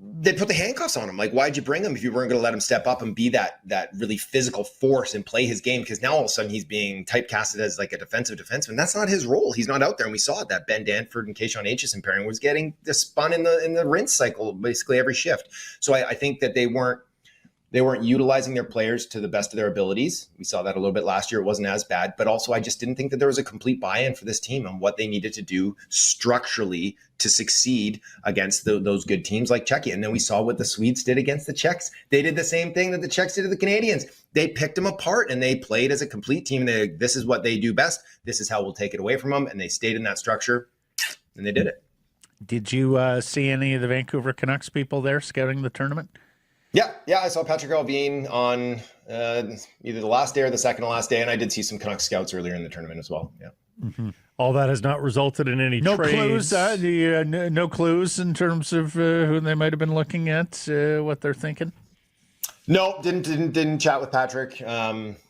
H: they put the handcuffs on him. Like, why'd you bring him if you weren't going to let him step up and be that really physical force and play his game? Because now all of a sudden he's being typecasted as like a defensive defenseman. That's not his role. He's not out there. And we saw it, that Ben Danford and Katon Barhof pairing was getting the spun in the rinse cycle basically every shift. So I think that they weren't utilizing their players to the best of their abilities. We saw that a little bit last year. It wasn't as bad, but also I just didn't think that there was a complete buy-in for this team on what they needed to do structurally to succeed against those good teams like Czechia. And then we saw what the Swedes did against the Czechs. They did the same thing that the Czechs did to the Canadians. They picked them apart and they played as a complete team. And this is what they do best. This is how we'll take it away from them. And they stayed in that structure and they did it.
A: Did you see any of the Vancouver Canucks people there scouting the tournament?
H: Yeah, I saw Patrick Alvin on either the last day or the second to last day, and I did see some Canucks scouts earlier in the tournament as well. Yeah,
B: all that has not resulted in any trades.
A: No clues in terms of who they might have been looking at, what they're thinking.
H: No, didn't chat with Patrick.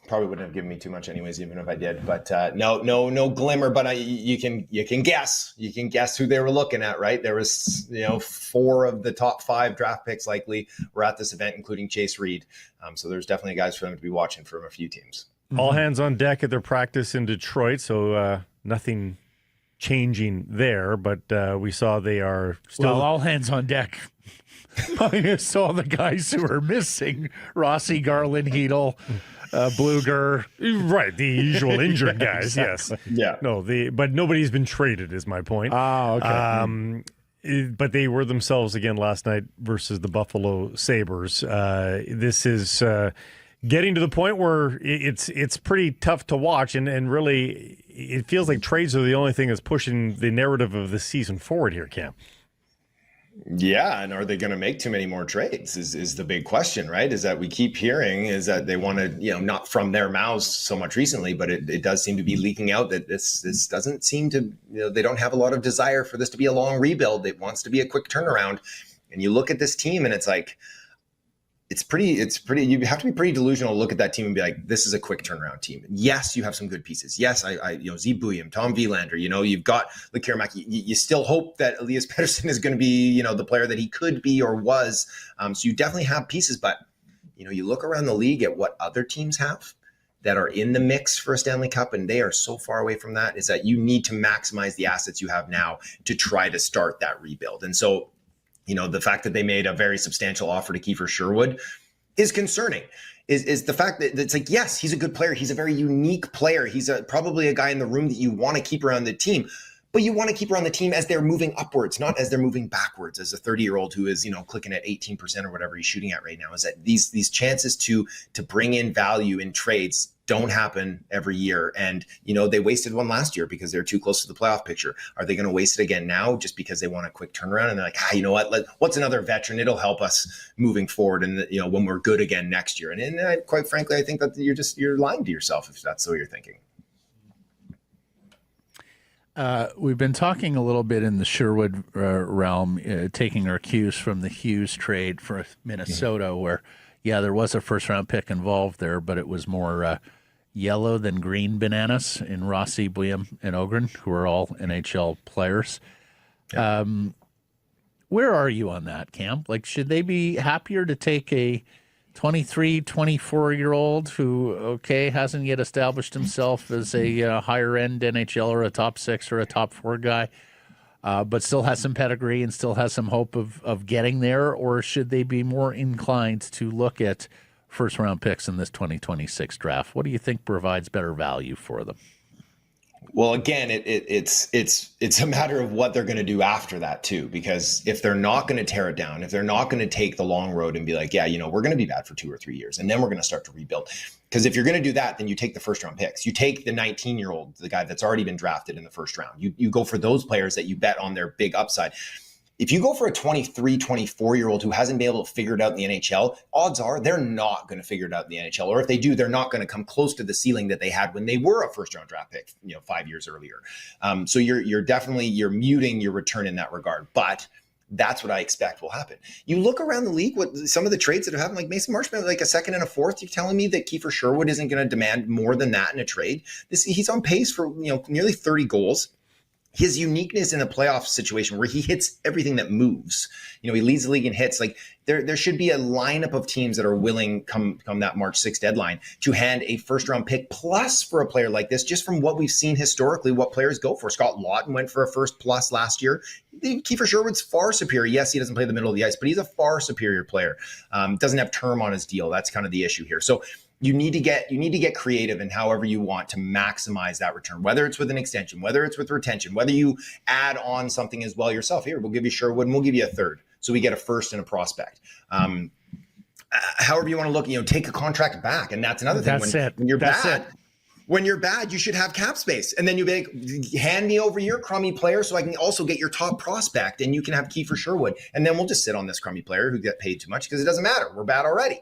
H: Probably wouldn't have given me too much anyways, even if I did. But no glimmer. But you can guess. You can guess who they were looking at, right? There was 4 of the top 5 draft picks likely were at this event, including Chase Reed. So there's definitely guys for them to be watching from a few teams.
B: All hands on deck at their practice in Detroit. So nothing changing there. But we saw they are still
A: all hands on deck. Minus all the guys who are missing: Rossi, Garland, Hedel, Bluger.
B: Right, the usual injured guys. Yes.
H: Yeah.
B: No, but nobody's been traded, is my point.
A: Okay.
B: But they were themselves again last night versus the Buffalo Sabres. This is getting to the point where it's pretty tough to watch, and really it feels like trades are the only thing that's pushing the narrative of the season forward here, Cam.
H: Yeah, and are they going to make too many more trades is the big question, right? Is that we keep hearing is that they want to, not from their mouths so much recently, but it does seem to be leaking out that this doesn't seem to, they don't have a lot of desire for this to be a long rebuild. It wants to be a quick turnaround. And you look at this team and it's like, it's pretty, you have to be pretty delusional to look at that team and be like, this is a quick turnaround team. Yes, you have some good pieces. Yes, Z Bouillon, Tom Wielander, you've got Lekirmak. You still hope that Elias Pettersson is going to be, the player that he could be or was. So you definitely have pieces, but, you look around the league at what other teams have that are in the mix for a Stanley Cup, and they are so far away from that, is that you need to maximize the assets you have now to try to start that rebuild. And so, the fact that they made a very substantial offer to Kiefer Sherwood is concerning. Is the fact that it's like, yes, he's a good player. He's a very unique player. He's probably a guy in the room that you want to keep around the team, but you want to keep around the team as they're moving upwards, not as they're moving backwards. As a 30-year-old who is, clicking at 18% or whatever he's shooting at right now, is that these chances to bring in value in trades don't happen every year. And, they wasted one last year because they're too close to the playoff picture. Are they going to waste it again now just because they want a quick turnaround? And they're like, you know what? What's another veteran? It'll help us moving forward. And, when we're good again next year. And quite frankly, I think that you're lying to yourself if that's what you're thinking.
A: We've been talking a little bit in the Sherwood realm, taking our cues from the Hughes trade for Minnesota, where, there was a first-round pick involved there, but it was more yellow than green bananas in Rossi, Bouillon, and Ogrren, who are all NHL players. Yeah. Where are you on that, Cam? Like, should they be happier to take a 23, 24-year-old who, hasn't yet established himself as a higher-end NHL or a top 6 or a top 4 guy, but still has some pedigree and still has some hope of getting there? Or should they be more inclined to look at first-round picks in this 2026 draft? What do you think provides better value for them?
H: Well, again, it's a matter of what they're going to do after that too, because if they're not going to tear it down, if they're not going to take the long road and be like, we're going to be bad for 2 or 3 years, and then we're going to start to rebuild. Because if you're going to do that, then you take the first-round picks. You take the 19-year-old, the guy that's already been drafted in the first round. You go for those players that you bet on their big upside. If you go for a 23, 24-year-old who hasn't been able to figure it out in the NHL, odds are they're not going to figure it out in the NHL. Or if they do, they're not going to come close to the ceiling that they had when they were a first-round draft pick, 5 years earlier. So you're definitely muting your return in that regard. But that's what I expect will happen. You look around the league, what some of the trades that have happened, like Mason Marchment, like a second and a fourth. You're telling me that Kiefer Sherwood isn't going to demand more than that in a trade? He's on pace for nearly 30 goals. His uniqueness in a playoff situation where he hits everything that moves, he leads the league in hits. Like there should be a lineup of teams that are willing come that March 6th deadline to hand a first round pick plus for a player like this, just from what we've seen historically, what players go for. Scott Laughton went for a first plus last year. Kiefer Sherwood's far superior. Yes, he doesn't play the middle of the ice, but he's a far superior player. Doesn't have term on his deal. That's kind of the issue here. So you need to get creative in however you want to maximize that return, whether it's with an extension, whether it's with retention, whether you add on something as well yourself. Here, we'll give you Sherwood and we'll give you a third. So we get a first and a prospect. However you want to look, take a contract back. And that's another thing. When you're bad, you should have cap space. And then you hand me over your crummy player so I can also get your top prospect and you can have Kiefer Sherwood. And then we'll just sit on this crummy player who get paid too much because it doesn't matter. We're bad already.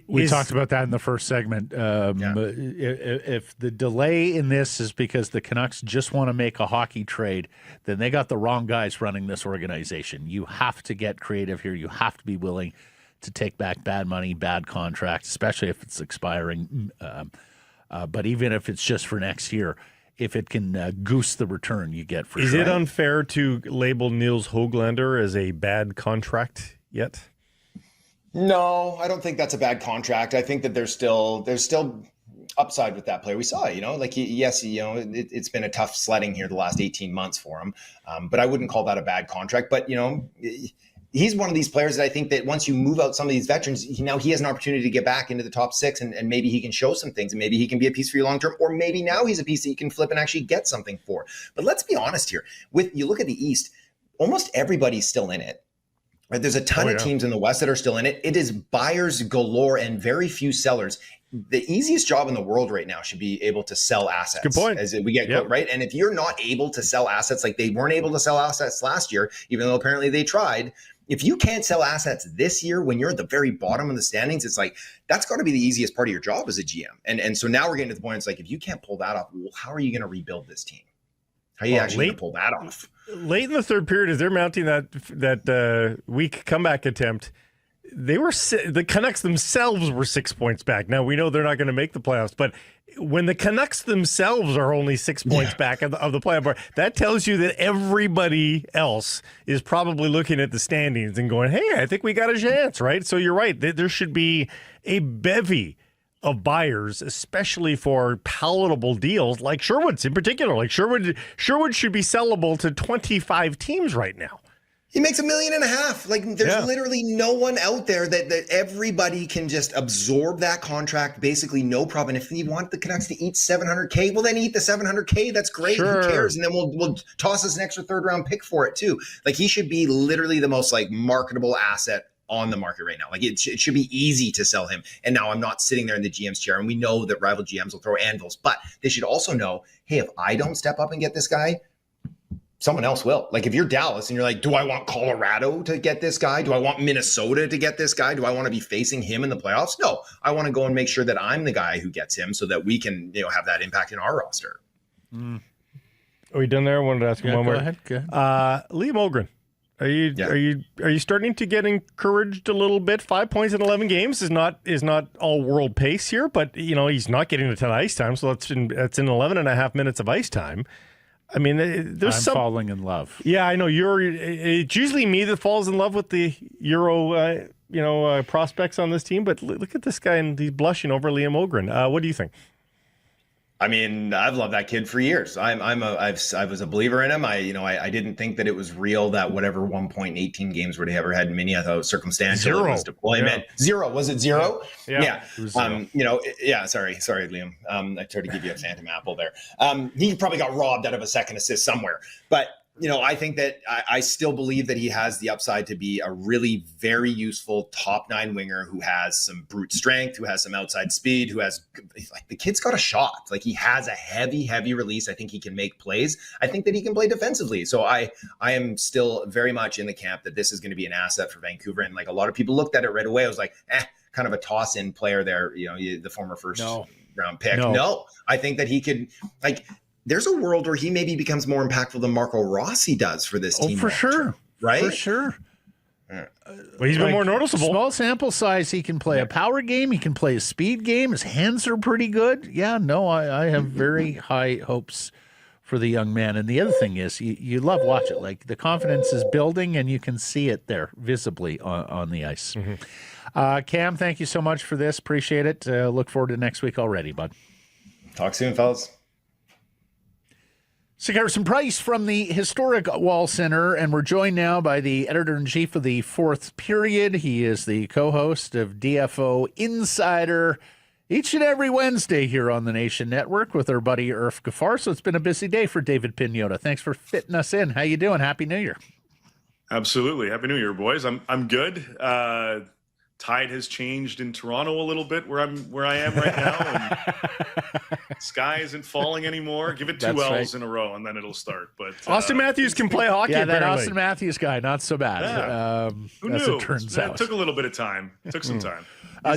A: We talked about that in the first segment. If the delay in this is because the Canucks just want to make a hockey trade, then they got the wrong guys running this organization. You have to get creative here. You have to be willing to take back bad money, bad contracts, especially if it's expiring. But even if it's just for next year, if it can goose the return you get for
B: Is
A: sure.
B: it unfair to label Niels Höglander as a bad contract yet?
H: No, I don't think that's a bad contract. I think that there's still upside with that player. We saw it, it's been a tough sledding here the last 18 months for him. But I wouldn't call that a bad contract. But, he's one of these players that I think that once you move out some of these veterans, he has an opportunity to get back into the top 6 and maybe he can show some things and maybe he can be a piece for you long term, or maybe now he's a piece that you can flip and actually get something for. But let's be honest here. You look at the East, almost everybody's still in it. Right? There's a ton of teams in the West that are still in it. It is buyers galore and very few sellers. The easiest job in the world right now should be able to sell assets.
B: Good point.
H: As we get right. And if you're not able to sell assets, like they weren't able to sell assets last year, even though apparently they tried. If you can't sell assets this year when you're at the very bottom of the standings, it's like that's got to be the easiest part of your job as a GM. And so now we're getting to the point. It's like if you can't pull that off, well, how are you going to rebuild this team? How are you actually going to pull that off?
B: Late in the third period, as they're mounting that weak comeback attempt, the Canucks themselves were 6 points back. Now we know they're not going to make the playoffs, but when the Canucks themselves are only 6 points back of the playoff bar, that tells you that everybody else is probably looking at the standings and going, "Hey, I think we got a chance," right? So you're right. There should be a bevy of buyers, especially for palatable deals like Sherwood's in particular. Like Sherwood should be sellable to 25 teams right now.
H: He makes $1.5 million. Like there's literally no one out there that everybody can just absorb that contract, basically no problem. If you want the Canucks to eat $700K, well then eat the $700K. That's great.
B: Sure.
H: Who cares? And then we'll toss us an extra 3rd round pick for it too. Like he should be literally the most like marketable asset on the market right now. Like it should be easy to sell him. And now I'm not sitting there in the GM's chair, and we know that rival GMs will throw anvils, but they should also know, hey, if I don't step up and get this guy, someone else will. Like if you're Dallas and you're like, do I want Colorado to get this guy? Do I want Minnesota to get this guy? Do I want to be facing him in the playoffs? No, I want to go and make sure that I'm the guy who gets him so that we can, have that impact in our roster.
B: Are we done there? I wanted to ask you one more.
A: Go ahead.
B: Liam Ogrren. Are you starting to get encouraged a little bit? 5 points in 11 games is not all world pace here, but he's not getting a ton of ice time, so that's in 11 and a half minutes of ice time. I mean, I'm
A: falling in love.
B: Yeah, I know it's usually me that falls in love with the Euro, prospects on this team. But look at this guy, and he's blushing over Liam Ogrren. What do you think?
H: I mean, I've loved that kid for years. I was a believer in him. I didn't think that it was real that whatever 1.18 games would he ever had in Mini. I thought it was circumstantial.
B: Zero.
H: It was deployment.
B: Yeah.
H: Zero. Was it zero?
B: Yeah.
H: It was zero. Sorry, Liam. I tried to give you a phantom apple there. He probably got robbed out of a second assist somewhere, but. I think that I still believe that he has the upside to be a really very useful top 9 winger who has some brute strength, who has some outside speed, the kid's got a shot. Like he has a heavy release. I think he can make plays. I think that he can play defensively. So I am still very much in the camp that this is going to be an asset for Vancouver. And like a lot of people looked at it right away. I was like, kind of a toss in player there, the former first round pick. No, I think that he could there's a world where he maybe becomes more impactful than Marco Rossi does for this team.
A: For sure.
H: Right?
A: For sure.
B: Well, he's been more noticeable.
A: Small sample size. He can play a power game. He can play a speed game. His hands are pretty good. Yeah, no, I have very high hopes for the young man. And the other thing is you love watch it. Like the confidence is building and you can see it there visibly on the ice. Mm-hmm. Cam, thank you so much for this. Appreciate it. Look forward to next week already, bud.
H: Talk soon, fellas.
A: Carson Price from the historic Wall Center, and we're joined now by the editor-in-chief of the Fourth Period. He is the co-host of DFO Insider each and every Wednesday here on the Nation Network with our buddy Irf Gafar. So it's been a busy day for David Pagnotta. Thanks for fitting us in. How you doing? Happy New Year.
I: Absolutely. Happy New Year, boys. I'm good. Tide has changed in Toronto a little bit where I am right now. And sky isn't falling anymore. Give it 2 L's in a row and then it'll start. But
B: Austin Matthews can play hockey.
A: Yeah, that
B: apparently.
A: Austin Matthews guy, not so bad.
I: Yeah. Who
A: as
I: knew?
A: It turns out.
I: It took a little bit of time. It took some time.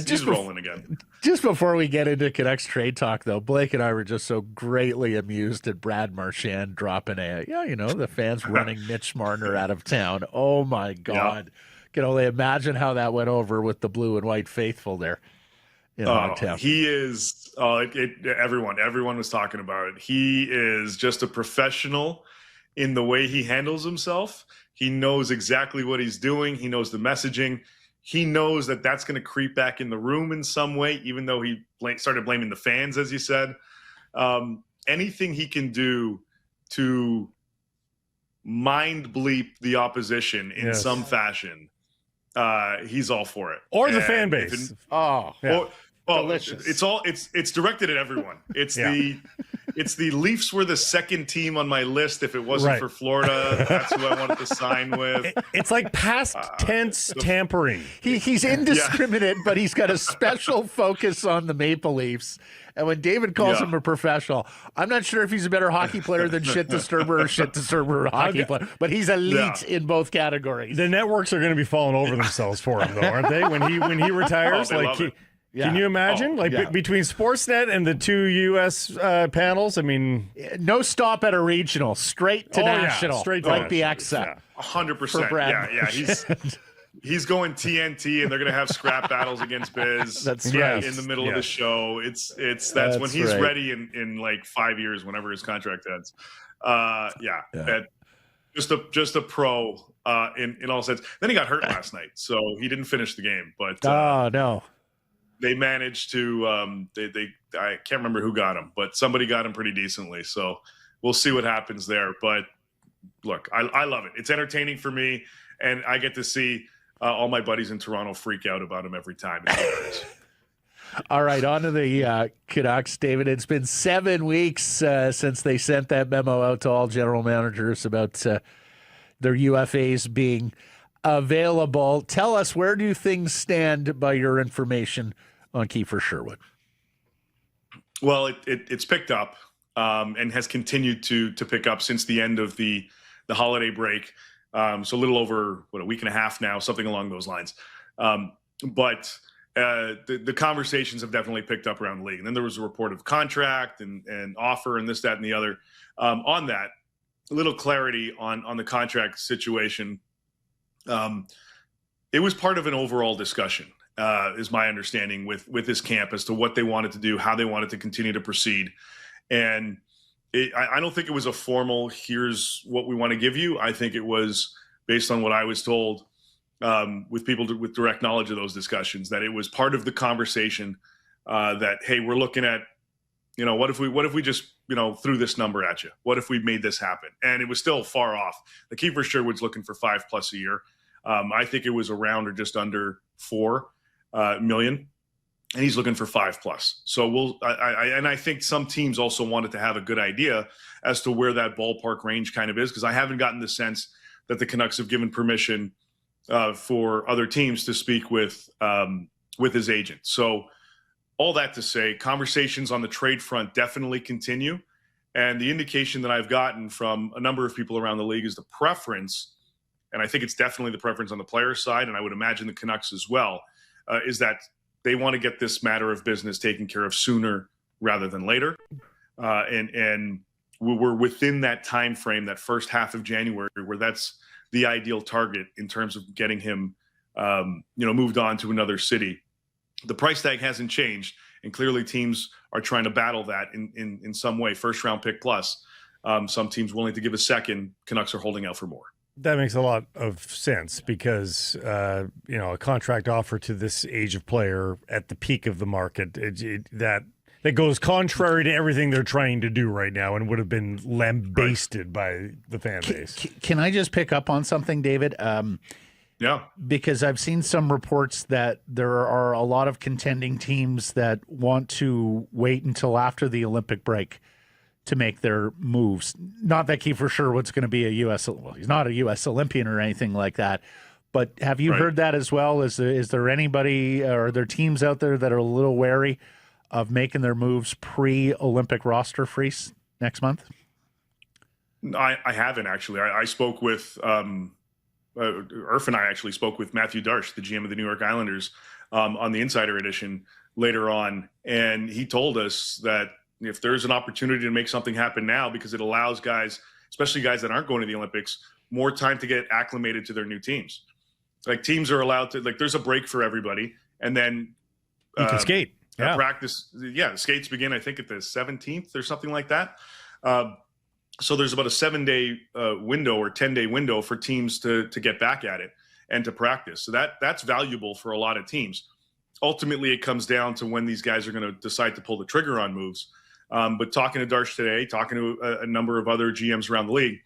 I: He's rolling again.
A: Just before we get into Canucks trade talk, though, Blake and I were just so greatly amused at Brad Marchand dropping the fans running Mitch Marner out of town. Oh, my God. can only imagine how that went over with the blue and white faithful there in Hogtown.
I: He is. Everyone was talking about it. He is just a professional in the way he handles himself. He knows exactly what he's doing. He knows the messaging. He knows that that's going to creep back in the room in some way, even though he started blaming the fans, as you said. Anything he can do to mind bleep the opposition in some fashion, he's all for it.
B: Or the fan base.
A: Delicious.
I: It's directed at everyone. It's the Leafs were the second team on my list. If it wasn't for Florida, that's who I wanted to sign with.
B: It's like past tense tampering.
A: He's indiscriminate, but he's got a special focus on the Maple Leafs. And when David calls him a professional, I'm not sure if he's a better hockey player than Shit Disturber or Shit Disturber hockey player, but he's elite in both categories.
B: The networks are going to be falling over themselves for him, though, aren't they? When he retires, can you imagine? Between Sportsnet and the two U.S. panels, I mean...
A: No stop at a regional, straight to national, straight to like the XSET.
I: 100%. He's going TNT, and they're going to have scrap battles against Biz.
A: That's right.
I: In the middle of the show. That's when he's ready in like 5 years, whenever his contract ends. Just a pro in all sense. Then he got hurt last night, so he didn't finish the game. But
A: no.
I: They managed to I can't remember who got him, but somebody got him pretty decently. So we'll see what happens there. But look, I love it. It's entertaining for me, and I get to see all my buddies in Toronto freak out about him every time.
A: All right, on to the Canucks, David. It's been 7 weeks since they sent that memo out to all general managers about their UFAs being available. Tell us, where do things stand by your information on Kiefer Sherwood?
I: Well, it's picked up and has continued to pick up since the end of the holiday break. So a little over a week and a half now, something along those lines. But the conversations have definitely picked up around the league. And then there was a report of contract and offer and this, that, and the other. On that, a little clarity on the contract situation. It was part of an overall discussion, is my understanding with this camp as to what they wanted to do, how they wanted to continue to proceed. And I don't think it was a formal, here's what we want to give you. I think it was based on what I was told with people with direct knowledge of those discussions, that it was part of the conversation that, hey, we're looking at, what if we just, threw this number at you? What if we made this happen? And it was still far off. The Kiefer Sherwood's looking for $5+ a year. I think it was around or just under $4 million. And he's looking for $5+. So I think some teams also wanted to have a good idea as to where that ballpark range kind of is, because I haven't gotten the sense that the Canucks have given permission for other teams to speak with his agent. So all that to say, conversations on the trade front definitely continue. And the indication that I've gotten from a number of people around the league is the preference, and I think it's definitely the preference on the player side, and I would imagine the Canucks as well, is that they want to get this matter of business taken care of sooner rather than later. And we're within that time frame, that first half of January, where that's the ideal target in terms of getting him moved on to another city. The price tag hasn't changed, and clearly teams are trying to battle that in some way. First round pick plus. Some teams willing to give a second. Canucks are holding out for more.
B: That makes a lot of sense because, a contract offer to this age of player at the peak of the market, that goes contrary to everything they're trying to do right now and would have been lambasted by the fan base.
A: Can I just pick up on something, David?
I: Yeah.
A: Because I've seen some reports that there are a lot of contending teams that want to wait until after the Olympic break to make their moves. Not that Kiefer Sherwood's going to be he's not a U.S. Olympian or anything like that. But have you heard that as well? Is there anybody, or are there teams out there that are a little wary of making their moves pre-Olympic roster freeze next month?
I: I haven't, actually. I spoke with Irf and I actually spoke with Matthew Darche, the GM of the New York Islanders, on the Insider Edition later on, and he told us that if there's an opportunity to make something happen now, because it allows guys, especially guys that aren't going to the Olympics, more time to get acclimated to their new teams. Like teams are allowed to, like there's a break for everybody, and then
B: you can skate. Yeah.
I: Practice. Yeah, skates begin I think at the 17th or something like that. So there's about a 7-day window or 10-day window for teams to get back at it and to practice. So that's valuable for a lot of teams. Ultimately, it comes down to when these guys are going to decide to pull the trigger on moves. But talking to Darsh today, talking to a number of other GMs around the league,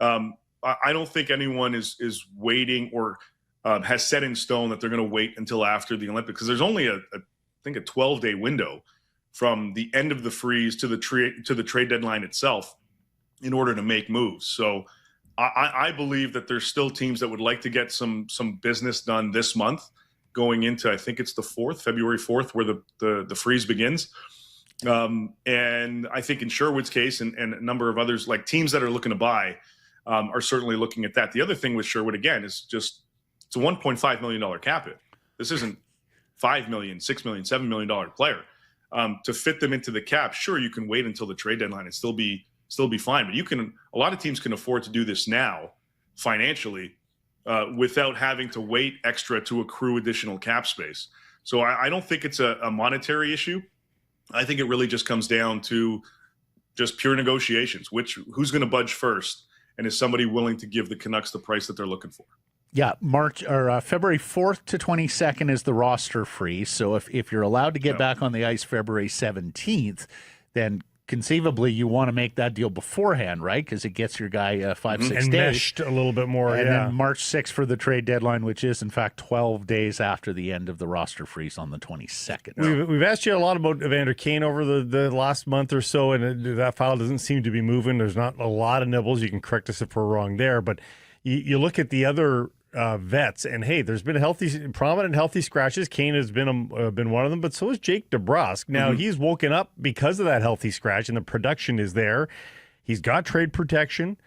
I: I don't think anyone is waiting or has set in stone that they're going to wait until after the Olympics, because there's only I think a 12-day window from the end of the freeze to the trade deadline itself in order to make moves. So I believe that there's still teams that would like to get some business done this month, going into I think it's the 4th, February 4th, where the freeze begins. And I think in Sherwood's case and a number of others, like teams that are looking to buy, are certainly looking at that. The other thing with Sherwood, again, is just it's a $1.5 million cap hit. This isn't $5 million, $6 million, $7 million player. To fit them into the cap, sure, you can wait until the trade deadline and still be fine. But a lot of teams can afford to do this now financially without having to wait extra to accrue additional cap space. So I don't think it's a monetary issue. I think it really just comes down to just pure negotiations. Who's going to budge first, and is somebody willing to give the Canucks the price that they're looking for?
A: Yeah, February 4th to 22nd is the roster freeze. So if you're allowed to get back on the ice February 17th, then conceivably you want to make that deal beforehand, right? Because it gets your guy 5-6 days.
B: Meshed a little bit more,
A: and then March 6th for the trade deadline, which is in fact 12 days after the end of the roster freeze on the 22nd.
B: We've asked you a lot about Evander Kane over the last month or so, and that file doesn't seem to be moving. There's not a lot of nibbles. You can correct us if we're wrong there, but you look at the other vets, and hey, there's been prominent healthy scratches. Kane has been one of them, but so is Jake DeBrusk. Now he's woken up because of that healthy scratch, and the production is there. He's got trade protection,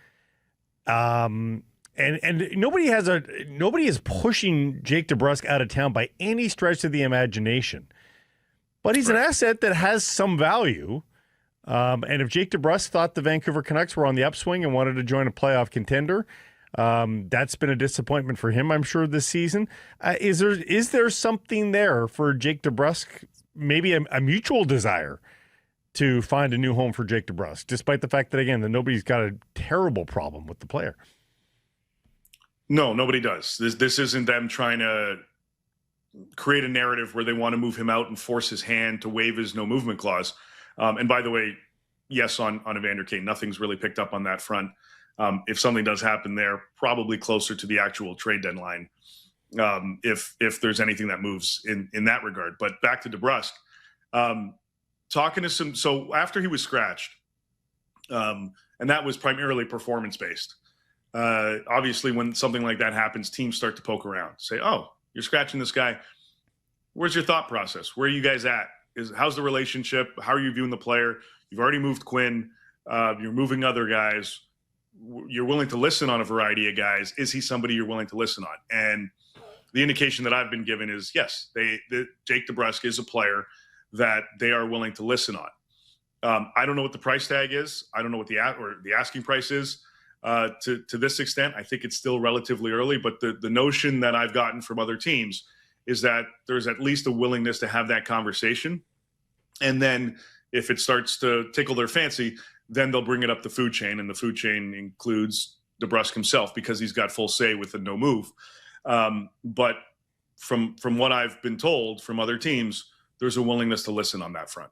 B: and nobody is pushing Jake DeBrusk out of town by any stretch of the imagination. But he's an asset that has some value. And if Jake DeBrusk thought the Vancouver Canucks were on the upswing and wanted to join a playoff contender, that's been a disappointment for him, I'm sure, this season. Is there something there for Jake DeBrusk, maybe a mutual desire to find a new home for Jake DeBrusk, despite the fact that, again, that nobody's got a terrible problem with the player?
I: No, nobody does. This isn't them trying to create a narrative where they want to move him out and force his hand to waive his no movement clause. And by the way, yes, on Evander Kane, nothing's really picked up on that front. If something does happen there, probably closer to the actual trade deadline, if there's anything that moves in that regard. But back to DeBrusk, talking to so after he was scratched, and that was primarily performance-based. Obviously, when something like that happens, teams start to poke around, say, oh, you're scratching this guy. Where's your thought process? Where are you guys at? How's the relationship? How are you viewing the player? You've already moved Quinn. You're moving other guys. You're willing to listen on a variety of guys. Is he somebody you're willing to listen on? And the indication that I've been given is yes, Jake DeBrusk is a player that they are willing to listen on. I don't know what the price tag is. I don't know what the asking price is to this extent. I think it's still relatively early, but the notion that I've gotten from other teams is that there's at least a willingness to have that conversation. And then if it starts to tickle their fancy, then they'll bring it up the food chain, and the food chain includes DeBrusk himself because he's got full say with the no move. But from what I've been told from other teams, there's a willingness to listen on that front.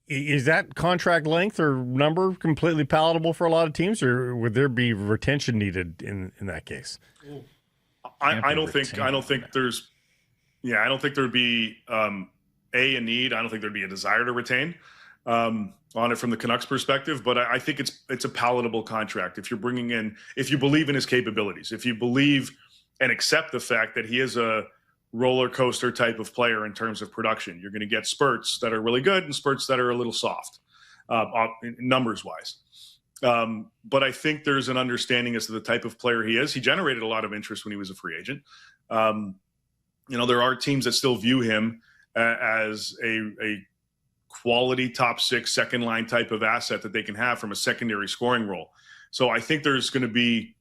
B: Is that contract length or number completely palatable for a lot of teams, or would there be retention needed in that case?
I: I don't think there's there'd be a need. I don't think there'd be a desire to retain on it from the Canucks perspective, but I think it's a palatable contract. If you believe in his capabilities, if you believe and accept the fact that he is a roller coaster type of player in terms of production, you're going to get spurts that are really good and spurts that are a little soft, numbers wise. But I think there's an understanding as to the type of player he is. He generated a lot of interest when he was a free agent. There are teams that still view him as a quality top 6 second line type of asset that they can have from a secondary scoring role. So I think there's going to be,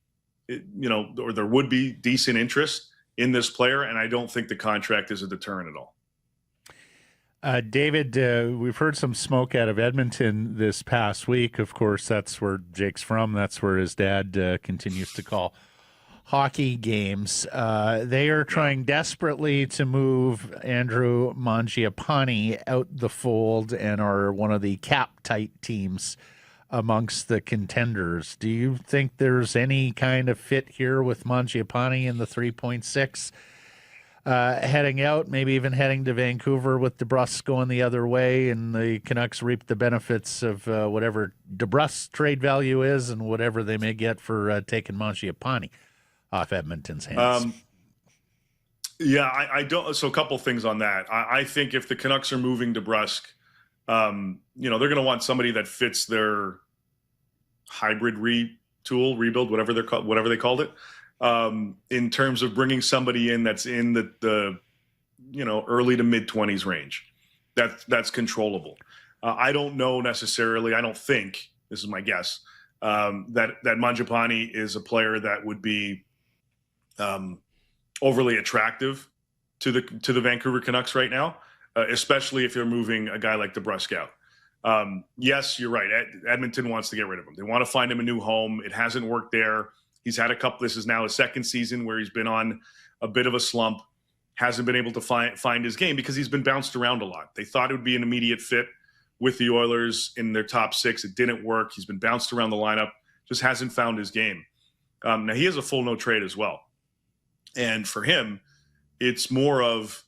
I: or there would be decent interest in this player, and I don't think the contract is a deterrent at all.
A: David, we've heard some smoke out of Edmonton this past week. Of course, that's where Jake's from. That's where his dad continues to call hockey games. They are trying desperately to move Andrew Mangiapane out the fold and are one of the cap-tight teams amongst the contenders. Do you think there's any kind of fit here with Mangiapane in the 3.6? Heading out, maybe even heading to Vancouver with DeBrusk going the other way, and the Canucks reap the benefits of whatever DeBrusk's trade value is and whatever they may get for taking Mangiapane off Edmonton's hands.
I: I don't. So a couple things on that. I think if the Canucks are moving DeBrusk, they're going to want somebody that fits their hybrid rebuild, whatever they called it. In terms of bringing somebody in that's in the early to mid 20s range, that's controllable. I don't know necessarily. I don't think, this is my guess, that Mangiapane is a player that would be overly attractive to the Vancouver Canucks right now, especially if you're moving a guy like DeBrusk out. Yes, you're right. Edmonton wants to get rid of him. They want to find him a new home. It hasn't worked there. He's had a couple. This is now his second season where he's been on a bit of a slump, hasn't been able to find his game because he's been bounced around a lot. They thought it would be an immediate fit with the Oilers in their top 6. It didn't work. He's been bounced around the lineup, just hasn't found his game. Now, he has a full no trade as well. And for him, it's more of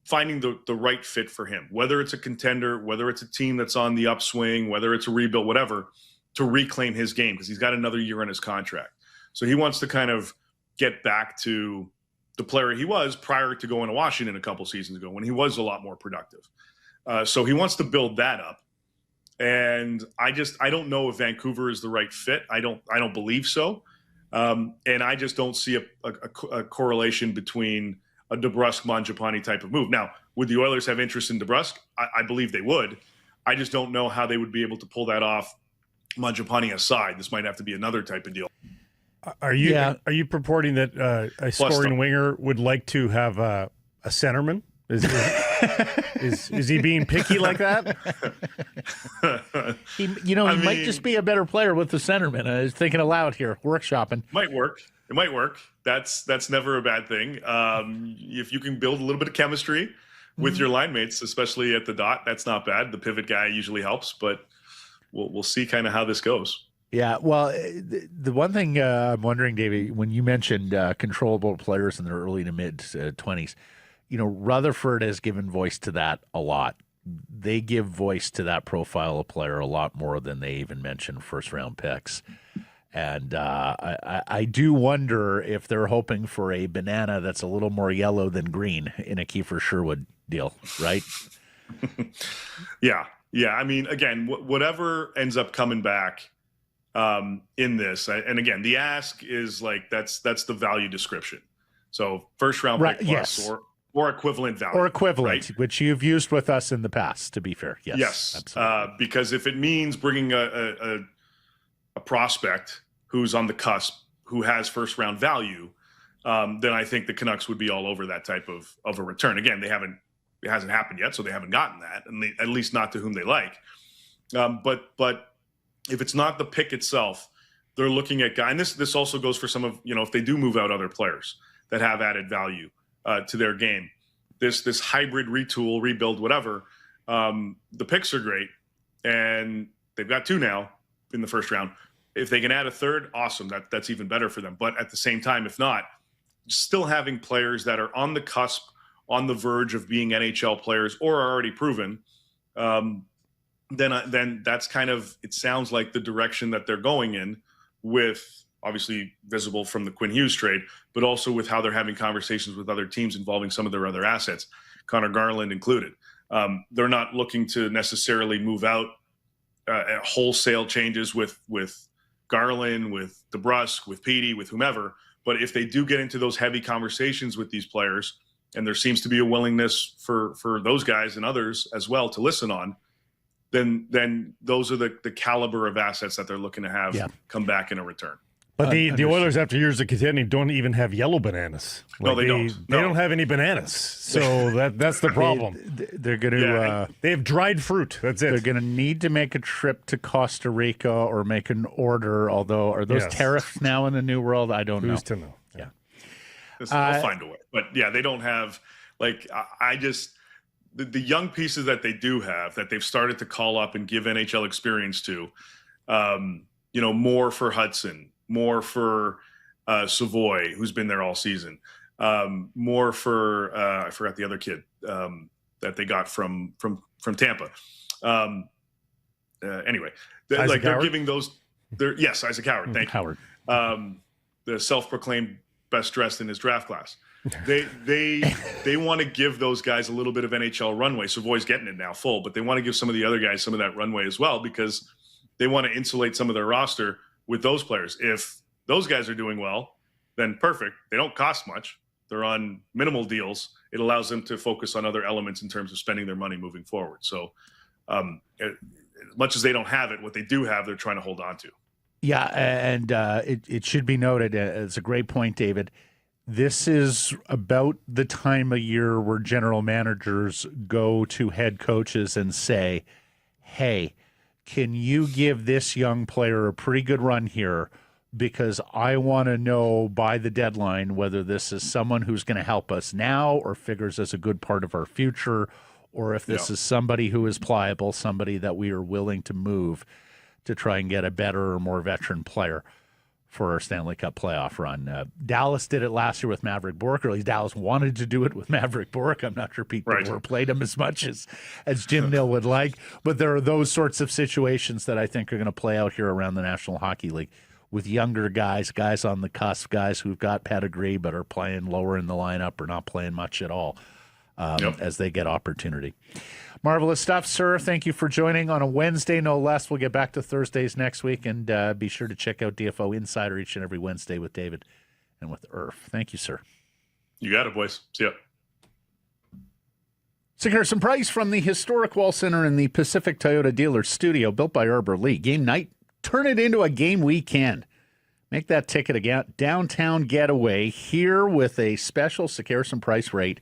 I: finding the right fit for him, whether it's a contender, whether it's a team that's on the upswing, whether it's a rebuild, whatever, to reclaim his game because he's got another year on his contract. So he wants to kind of get back to the player he was prior to going to Washington a couple seasons ago when he was a lot more productive. So he wants to build that up. And I don't know if Vancouver is the right fit. I don't believe so. And I just don't see a correlation between a DeBrusk Mangiapane type of move. Now, would the Oilers have interest in DeBrusk? I believe they would. I just don't know how they would be able to pull that off. Mangiapane aside, this might have to be another type of deal.
B: Are you purporting that a scoring winger would like to have a centerman? Is he being picky like that?
A: He might just be a better player with the centerman. I was thinking aloud here, workshopping.
I: Might work. It might work. That's never a bad thing. If you can build a little bit of chemistry with your line mates, especially at the dot, that's not bad. The pivot guy usually helps, but we'll see kind of how this goes.
A: Yeah, well, the one thing I'm wondering, David, when you mentioned controllable players in their early to mid 20s, Rutherford has given voice to that a lot. They give voice to that profile of player a lot more than they even mention first-round picks. And I do wonder if they're hoping for a banana that's a little more yellow than green in a Kiefer Sherwood deal, right?
I: Yeah. I mean, again, whatever ends up coming back in this, and again, the ask is like that's the value description. So first round pick plus,
A: yes.
I: or equivalent value,
A: or equivalent,
I: right?
A: Which you've used with us in the past. To be fair, yes,
I: absolutely. Because if it means bringing a prospect who's on the cusp, who has first round value, then I think the Canucks would be all over that type of a return. Again, it hasn't happened yet, so they haven't gotten that, and at least not to whom they like. But if it's not the pick itself, they're looking at guys. And this also goes for some of if they do move out other players that have added value to their game. This hybrid retool, rebuild, whatever. The picks are great, and they've got 2 now in the first round. If they can add a third, awesome. That's even better for them. But at the same time, if not, still having players that are on the cusp, on the verge of being NHL players or are already proven, then that's kind of, it sounds like the direction that they're going in, with obviously visible from the Quinn Hughes trade, but also with how they're having conversations with other teams involving some of their other assets, Connor Garland included. They're not looking to necessarily move out wholesale changes with Garland, with DeBrusk, with Petey, with whomever. But if they do get into those heavy conversations with these players, and there seems to be a willingness for those guys and others as well to listen on, then those are the caliber of assets that they're looking to have come back in a return.
B: But the Oilers, after years of contending, don't even have yellow bananas.
I: No, they don't.
B: They don't have any bananas. So that's the problem.
A: They're going to...
B: they have dried fruit. That's it.
A: They're going to need to make a trip to Costa Rica or make an order, although are those tariffs now in the New World? I don't know.
B: Who's to know?
A: Yeah.
I: They'll find a way. But, yeah, they don't have... Like, I just... The young pieces that they do have, that they've started to call up and give NHL experience to, more for Hudson, more for Savoy, who's been there all season, more for I forgot the other kid that they got from Tampa. Anyway, they're giving those. Isaac Howard. Thank you. Howard, the self-proclaimed best dressed in his draft class. They want to give those guys a little bit of NHL runway. Savoy's getting it now full, but they want to give some of the other guys some of that runway as well, because they want to insulate some of their roster with those players. If those guys are doing well, then perfect. They don't cost much. They're on minimal deals. It allows them to focus on other elements in terms of spending their money moving forward. So as much as they don't have it, what they do have, they're trying to hold on to.
A: Yeah, and it should be noted, it's a great point, David. This is about the time of year where general managers go to head coaches and say, hey, can you give this young player a pretty good run here? Because I want to know by the deadline whether this is someone who's going to help us now or figures as a good part of our future, or if this is somebody who is pliable, somebody that we are willing to move to try and get a better or more veteran player for our Stanley Cup playoff run. Dallas did it last year with Maverick Bourque, or at least Dallas wanted to do it with Maverick Bourque. I'm not sure Pete DeBoer played him as much as Jim Nill would like, but there are those sorts of situations that I think are going to play out here around the National Hockey League with younger guys on the cusp, guys who've got pedigree but are playing lower in the lineup or not playing much at all as they get opportunity. Marvelous stuff, sir. Thank you for joining on a Wednesday, no less. We'll get back to Thursdays next week, and be sure to check out DFO Insider each and every Wednesday with David and with Irf. Thank you, sir.
I: You got it, boys. See ya.
A: Sekeres and Price from the historic Wall Center in the Pacific Toyota Dealer Studio, built by Arbor Lee. Game night, turn it into a game weekend. Make that ticket a downtown getaway here with a special Sekeres and Price rate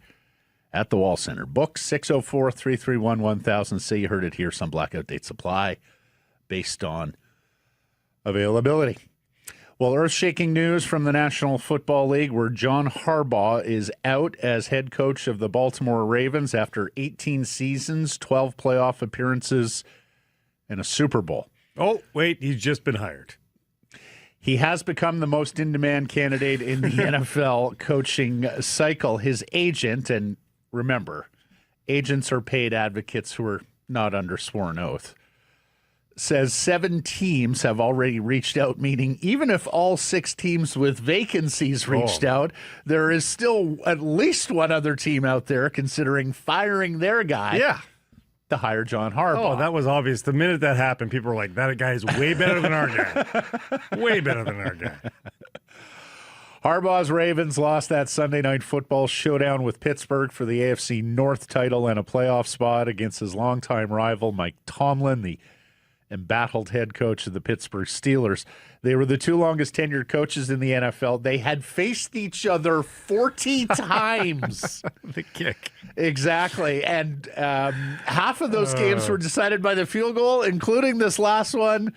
A: at the Wall Center. Book 604-331-1000. Say you heard it here. Some blackout date supply based on availability. Well, earth-shaking news from the National Football League, where John Harbaugh is out as head coach of the Baltimore Ravens after 18 seasons, 12 playoff appearances, and a Super Bowl.
B: Oh, wait, he's just been hired.
A: He has become the most in-demand candidate in the NFL coaching cycle. His agent, and remember, agents are paid advocates who are not under sworn oath, says 7 teams have already reached out, meaning even if all 6 teams with vacancies reached out, there is still at least one other team out there considering firing their guy to hire John Harbaugh.
B: Oh, that was obvious. The minute that happened, people were like, that guy is way better than our guy. Way better than our guy.
A: Harbaugh's Ravens lost that Sunday Night Football showdown with Pittsburgh for the AFC North title and a playoff spot against his longtime rival, Mike Tomlin, the embattled head coach of the Pittsburgh Steelers. They were the 2 longest tenured coaches in the NFL. They had faced each other 40 times.
B: The kick.
A: Exactly. And half of those games were decided by the field goal, including this last one.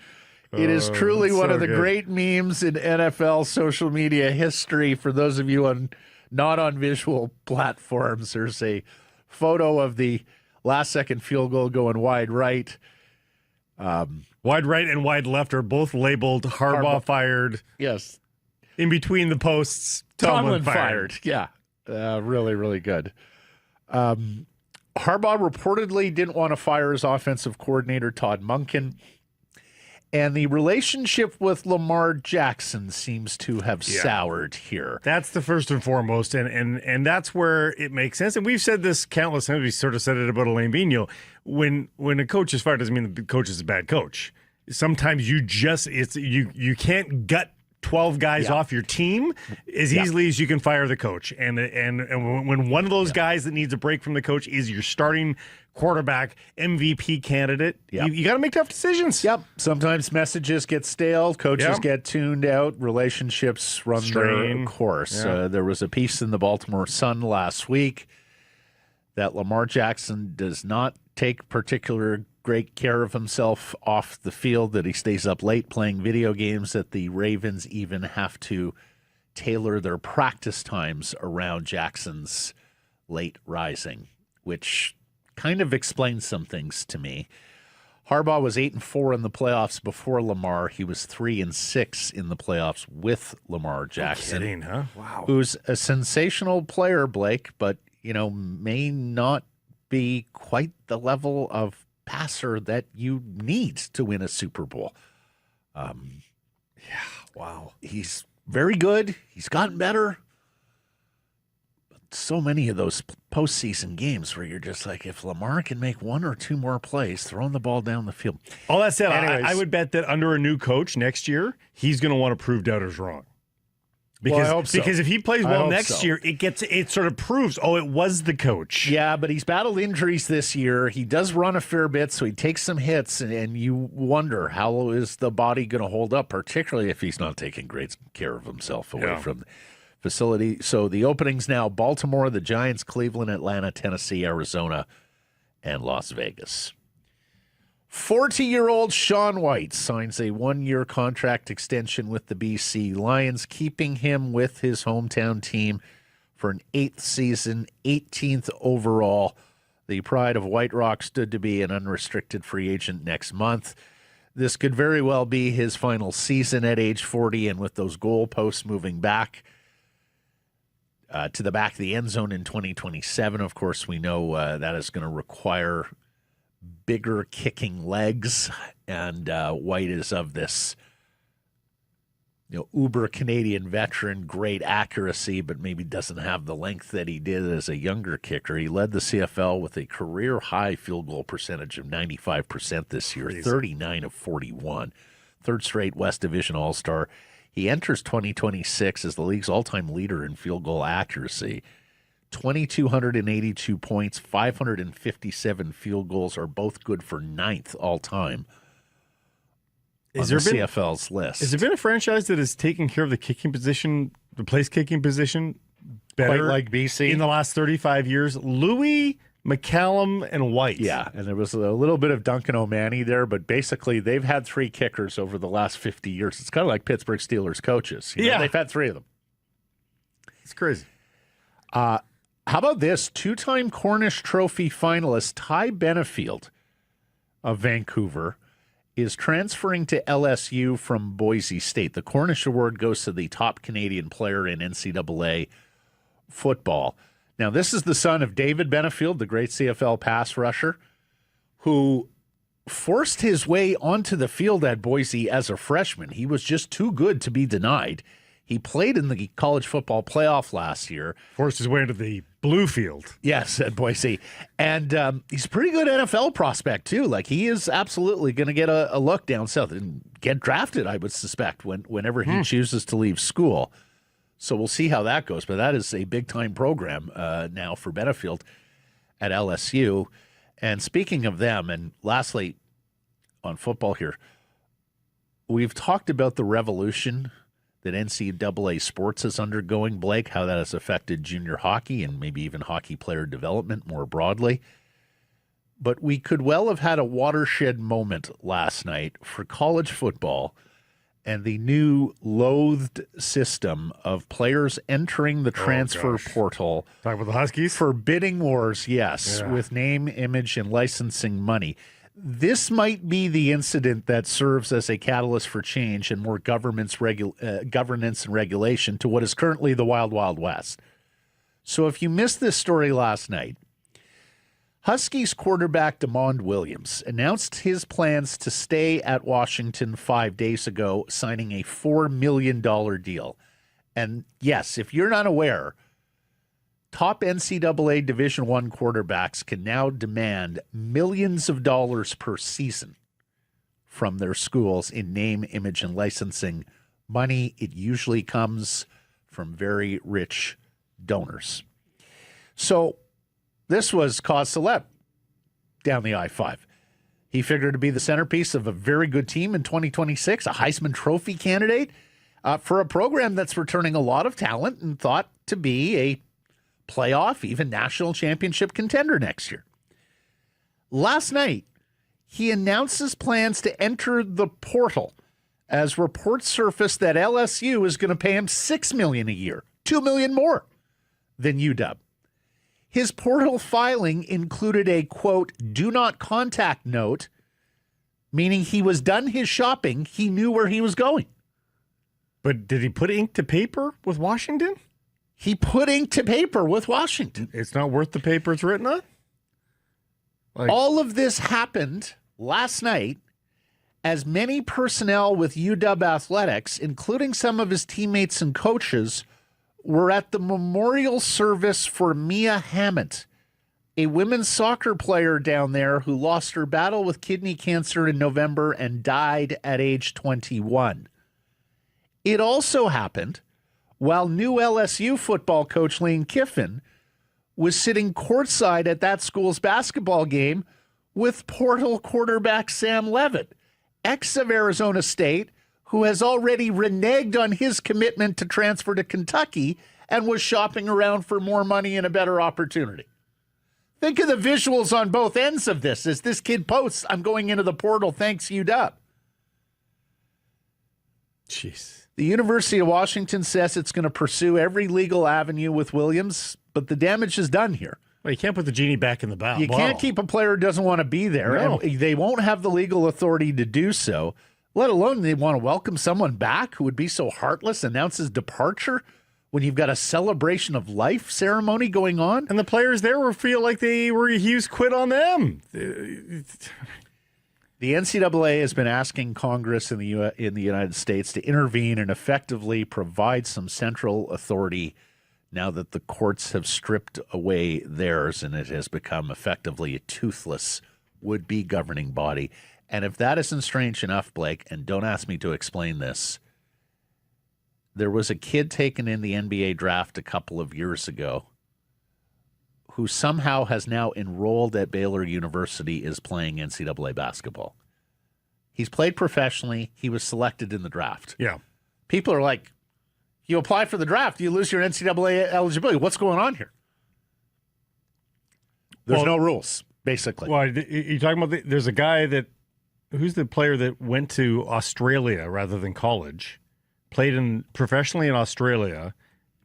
A: It is truly one of the great memes in NFL social media history. For those of you not on visual platforms, there's a photo of the last-second field goal going wide right.
B: Wide right and wide left are both labeled Harbaugh fired.
A: Yes.
B: In between the posts, Tomlin fired.
A: Yeah. Really, really good. Harbaugh reportedly didn't want to fire his offensive coordinator, Todd Monken. And the relationship with Lamar Jackson seems to have soured here.
B: That's the first and foremost, and that's where it makes sense. And we've said this countless times. We sort of said it about Alain Vigneault. When a coach is fired, doesn't mean the coach is a bad coach. Sometimes you can't gut 12 guys off your team as easily as you can fire the coach. And when one of those guys that needs a break from the coach is your starting quarterback MVP candidate, you got to make tough decisions.
A: Yep. Sometimes messages get stale, coaches get tuned out, relationships run their course. There was a piece in the Baltimore Sun last week that Lamar Jackson does not take particular great care of himself off the field, that he stays up late playing video games, that the Ravens even have to tailor their practice times around Jackson's late rising, which kind of explains some things to me. Harbaugh was 8-4 in the playoffs before Lamar. He was 3-6 in the playoffs with Lamar Jackson.
B: No kidding, huh? Wow.
A: Who's a sensational player, Blake, but may not be quite the level of passer that you need to win a Super Bowl.
B: Wow.
A: He's very good. He's gotten better. But so many of those postseason games where you're just like, if Lamar can make one or two more plays, throwing the ball down the field.
B: All that said, I would bet that under a new coach next year, he's going to want to prove doubters wrong. Because,
A: I hope so.
B: Because if he plays well next year, it sort of proves, it was the coach.
A: Yeah, but he's battled injuries this year. He does run a fair bit, so he takes some hits, and you wonder, how is the body going to hold up, particularly if he's not taking great care of himself away from the facility. So the openings now: Baltimore, the Giants, Cleveland, Atlanta, Tennessee, Arizona, and Las Vegas. 40-year-old Sean White signs a one-year contract extension with the BC Lions, keeping him with his hometown team for an 8th season, 18th overall. The pride of White Rock stood to be an unrestricted free agent next month. This could very well be his final season at age 40, and with those goalposts moving back to the back of the end zone in 2027, of course, we know that is going to require bigger kicking legs, and White is of this uber Canadian veteran, great accuracy, but maybe doesn't have the length that he did as a younger kicker. He led the CFL with a career high field goal percentage of 95% this year, 39 of 41, third straight West Division All-Star. He enters 2026 as the league's all-time leader in field goal accuracy. 2,282 points, 557 field goals are both good for 9th all-time on the CFL's list.
B: Has there been a franchise that has taken care of the kicking position, the place kicking position, better
A: quite like BC
B: in the last 35 years? Louis, McCallum, and White.
A: Yeah, and there was a little bit of Duncan O'Mahony there, but basically they've had 3 kickers over the last 50 years. It's kind of like Pittsburgh Steelers coaches. They've had 3 of them.
B: It's crazy.
A: How about this? 2-time Cornish Trophy finalist Ty Benefield of Vancouver is transferring to LSU from Boise State. The Cornish Award goes to the top Canadian player in NCAA football. Now, this is the son of David Benefield, the great CFL pass rusher, who forced his way onto the field at Boise as a freshman. He was just too good to be denied. He played in the college football playoff last year.
B: Forced his way into the blue field.
A: Yes, at Boise. And he's a pretty good NFL prospect, too. Like, he is absolutely going to get a look down south and get drafted, I would suspect, whenever he chooses to leave school. So we'll see how that goes. But that is a big-time program now for Benefield at LSU. And speaking of them, and lastly, on football here, we've talked about the revolution that NCAA sports is undergoing, Blake, how that has affected junior hockey and maybe even hockey player development more broadly. But we could well have had a watershed moment last night for college football and the new loathed system of players entering the transfer portal.
B: Talk about the Huskies?
A: For bidding wars, yes, with name, image, and licensing money. This might be the incident that serves as a catalyst for change and more governance and regulation to what is currently the Wild Wild West. So if you missed this story last night, Huskies quarterback DeMond Williams announced his plans to stay at Washington 5 days ago, signing a $4 million deal. And yes, if you're not aware, top NCAA Division I quarterbacks can now demand millions of dollars per season from their schools in name, image, and licensing money, it usually comes from very rich donors. So this was cause celeb down the I-5. He figured to be the centerpiece of a very good team in 2026, a Heisman Trophy candidate for a program that's returning a lot of talent and thought to be a playoff, even national championship contender next year. Last night, he announces plans to enter the portal as reports surfaced that LSU is going to pay him $6 million a year, $2 million more than UW. His portal filing included a, quote, do not contact note, meaning he was done his shopping. He knew where he was going.
B: But did he put ink to paper with Washington?
A: He put ink to paper with Washington.
B: It's not worth the paper it's written on?
A: All of this happened last night as many personnel with UW Athletics, including some of his teammates and coaches, were at the memorial service for Mia Hammett, a women's soccer player down there who lost her battle with kidney cancer in November and died at age 21. It also happened while new LSU football coach Lane Kiffin was sitting courtside at that school's basketball game with portal quarterback Sam Levitt, ex of Arizona State, who has already reneged on his commitment to transfer to Kentucky and was shopping around for more money and a better opportunity. Think of the visuals on both ends of this as this kid posts, I'm going into the portal, thanks UW.
B: Jeez.
A: The University of Washington says it's going to pursue every legal avenue with Williams, but the damage is done here.
B: Well, you can't put the genie back in the bottle.
A: You can't keep a player who doesn't want to be there.
B: No.
A: And they won't have the legal authority to do so, let alone they want to welcome someone back who would be so heartless, announce his departure when you've got a celebration of life ceremony going on.
B: And the players there will feel like he was quit on them.
A: The NCAA has been asking Congress in the United States to intervene and effectively provide some central authority now that the courts have stripped away theirs and it has become effectively a toothless would-be governing body. And if that isn't strange enough, Blake, and don't ask me to explain this, there was a kid taken in the NBA draft a couple of years ago who somehow has now enrolled at Baylor University, is playing NCAA basketball. He's played professionally. He was selected in the draft.
B: Yeah.
A: People are like, you apply for the draft, you lose your NCAA eligibility. What's going on here? There's no rules, basically.
B: Well, you're talking about there's a guy who's the player that went to Australia rather than college, played professionally in Australia,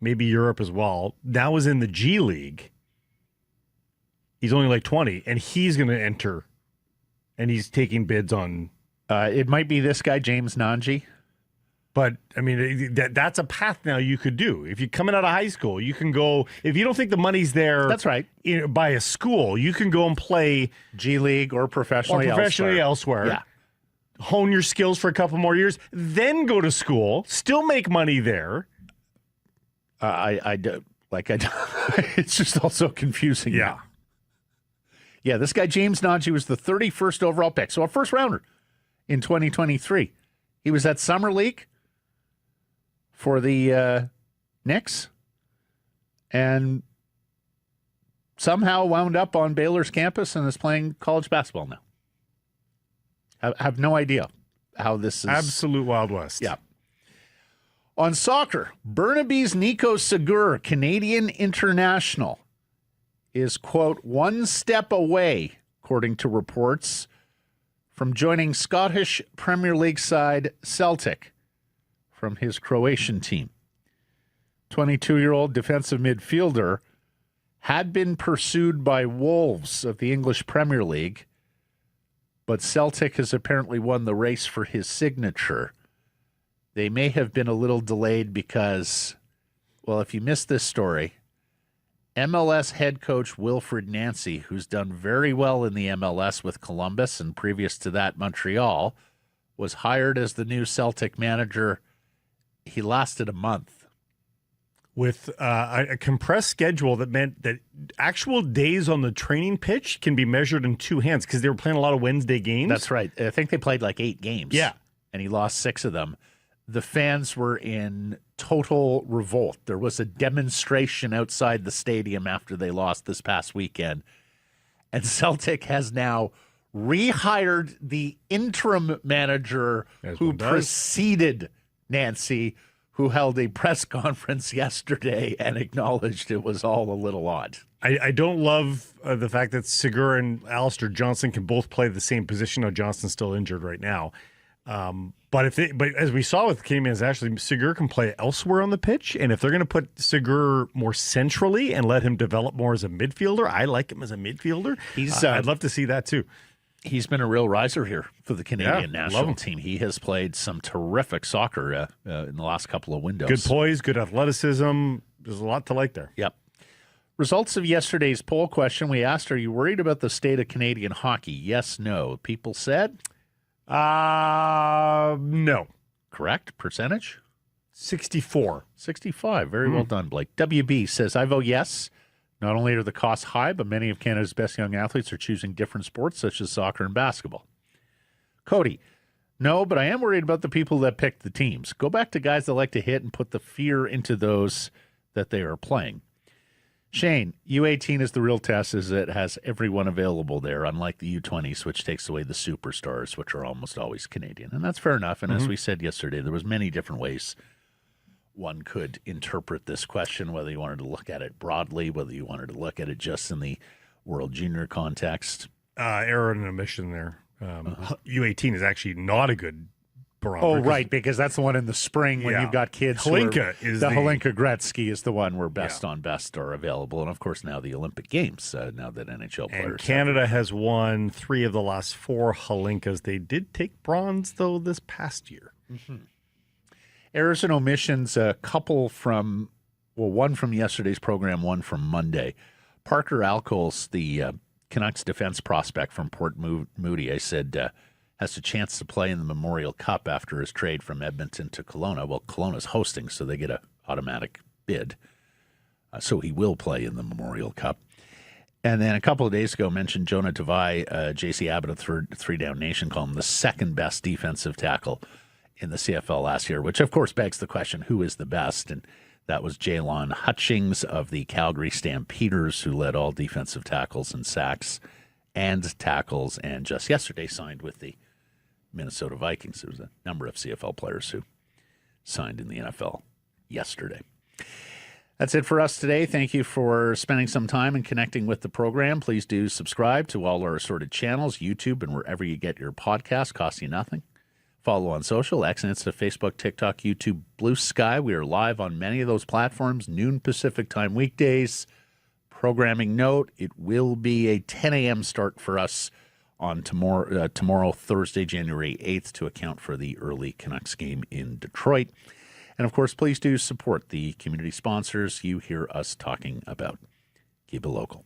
B: maybe Europe as well. Now is in the G League. He's only like 20, and he's going to enter, and he's taking bids on.
A: It might be this guy, James Nanji.
B: But, I mean, that's a path now you could do. If you're coming out of high school, you can go, if you don't think the money's there.
A: That's right.
B: By a school, you can go and play
A: G League or professionally
B: elsewhere.
A: Yeah.
B: Hone your skills for a couple more years, then go to school, still make money there.
A: It's just also confusing.
B: Yeah.
A: Yeah, this guy, James Nanji, was the 31st overall pick. So a first rounder in 2023. He was at Summer League for the Knicks and somehow wound up on Baylor's campus and is playing college basketball now. I have no idea how this is.
B: Absolute Wild West.
A: Yeah. On soccer, Burnaby's Nico Segur, Canadian international, is, quote, one step away, according to reports, from joining Scottish Premier League side Celtic from his Croatian team. 22-year-old defensive midfielder had been pursued by Wolves of the English Premier League, but Celtic has apparently won the race for his signature. They may have been a little delayed because, well, if you missed this story, MLS head coach Wilfred Nancy, who's done very well in the MLS with Columbus and previous to that Montreal, was hired as the new Celtic manager. He lasted a month.
B: With a compressed schedule that meant that actual days on the training pitch can be measured in two hands because they were playing a lot of Wednesday games.
A: That's right. I think they played like 8 games.
B: Yeah.
A: And he lost 6 of them. the fans were in total revolt. There was a demonstration outside the stadium after they lost this past weekend. And Celtic has now rehired the interim manager who preceded Nancy, who held a press conference yesterday and acknowledged it was all a little odd.
B: I don't love the fact that Segura and Alistair Johnston can both play the same position. Now Johnston's still injured right now. But as we saw with Canadians, actually, Segura can play elsewhere on the pitch. And if they're going to put Segura more centrally and let him develop more as a midfielder, I like him as a midfielder. I'd love to see that too.
A: He's been a real riser here for the Canadian national team. He has played some terrific soccer in the last couple of windows.
B: Good poise, good athleticism. There's a lot to like there.
A: Yep. Results of yesterday's poll question. We asked, are you worried about the state of Canadian hockey? Yes, no. People said?
B: No.
A: Correct. Percentage?
B: 64.
A: 65. Very well done, Blake. WB says, I vote yes. Not only are the costs high, but many of Canada's best young athletes are choosing different sports, such as soccer and basketball. Cody, no, but I am worried about the people that pick the teams. Go back to guys that like to hit and put the fear into those that they are playing. Shane, U18 is the real test, as it has everyone available there, unlike the U20s, which takes away the superstars, which are almost always Canadian. And that's fair enough. And as we said yesterday, there was many different ways one could interpret this question, whether you wanted to look at it broadly, whether you wanted to look at it just in the World Junior context.
B: Error and omission there. U18 is actually not a good barometer.
A: Oh, right, because that's the one in the spring when you've got kids.
B: Hlinka is
A: the Hlinka Gretzky is the one where best on best are available. And, of course, now the Olympic Games, now that NHL players.
B: And Canada has won 3 of the last 4 Hlinkas. They did take bronze, though, this past year.
A: Errors and omissions, a couple from, one from yesterday's program, one from Monday. Parker Alcoles, the Canucks defense prospect from Port Moody, I said, has a chance to play in the Memorial Cup after his trade from Edmonton to Kelowna. Well, Kelowna's hosting, so they get an automatic bid. So he will play in the Memorial Cup. And then a couple of days ago, mentioned Jonah Tavai, J.C. Abbott of Three Down Nation, called him the second best defensive tackle in the CFL last year, which of course begs the question, who is the best? And that was Jalon Hutchings of the Calgary Stampeders, who led all defensive tackles and sacks and tackles, and just yesterday signed with the Minnesota Vikings. There was a number of CFL players who signed in the NFL yesterday. That's it for us today. Thank you for spending some time and connecting with the program. Please do subscribe to all our assorted channels, YouTube, and wherever you get your podcasts. Costs you nothing. Follow on social, X, Insta, Facebook, TikTok, YouTube, Blue Sky. We are live on many of those platforms, noon Pacific time weekdays. Programming note, it will be a 10 a.m. start for us on tomorrow, Thursday, January 8th, to account for the early Canucks game in Detroit. And, of course, please do support the community sponsors you hear us talking about. Keep it local.